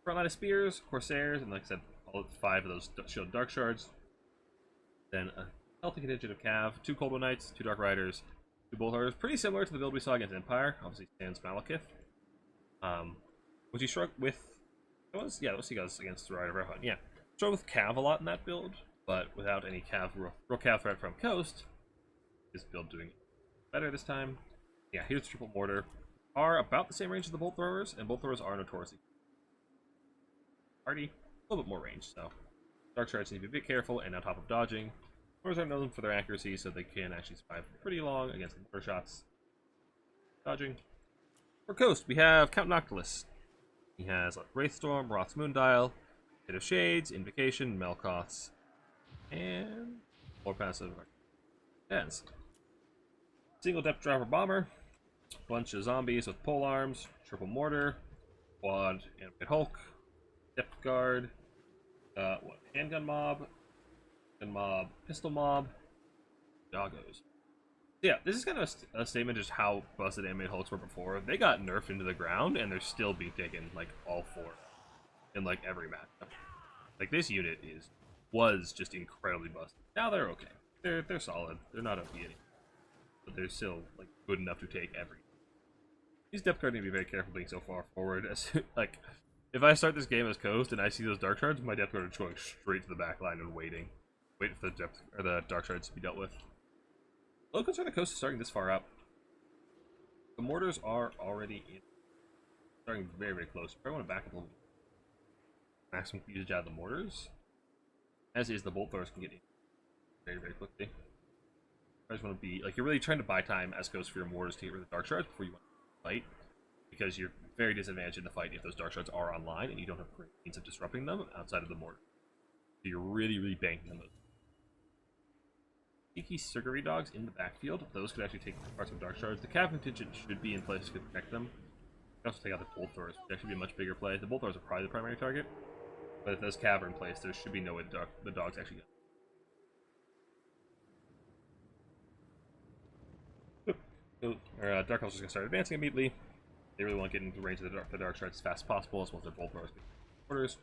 Frontline of Spears, Corsairs, and like I said, all 5 of those Shield Dark Shards. Then a healthy contingent of Cav, 2 Cold One Knights, 2 Dark Riders, 2 Bolt Throwers, pretty similar to the build we saw against Empire, obviously sans Malekith. Which he struck with, that was he goes against the Rider of Refund, yeah. Struck with Cav a lot in that build, but without any real Cav threat from Coast, this build doing better this time. Yeah, here's the Triple Mortar. Are about the same range as the Bolt Throwers, and Bolt Throwers are notoriously hardy, a little bit more range, so Dark Shards need to be a bit careful, and on top of dodging, Mortars are known for their accuracy, so they can actually survive pretty long against the mortar shots. Dodging. For Coast, we have Count Noctilus. He has Wraithstorm, Roth's Moondial, Pit of Shades, Invocation, Melkoths, and more passive Dance. Single Depth Driver Bomber, bunch of zombies with pole arms, triple mortar, quad Animate Hulk, Depth Guard, handgun mob, gun mob, pistol mob, doggos. Yeah, this is kind of a statement just how busted Animate Hulks were before. They got nerfed into the ground, and they're still being taken, like, all 4 in, like, every matchup. Like, this unit was just incredibly busted. Now they're okay. They're solid. They're not OP anymore. But they're still, like, good enough to take every. These depth cards need to be very careful being so far forward. As, like, if I start this game as Coast and I see those Dark Shards, my depth card is going straight to the back line and waiting for the depth or the Dark Shards to be dealt with. Low concern the Coast is starting this far up. The mortars are already in, starting very, very close. I want to back up a little bit. Maximum usage out of the mortars, as is the bolt throwers can get in very, very quickly. I just want to be like, you're really trying to buy time as Coast for your mortars to get rid of the Dark Shards before you want to fight, because you're very disadvantaged in the fight if those Dark Shards are online and you don't have great means of disrupting them outside of the mortar. So you're really, really banking on those. Cheeky Surgery Dogs in the backfield. Those could actually take parts of Dark Shards. The Cav contingent should be in place to protect them. You can also take out the Bolt Throwers, which actually be a much bigger play. The Bolt Throwers are probably the primary target, but if those Cav are in place, there should be no way the dogs actually go. Dark Elves are going to start advancing immediately. They really want to get into the range of the Dark Shards as fast as possible, as well as their Bolt Throwers. Orders.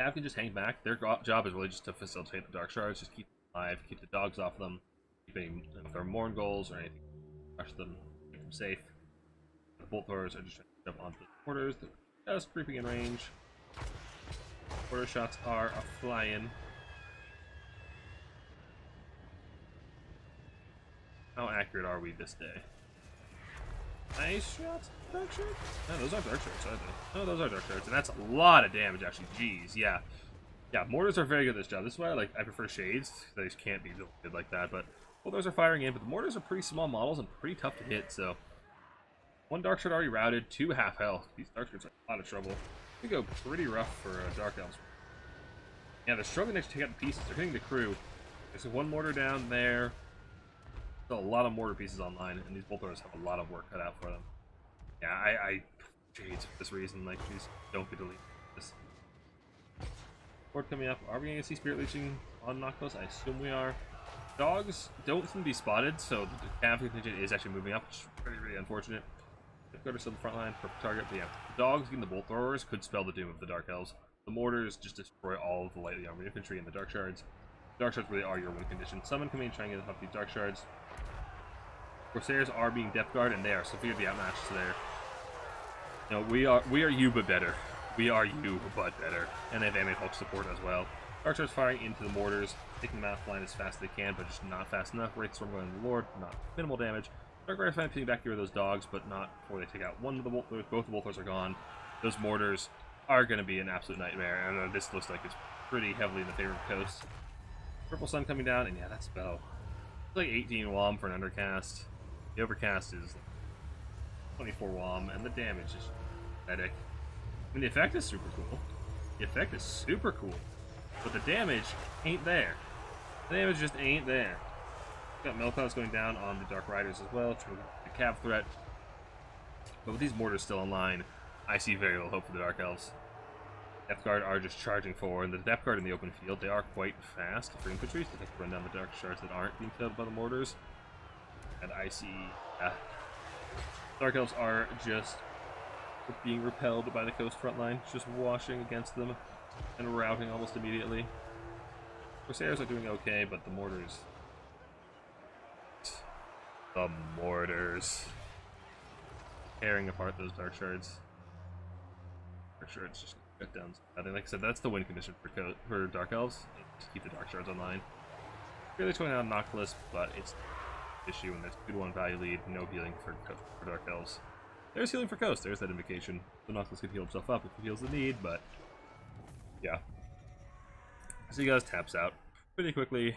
Cav can just hang back. Their job is really just to facilitate the Dark Shards, just keep alive, keep the dogs off them, keep any if there are Morn goals or anything, rush them, keep them safe. The Bolt Throwers are just trying to jump onto the mortars. They're just creeping in range. Mortar shots are a-flying. How accurate are we this day? Nice shots, Dark Shards? No, those aren't Dark Shards, are they? No, those are Dark Shards, and that's a lot of damage, actually. Jeez, yeah. Yeah, mortars are very good at this job. This is why I prefer Shades. They just can't be good like that, but those are firing in. But the mortars are pretty small models and pretty tough to hit, so 1 Dark Shard already routed, 2 half health. These Dark Shards are a lot of trouble. They go pretty rough for Dark Elves. Yeah, they're struggling to take out the pieces. They're hitting the crew. There's 1 mortar down there. There's a lot of mortar pieces online, and these Bolt Throwers have a lot of work cut out for them. Yeah, I Shades for this reason. Like, please don't be deleted. This board coming up. Are we going to see Spirit Leeching on Noctilus? I assume we are. Dogs don't seem to be spotted, so the Cav contingent is actually moving up, which is pretty, really unfortunate. Go to some front line, perfect target. But yeah, the dogs and the Bolt Throwers could spell the doom of the Dark Elves. The mortars just destroy all of the lightly armored infantry and the Dark Shards. Dark Shards really are your win condition. Summon coming in, trying to get off these Dark Shards. Corsairs are being depth guard, and they are severely outmatched there. No, we are you, but better. We are you, but better. And they have Animate Hulk support as well. Dark Shards firing into the mortars, taking them out of line as fast as they can, but just not fast enough. Wraithstorm going to the Lord, not minimal damage. Dark Riders finally picking back here with those dogs, but not before they take out one of the Bolt Throwers. Both the Bolt Throwers are gone. Those mortars are going to be an absolute nightmare, and this looks like it's pretty heavily in the favor of Coast. Purple sun coming down, and yeah, that spell. It's like 18 WOM for an undercast. The overcast is like 24 WOM, and the damage is pathetic. I mean, the effect is super cool. The effect is super cool. But the damage ain't there. The damage just ain't there. Got Melclouds going down on the Dark Riders as well, to the Cav threat. But with these mortars still online, I see very little hope for the Dark Elves. Depth Guard are just charging forward, and the Depth Guard in the open field, they are quite fast for infantry, so they have to run down the Dark Shards that aren't being killed by the mortars. And I see Dark Elves are just being repelled by the coast front line, just washing against them and routing almost immediately. Corsairs are doing okay, but the mortars... The mortars. Tearing apart those Dark Shards. Dark Shards just cut down. I think, like I said, that's the win condition for Dark Elves. Just keep the Dark Shards online. Really going on Noctilus, but it's an issue when there's 2-1 value lead, no healing for Dark Elves. There's healing for Coast, there's that indication. The Noctilus can heal himself up if he feels the need, but yeah. So he guys taps out pretty quickly,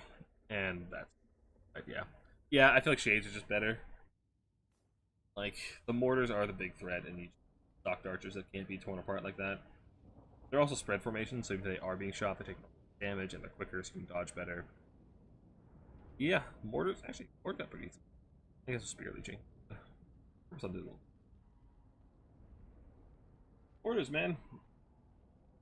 and that's yeah. Yeah, I feel like Shades are just better. Like, the mortars are the big threat, and you stocked archers that can't be torn apart like that. They're also spread formations, so if they are being shot, they take damage, and they're quicker, so you can dodge better. Yeah, mortars got pretty easy. I guess it's spear leeching. Something. Mortars, man.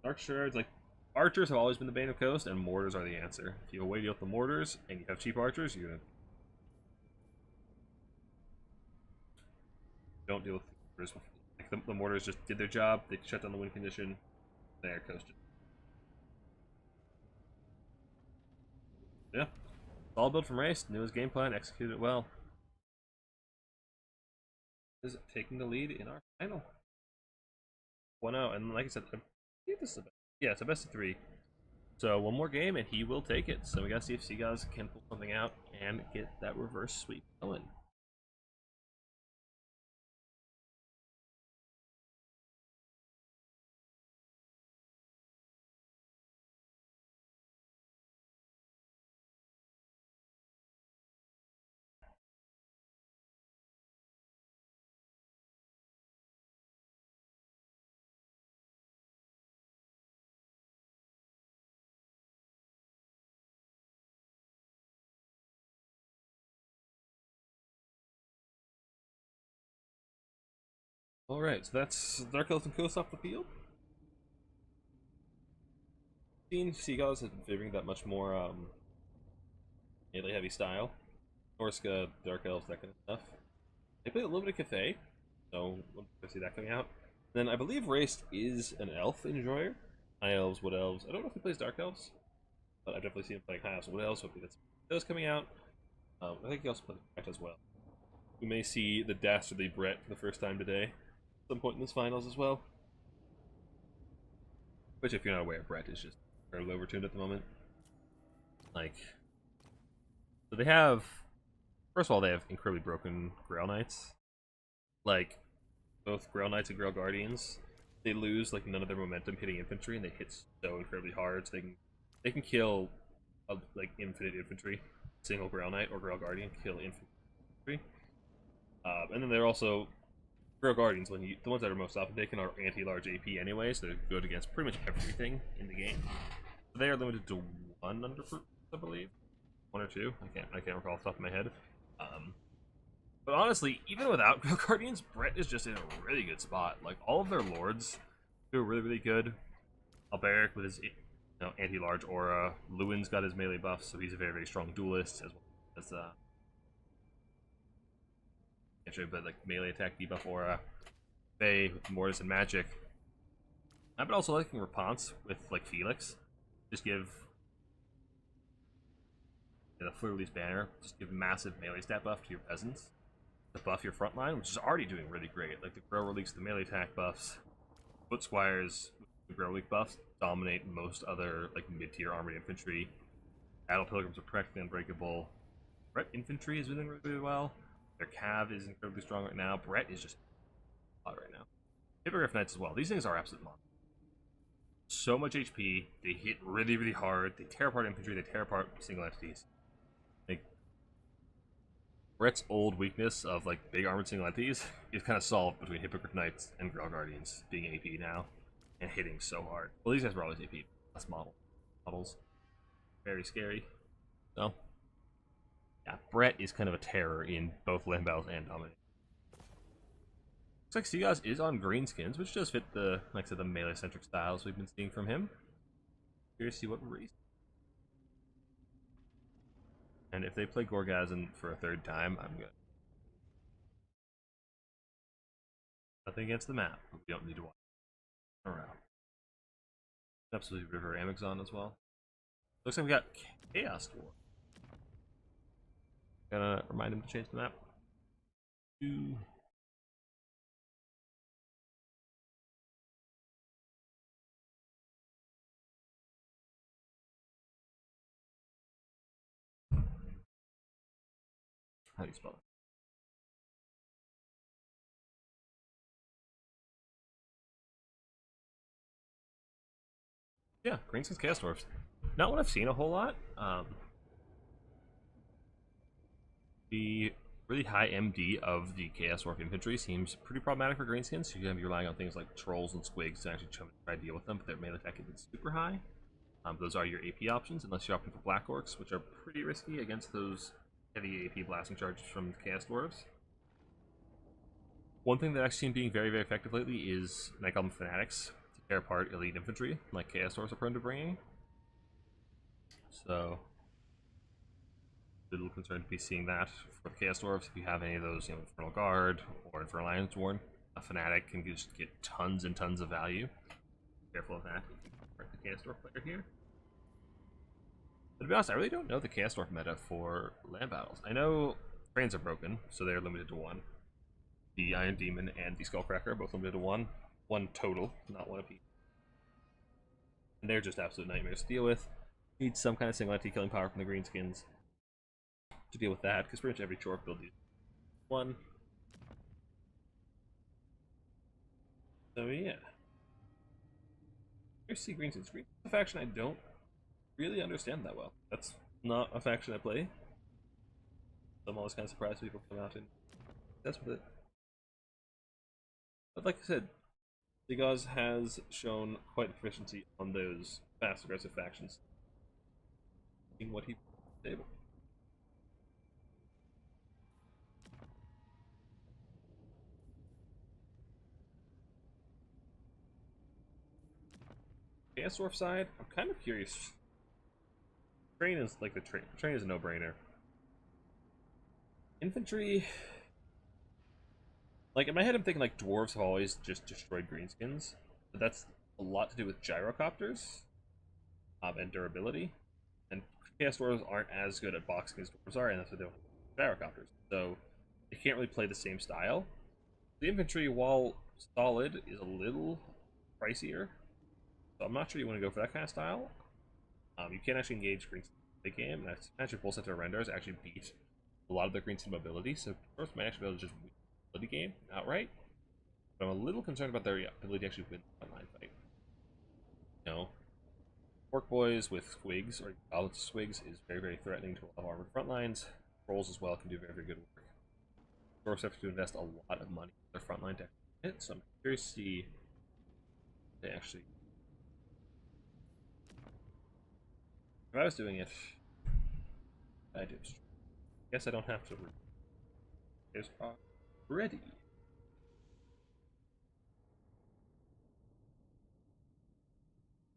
Dark Shards, like, archers have always been the bane of Coast, and mortars are the answer. If you away deal with the mortars, and you have cheap archers, you're gonna... Don't deal with the mortars. Like, the mortars just did their job, they shut down the win condition, they're coasted. Yeah. All built from Race, knew his game plan, executed it well. Is taking the lead in our final. 1-0, and like I said, I think this is it's a best of 3. So one more game and he will take it. So we gotta see if Seagulls can pull something out and get that reverse sweep going. Alright, so that's Dark Elves and Coast off the field. Seagulls has been favoring that much more melee heavy style. Norska, Dark Elves, that kind of stuff. They play a little bit of Cathay, so we'll see that coming out. Then I believe Raced is an elf enjoyer. High Elves, Wood Elves. I don't know if he plays Dark Elves, but I've definitely seen him playing High Elves and Wood Elves, hopefully that's those coming out. I think he also plays Brett as well. We may see the dastardly Brett for the first time today, at some point in this finals as well. Which, if you're not aware, Brett is just fairly overtuned at the moment. Like, so they have, first of all, they have incredibly broken Grail Knights. Like, both Grail Knights and Grail Guardians, they lose like none of their momentum hitting infantry, and they hit so incredibly hard. So they can kill like infinite infantry, single Grail Knight or Grail Guardian kill infantry. And then they're also Grail Guardians. The ones that are most often taken are anti-large AP anyway, so they're good against pretty much everything in the game. So they are limited to 1 underproof, I believe, 1 or 2. I can't recall off the top of my head. But honestly, even without Grail Guardians, Brett is just in a really good spot. Like, all of their lords do really, really good. Alberic with his anti-large aura. Lewin's got his melee buff, so he's a very, very strong duelist, as well as but like melee attack debuff aura. Faye with Mortis and Magic. I've been also liking Reponse with like Felix. Just give the Fleur Release banner. Just give massive melee stat buff to your peasants to buff your front line, which is already doing really great. Like the Grow Release, the melee attack buffs, Foot Squires, the Grow Leak buffs dominate most other like mid-tier armored infantry. Battle Pilgrims are practically unbreakable. Brett infantry is doing really, really well. Their Cav is incredibly strong right now. Brett is just hot right now. Hippogriff Knights as well. These things are absolute monsters. so much HP. They hit really, really hard. They tear apart infantry. They tear apart single entities. Like Brett's old weakness of like big armored single entities is kind of solved between Hippogriff Knights and Grell Guardians being AP now and hitting so hard. Well, these guys were always AP. Less models. Very scary. So yeah, Brett is kind of a terror in both land battles and domination. Looks like Seagoz is on greenskins, which does fit the, like I said, the melee-centric styles we've been seeing from him. Curious to see what race. And if they play Gorgazon for a third time, I'm good. Nothing against the map. We don't need to watch around. Absolutely River Amazon as well. Looks like we got Chaos Dwarf. Gonna remind him to change the map. How do you spell it? Yeah, Greenskins Chaos Dwarfs. Not what I've seen a whole lot. The really high MD of the Chaos Dwarf infantry seems pretty problematic for greenskins. So you're going to be relying on things like trolls and squigs to actually try to deal with them, but their melee attack isn't super high. Those are your AP options, unless you're opting for Black Orcs, which are pretty risky against those heavy AP blasting charges from the Chaos Dwarves. One thing that I've seen being very, very effective lately is Night Goblin Fanatics to tear apart elite infantry, like Chaos Dwarves are prone to bringing. So, a little concerned to be seeing that for the Chaos Dwarves. If you have any of those, Infernal Guard or Infernal Ironborn, a Fanatic can just get tons and tons of value. Careful of that. The Chaos Dwarf player here. But to be honest, I really don't know the Chaos Dwarf meta for land battles. I know trains are broken, so they're limited to 1. The Iron Demon and the Skullcracker are both limited to 1. 1 total, not 1 apiece. And they're just absolute nightmares to deal with. Need some kind of single entity killing power from the greenskins to deal with that, because pretty much every Chork build uses 1. So yeah. Here's Sea Greenskins. Greenskins is a faction I don't really understand that well. That's not a faction I play. So I'm always kind of surprised people come out and that's with it. But like I said, Seagoz has shown quite a proficiency on those fast aggressive factions. In what he able. Chaos Dwarf side, I'm kind of curious. Train is like the train is a no-brainer. Infantry, like in my head I'm thinking like dwarves have always just destroyed greenskins, but that's a lot to do with gyrocopters and durability. And Chaos Dwarves aren't as good at boxing as dwarves are, and that's what they do with gyrocopters. So they can't really play the same style. The infantry, while solid, is a little pricier. So I'm not sure you want to go for that kind of style. You can actually engage greenskins in the game, and that's actually full set of renders actually beat a lot of the greenskin mobility, so dwarves might actually be able to just win the mobility game outright. But I'm a little concerned about their ability to actually win the frontline fight. Orc boys with squigs or goblins squigs is very, very threatening to a lot of armored front lines. Trolls as well can do very, very good work. Dwarves have to invest a lot of money in their front line to hit, so I'm curious to see if they actually. If I was doing it, I do. Guess I don't have to. Is ready.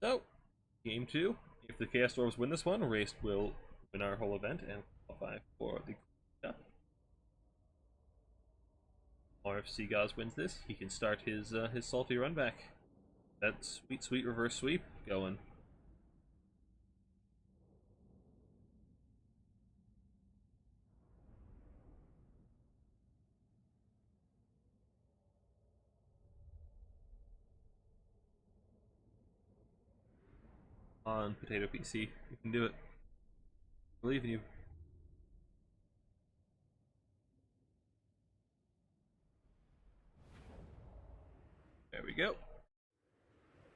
So, game 2. If the Chaos Dwarves win this one, Race will win our whole event and qualify for the Cup. Or if Seagoz wins this, he can start his salty run back. That sweet, sweet reverse sweep going. On Potato PC, you can do it. I believe in you. There we go.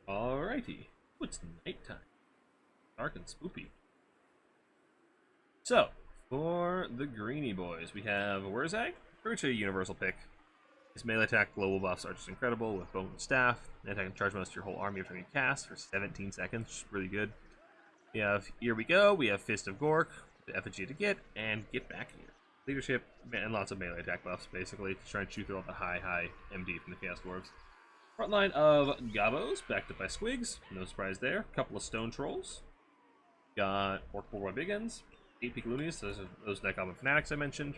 Alrighty. Oh, it's nighttime. Dark and spoopy. So, for the greenie boys, we have Wurzag, pretty much a universal pick. His melee attack global buffs are just incredible with bone and staff. Melee attack can charge most of your whole army every time you cast for 17 seconds, which is really good. We have Here We Go, we have Fist of Gork, the effigy to get, and Get Back Here. Leadership, and lots of melee attack buffs, basically, to try and shoot through all the high MD from the Chaos Dwarves. Frontline of Gabos, backed up by Squigs, no surprise there. Couple of Stone Trolls. Got Orc Boy Biggins, 8 Picaloonies, those Night Goblin Fanatics I mentioned.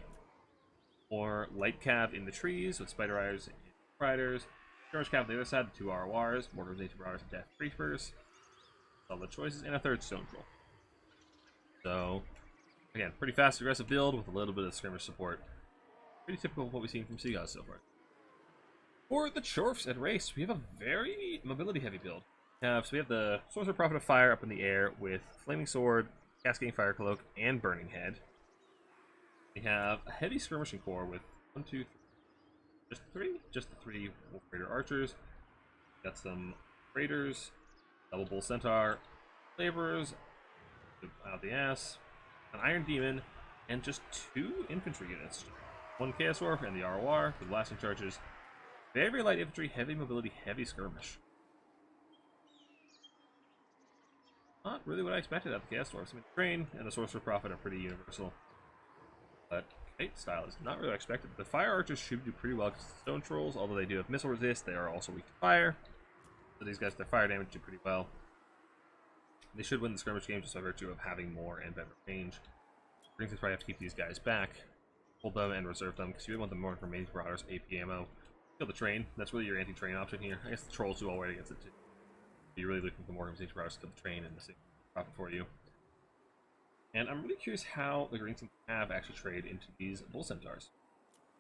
Or Light Cav in the trees with Spider Eyes and Riders. Charge Cav on the other side, the 2 RORs, Mortars, Nature Marauders, and Death Creepers. Solid choices, and a 3rd Stone Troll. So, again, pretty fast, aggressive build with a little bit of skirmish support. Pretty typical of what we've seen from Seagods so far. For the Chorfs at race, we have a very mobility-heavy build. So we have the Sorcerer Prophet of Fire up in the air with Flaming Sword, Cascading Fire Cloak, and Burning Head. We have a heavy skirmishing core with 1, 2, 3, just the 3 Wolf Raider Archers. Got some Raiders, Double Bull Centaur, Laborers, out the ass, an Iron Demon, and just 2 infantry units. 1 Chaos Dwarf and the ROR with blasting charges. Very light infantry, heavy mobility, heavy skirmish. Not really what I expected out of the Chaos Dwarfs. I mean, Train and the Sorcerer Prophet are pretty universal. But Kate style is not really what I expected. The Fire Archers should do pretty well because the Stone Trolls, although they do have missile resist, they are also weak to fire. So these guys, their fire damage do pretty well. They should win the skirmish game just by virtue of having more and better range. Brings us probably have to keep these guys back, hold them and reserve them because you want them more for Maze Marauders, AP ammo. Kill the train. That's really your anti-train option here. I guess the Trolls do already against it too. You're really looking for more Maze Marauders to kill the train and the profit for you. And I'm really curious how the Green Team have actually trade into these Bull Centaurs.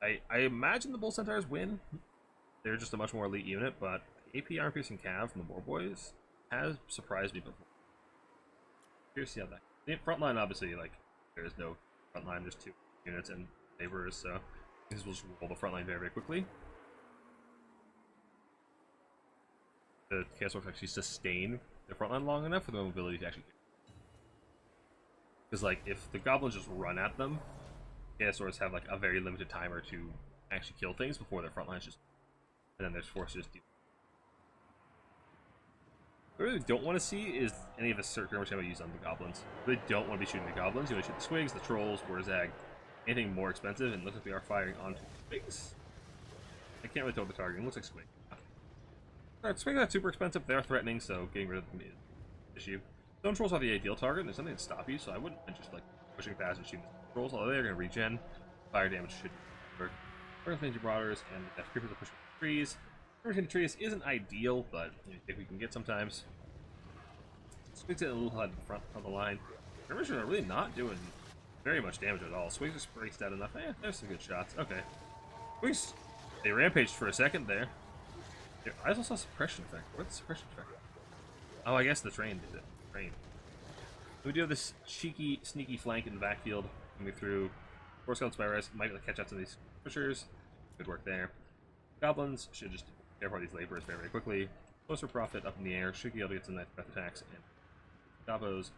I imagine the Bull Centaurs win. They're just a much more elite unit, but AP Armor Piercing Cav from the Boar Boys has surprised me before. Curious to see how that. The frontline, obviously, like, there is no frontline, there's 2 units and laborers, so these will just roll the frontline very, very quickly. The Chaos Dwarfs actually sustain the frontline long enough for the mobility to actually. Because, like, if the goblins just run at them, Chaos Dwarfs have, like, a very limited timer to actually kill things before their frontline's just. And then they're forced to just do. What I really don't want to see is any of the skirmish ammo used on the goblins. I really don't want to be shooting the goblins. You want to shoot the Squigs, the Trolls, Wurzag, anything more expensive, and it looks like we are firing onto Squigs. I can't really tell the target. It looks like Squig. Alright, Squigs are not super expensive. They're threatening, so getting rid of them is an issue. Stone Trolls are the ideal target, and there's something to stop you, so I wouldn't mind just like pushing past and shooting the Trolls, although they're going to regen. Fire damage should work. Nature Marauders and Death Creepers are pushing the trees. Pushing the trees isn't ideal, but I think we can get sometimes. Squigs get a little hard in the front of the line. Skirmishers are really not doing very much damage at all. Squigs just breaks out enough. There's some good shots. Okay. Squigs, they rampaged for a second there. I also saw suppression effect. What's the suppression effect? Oh, I guess the train did it. Train. We do have this cheeky, sneaky flank in the backfield coming through. Force Scout Spirus might be able to catch up to these pushers. Good work there. Goblins should just tear apart these laborers very, very quickly. Closer Prophet up in the air should be able to get some nice breath attacks. And Gabos,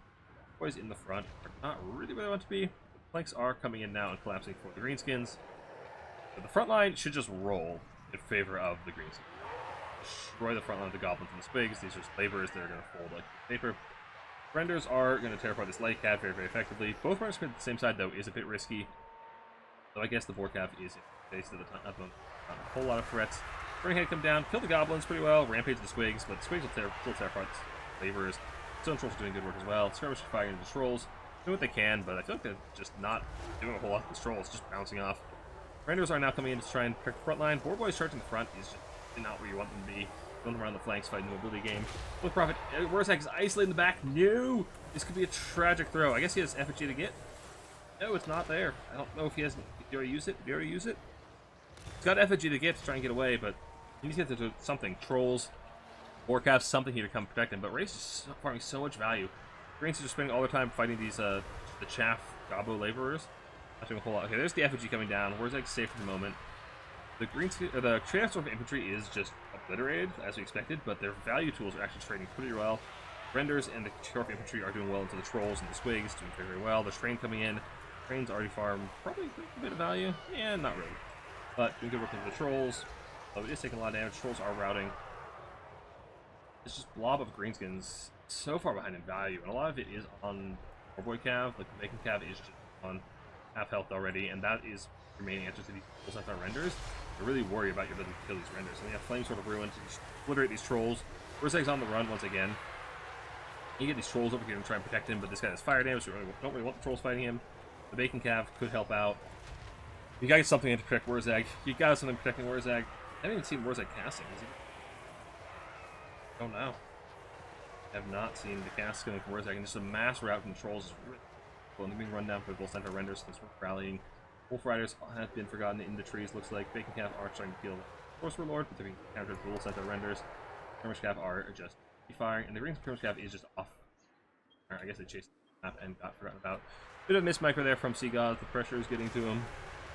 boys in the front, are not really where they want to be. Flanks are coming in now and collapsing for the Greenskins. But the front line should just roll in favor of the Greenskins. Destroy the front line of the Goblins and the Squigs. These are just laborers that are going to fold like paper. Renders are going to tear apart this Light Cav very, very effectively. Both Renders at the same side, though, is a bit risky. So I guess the Boar Cav is based at the time of a whole lot of threats. Burning Head come down, kill the Goblins pretty well, rampage the Squigs, but the Squigs will still tear apart the laborers. Stone Trolls are doing good work as well. Skirmish is firing into the Trolls. Doing what they can, but I feel like they're just not doing a whole lot with the Trolls, just bouncing off. Renders are now coming in to try and pick the front line. Boar Boys charging the front is just not where you want them to be. Going around the flanks, fighting the mobility game. Look, Prophet, Wurzag is isolated in the back. No! This could be a tragic throw. I guess he has effigy to get. No, it's not there. I don't know if he has. Did you already use it? Did you already use it? He's got effigy to get to try and get away, but he needs to get to something. Trolls, Warcraft, something here to come protect him. But Race is farming so much value. Greens are just spending all their time fighting these the chaff Gabo laborers. Not doing a whole lot. Okay, there's the effigy coming down. Wurzag's safe for the moment. The the Chaos Dwarf infantry is just obliterated, as we expected, but their value tools are actually trading pretty well. Renders and the Trophy Infantry are doing well into the Trolls and the Squigs, doing very, very well. There's Train coming in. Train's already farmed probably a bit of value. Yeah, not really. But doing good work into the Trolls. It is taking a lot of damage. Trolls are routing. It's just blob of greenskins so far behind in value, and a lot of it is on Warboy Cav. Like the Bacon Cav is just on half health already, and that is your main answer to these full-set renders. I really worry about your ability to kill these renders. And we have Flame Sword of Ruin to just obliterate these Trolls. Wurzag's on the run once again. You get these Trolls over here and try and protect him, but this guy has fire damage, so we don't really want the Trolls fighting him. The Bacon Cav could help out. You gotta get something in to protect Wurzag. You gotta something protecting Wurzag. I haven't even seen Wurzag casting, is he? Oh no. I have not seen the cast going for Wurzag, and just a mass route from the Trolls is really cool. And they're being run down for the Bull Center renders since we're rallying. Wolf Riders have been forgotten in the trees, looks like. Bacon Cav are trying to kill Sorcerer Lord, but they're being countered with Bull Center renders. Skirmish Cav are just firing, and the green Skirmish Cav is just off. I guess they chased the map and got forgotten about. Bit of a miss micro there from Seagod. The pressure is getting to him.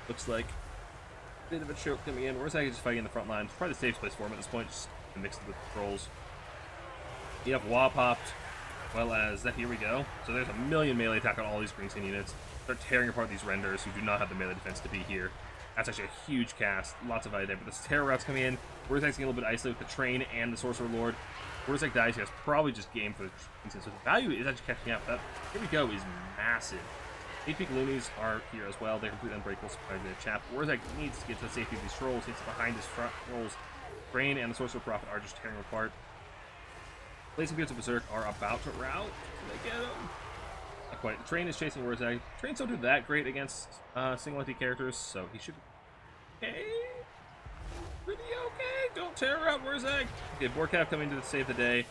Looks like a bit of a choke coming in. Wurzag is just fighting in the front line. It's probably the safest place for him at this point, just mixed with the Trolls. You have Wah popped, well as that. Here we go. So there's a million melee attack on all these greenskin units. Start tearing apart these renders who do not have the melee defense to be here. That's actually a huge cast. Lots of value there. But this terror routes coming in. Wurzag's getting a little bit isolated with the Train and the Sorcerer Lord. Wurzag dies. He has probably just game for the greenskin. So the value is actually catching up. That here we go is massive. 8-peak loonies are here as well. They're completely unbreakable, supplied by the chap. Wurzag needs to get to the safety of these Trolls. He gets behind his Trolls. Train and the Sorcerer Prophet are just tearing apart. Blazing Beards of Berserk are about to rout. Can they get him? Not quite. The Train is chasing Wurzag. Trains don't do that great against single entity characters, so he should be okay. Pretty okay. Don't tear out Wurzag. Okay, Borcav coming to save the day.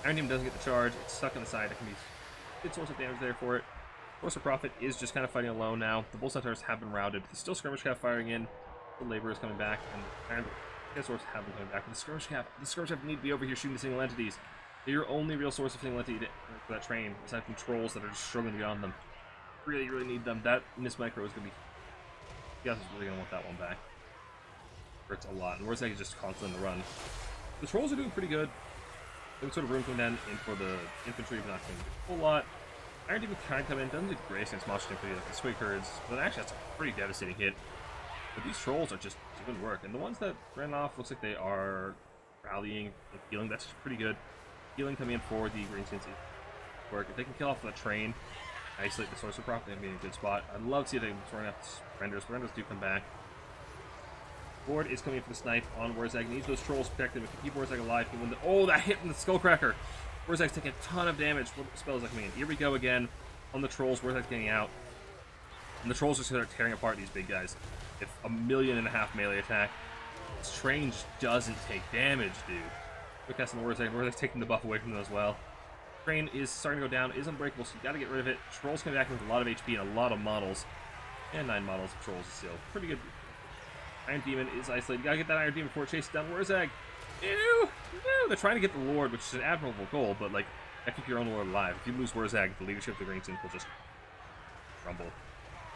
Iron Demon doesn't get the charge. It's stuck on the side. It can be a good source of damage there for it. Sorcerer Prophet is just kind of fighting alone now. The Bull Centaurs have been routed. There's still Skirmish Cav firing in. The Labor is coming back, and the Iron Source have been coming back. And the Skirmish Cav need to be over here shooting the single entities. They're your only real source of single entity for that Train, aside from Trolls that are just struggling to get on them. Really, really need them. That miss micro is going to be... You guys are really going to want that one back. Hurts a lot. And Wurzag is just constantly on the run. The Trolls are doing pretty good. There's sort of room coming down in for the infantry, but not going to do a whole lot. Iron Demon kind of come in, doesn't do great against monster infantry like the Swig Herds, but actually that's a pretty devastating hit. But these Trolls are just doing work. And the ones that ran off, looks like they are rallying and healing. That's pretty good. Healing coming in for the greenskins work. If they can kill off the Train, isolate the Sorcerer Prophet, they'd be in a good spot. I'd love to see them throwing up renders. Renders do come back. Board is coming in for the snipe on Wurzag. Needs those Trolls protected. If you keep Wurzag alive, you win the... Oh, that hit from the Skullcracker! Wurzag's taking a ton of damage. What spells are coming in? Here we go again on the Trolls. Wurzag's getting out. And the Trolls are just start tearing apart these big guys. If 1.5 million melee attack, this Train just doesn't take damage, dude. Quick cast on Wurzag. Wurzag's taking the buff away from them as well. Train is starting to go down, is unbreakable, so you gotta get rid of it. Trolls coming back with a lot of HP and a lot of models. And 9 models of Trolls is still pretty good. Iron Demon is isolated. You gotta get that Iron Demon before it chases down Wurzag. Ew! They're trying to get the Lord, which is an admirable goal, but like, you keep your own Lord alive. If you lose Wurzag, the leadership of the Greenskins will just crumble.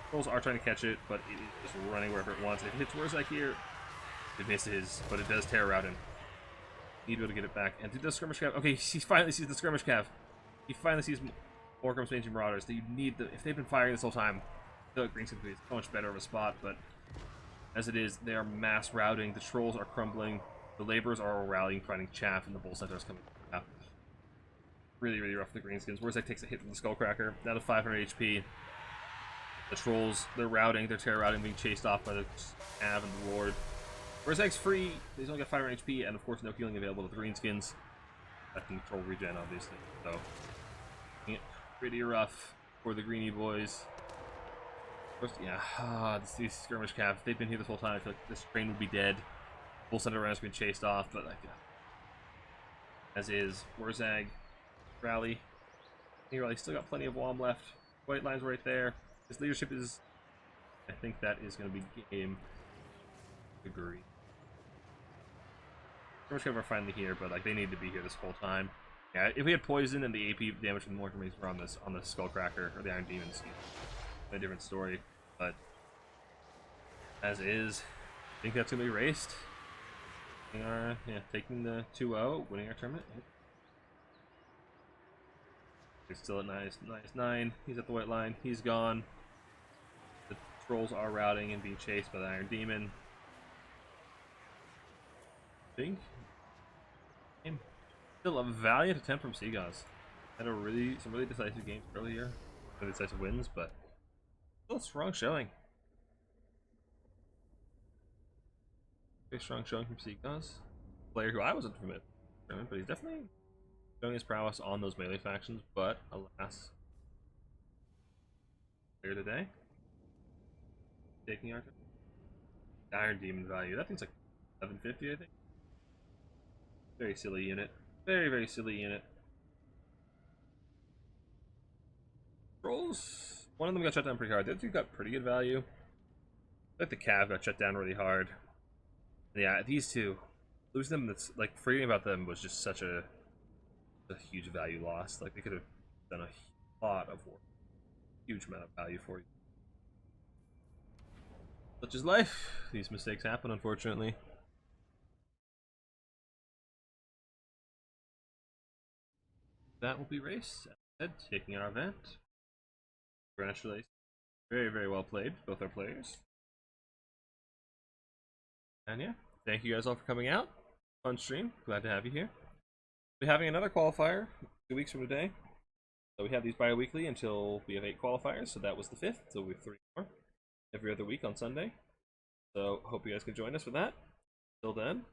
Trolls are trying to catch it, but it is just running wherever it wants. If it hits Wurzag here, it misses, but it does tear out him. Need to be able to get it back. And the Skirmish Cav. Okay, he finally sees the Skirmish Cav. He finally sees Morgrim's Mangy Marauders. That you need them. If they've been firing this whole time, the Greenskins would be so much better of a spot, but as it is, they are mass routing. The Trolls are crumbling. The Laborers are rallying, fighting chaff, and the Bull Centaurs coming out. Really, really rough for the Greenskins. Wurzag takes a hit from the Skullcracker. Down to 500 HP. The Trolls, they're routing, they're terror routing, being chased off by the Cav and the Lord. Wurzag's free. He's only got 500 HP, and of course, no healing available to the Greenskins. That can control regen, obviously. So, pretty rough for the Greenie boys. Yeah, these Skirmish Cav, they've been here this whole time. I feel like this Train would be dead. Bull Center rounds been chased off, but like, as is, Wurzag, rally. He's still got plenty of WOM left. White line's right there. His leadership is, I think that is going to be game. Agree. Skirmish Cav are finally here, but like they need to be here this whole time. Yeah, if we had poison and the AP damage from the Morgan Maze were on the Skullcracker or the Iron Demons, a different story. But as is, I think that's gonna be erased. Taking the 2-0, winning our tournament. He's still at -9. He's at the white line. He's gone. The trolls are routing and being chased by the Iron Demon. Big game. Still a valiant attempt from Seagoss. Had some really decisive games earlier. Really decisive wins, but still a strong showing. Very strong showing from Seagoss. Player who I wasn't familiar with, but he's definitely showing his prowess on those melee factions, but alas. Player today. Taking our Iron Demon value. That thing's like 750, I think. Very silly unit. Very silly unit. Trolls. One of them got shut down pretty hard. The other two got pretty good value. I think the Cav got shut down really hard. Yeah, these two. Losing them, that's like forgetting about them was just such a huge value loss. Like they could have done a lot of work. Huge amount of value for you. Such is life. These mistakes happen, unfortunately. That will be race. Taking our event. Congratulations. Very well played, both our players. And yeah, thank you guys all for coming out. Fun stream. Glad to have you here. We'll be having another qualifier 2 weeks from today. So we have these bi-weekly until we have 8 qualifiers. So that was the 5th. So we have 3 more every other week on Sunday. So hope you guys can join us for that. Till then,